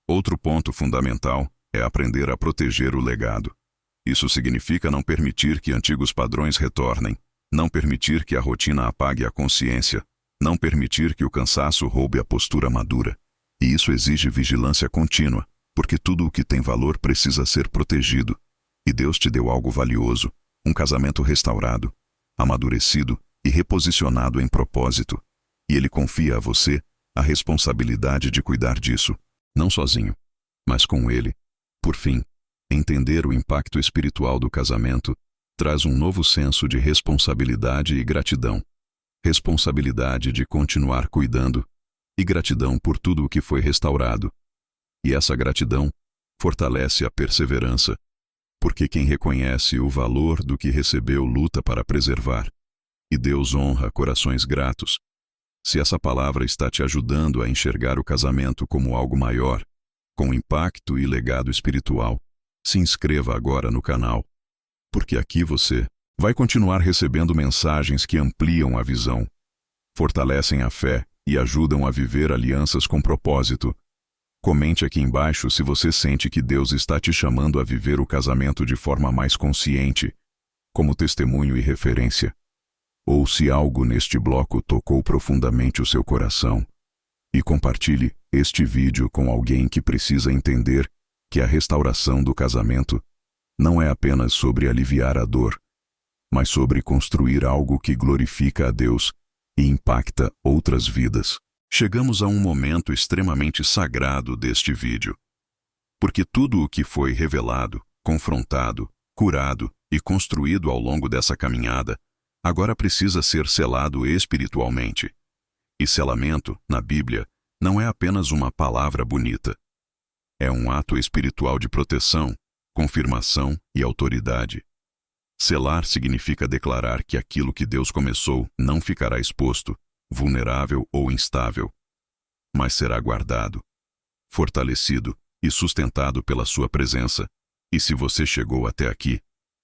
Outro ponto fundamental é aprender a proteger o legado. Isso significa não permitir que antigos padrões retornem, não permitir que a rotina apague a consciência, não permitir que o cansaço roube a postura madura. E isso exige vigilância contínua, porque tudo o que tem valor precisa ser protegido. E Deus te deu algo valioso, um casamento restaurado, amadurecido e reposicionado em propósito. E Ele confia a você a responsabilidade de cuidar disso, não sozinho, mas com Ele. Por fim, entender o impacto espiritual do casamento traz um novo senso de responsabilidade e gratidão. Responsabilidade de continuar cuidando e gratidão por tudo o que foi restaurado. E essa gratidão fortalece a perseverança, porque quem reconhece o valor do que recebeu luta para preservar. E Deus honra corações gratos. Se essa palavra está te ajudando a enxergar o casamento como algo maior, com impacto e legado espiritual, se inscreva agora no canal, porque aqui você vai continuar recebendo mensagens que ampliam a visão, fortalecem a fé e ajudam a viver alianças com propósito. Comente aqui embaixo se você sente que Deus está te chamando a viver o casamento de forma mais consciente, como testemunho e referência. Ou se algo neste bloco tocou profundamente o seu coração. E compartilhe este vídeo com alguém que precisa entender que a restauração do casamento não é apenas sobre aliviar a dor, mas sobre construir algo que glorifica a Deus e impacta outras vidas. Chegamos a um momento extremamente sagrado deste vídeo, porque tudo o que foi revelado, confrontado, curado e construído ao longo dessa caminhada agora precisa ser selado espiritualmente. E selamento, na Bíblia, não é apenas uma palavra bonita. É um ato espiritual de proteção, confirmação e autoridade. Selar significa declarar que aquilo que Deus começou não ficará exposto, vulnerável ou instável, mas será guardado, fortalecido e sustentado pela sua presença. E se você chegou até aqui,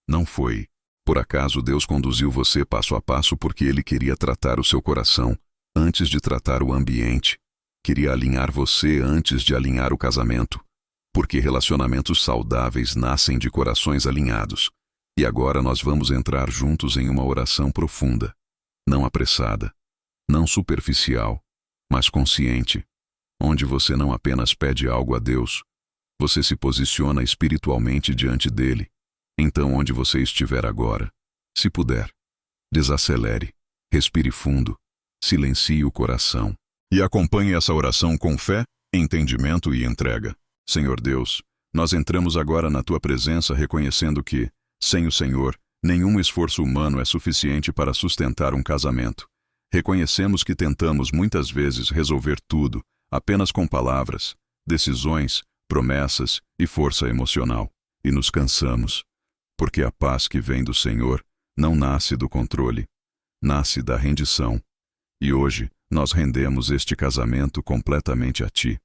não foi por acaso. Deus conduziu você passo a passo porque Ele queria tratar o seu coração antes de tratar o ambiente. Queria alinhar você antes de alinhar o casamento, porque relacionamentos saudáveis nascem de corações alinhados. E agora nós vamos entrar juntos em uma oração profunda, não apressada, não superficial, mas consciente, onde você não apenas pede algo a Deus, você se posiciona espiritualmente diante dele. Então, onde você estiver agora, se puder, desacelere, respire fundo, silencie o coração e acompanhe essa oração com fé, entendimento e entrega. Senhor Deus, nós entramos agora na tua presença reconhecendo que, sem o Senhor, nenhum esforço humano é suficiente para sustentar um casamento. Reconhecemos que tentamos muitas vezes resolver tudo apenas com palavras, decisões, promessas e força emocional, e nos cansamos. Porque a paz que vem do Senhor não nasce do controle, nasce da rendição. E hoje nós rendemos este casamento completamente a Ti.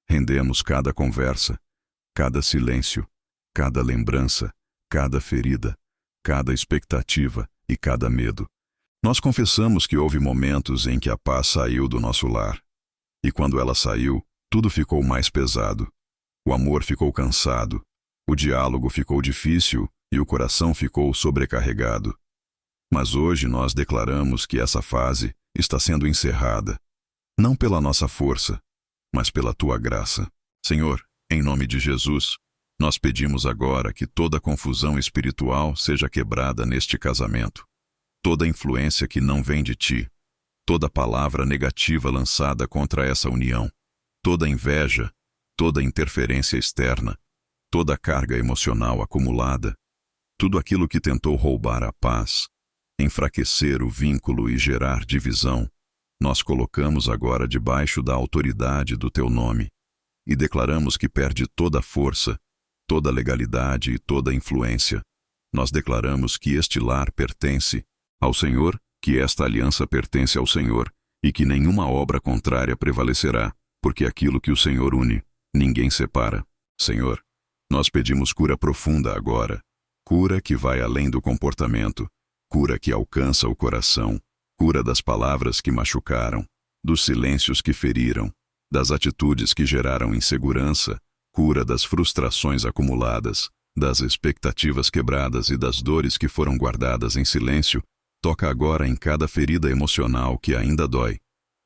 Rendemos cada conversa, cada silêncio, cada lembrança, cada ferida, cada expectativa e cada medo. Nós confessamos que houve momentos em que a paz saiu do nosso lar. E quando ela saiu, tudo ficou mais pesado. O amor ficou cansado, o diálogo ficou difícil e o coração ficou sobrecarregado. Mas hoje nós declaramos que essa fase está sendo encerrada, não pela nossa força, mas pela Tua graça. Senhor, em nome de Jesus, nós pedimos agora que toda confusão espiritual seja quebrada neste casamento. Toda influência que não vem de Ti, toda palavra negativa lançada contra essa união, toda inveja, toda interferência externa, toda carga emocional acumulada, tudo aquilo que tentou roubar a paz, enfraquecer o vínculo e gerar divisão, nós colocamos agora debaixo da autoridade do teu nome e declaramos que perde toda a força, toda a legalidade e toda a influência. Nós declaramos que este lar pertence ao Senhor, que esta aliança pertence ao Senhor e que nenhuma obra contrária prevalecerá, porque aquilo que o Senhor une, ninguém separa. Senhor, nós pedimos cura profunda agora, cura que vai além do comportamento, cura que alcança o coração, cura das palavras que machucaram, dos silêncios que feriram, das atitudes que geraram insegurança, cura das frustrações acumuladas, das expectativas quebradas e das dores que foram guardadas em silêncio. Toca agora em cada ferida emocional que ainda dói,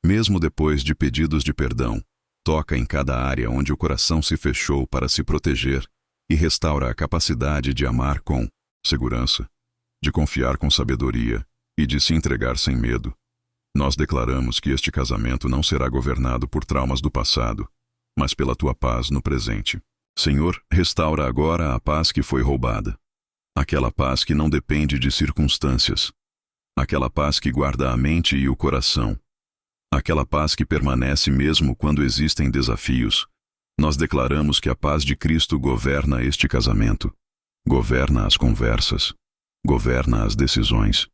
mesmo depois de pedidos de perdão. Toca em cada área onde o coração se fechou para se proteger e restaura a capacidade de amar com segurança, de confiar com sabedoria e de se entregar sem medo. Nós declaramos que este casamento não será governado por traumas do passado, mas pela tua paz no presente. Senhor, restaura agora a paz que foi roubada. Aquela paz que não depende de circunstâncias. Aquela paz que guarda a mente e o coração. Aquela paz que permanece mesmo quando existem desafios. Nós declaramos que a paz de Cristo governa este casamento. Governa as conversas. Governa as decisões.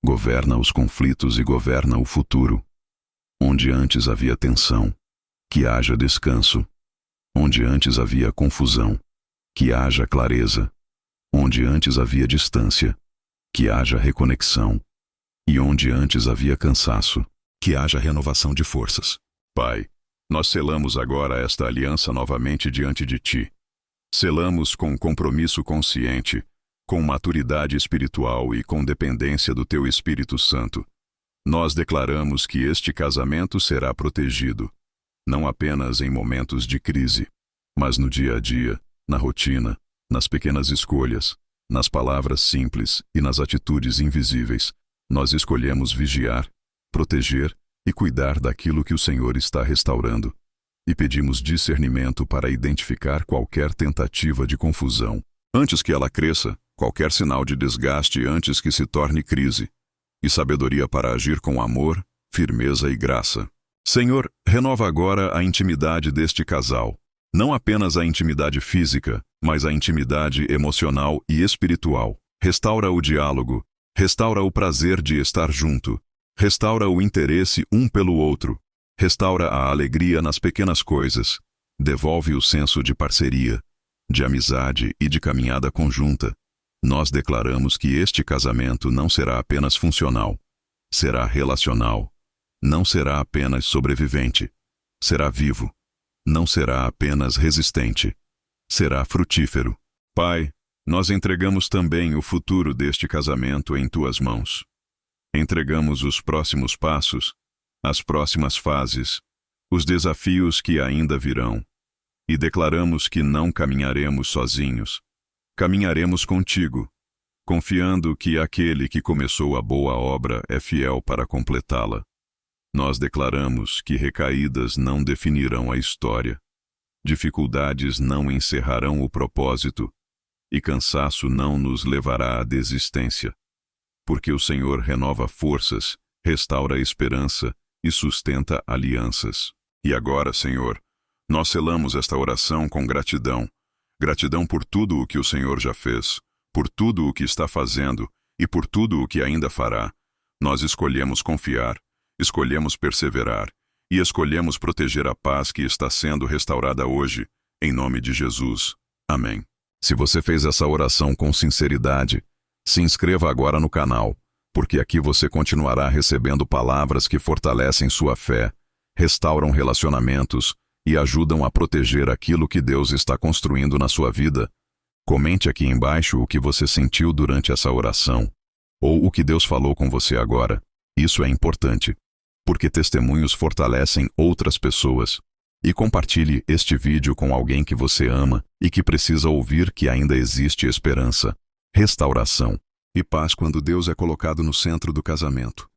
Governa os conflitos e governa o futuro. Onde antes havia tensão, que haja descanso. Onde antes havia confusão, que haja clareza. Onde antes havia distância, que haja reconexão. E onde antes havia cansaço, que haja renovação de forças. Pai, nós selamos agora esta aliança novamente diante de Ti. Selamos com compromisso consciente, com maturidade espiritual e com dependência do Teu Espírito Santo. Nós declaramos que este casamento será protegido, não apenas em momentos de crise, mas no dia a dia, na rotina, nas pequenas escolhas, nas palavras simples e nas atitudes invisíveis. Nós escolhemos vigiar, proteger e cuidar daquilo que o Senhor está restaurando. E pedimos discernimento para identificar qualquer tentativa de confusão, antes que ela cresça, qualquer sinal de desgaste antes que se torne crise, e sabedoria para agir com amor, firmeza e graça. Senhor, renova agora a intimidade deste casal. Não apenas a intimidade física, mas a intimidade emocional e espiritual. Restaura o diálogo, restaura o prazer de estar junto, restaura o interesse um pelo outro, restaura a alegria nas pequenas coisas, devolve o senso de parceria, de amizade e de caminhada conjunta. Nós declaramos que este casamento não será apenas funcional, será relacional. Não será apenas sobrevivente, será vivo. Não será apenas resistente, será frutífero. Pai, nós entregamos também o futuro deste casamento em Tuas mãos. Entregamos os próximos passos, as próximas fases, os desafios que ainda virão. E declaramos que não caminharemos sozinhos. Caminharemos contigo, confiando que aquele que começou a boa obra é fiel para completá-la. Nós declaramos que recaídas não definirão a história, dificuldades não encerrarão o propósito, e cansaço não nos levará à desistência, porque o Senhor renova forças, restaura a esperança e sustenta alianças. E agora, Senhor, nós selamos esta oração com gratidão. Gratidão por tudo o que o Senhor já fez, por tudo o que está fazendo e por tudo o que ainda fará. Nós escolhemos confiar, escolhemos perseverar e escolhemos proteger a paz que está sendo restaurada hoje, em nome de Jesus. Amém. Se você fez essa oração com sinceridade, se inscreva agora no canal, porque aqui você continuará recebendo palavras que fortalecem sua fé, restauram relacionamentos e ajudam a proteger aquilo que Deus está construindo na sua vida. Comente aqui embaixo o que você sentiu durante essa oração, ou o que Deus falou com você agora. Isso é importante, porque testemunhos fortalecem outras pessoas. E compartilhe este vídeo com alguém que você ama e que precisa ouvir que ainda existe esperança, restauração e paz quando Deus é colocado no centro do casamento.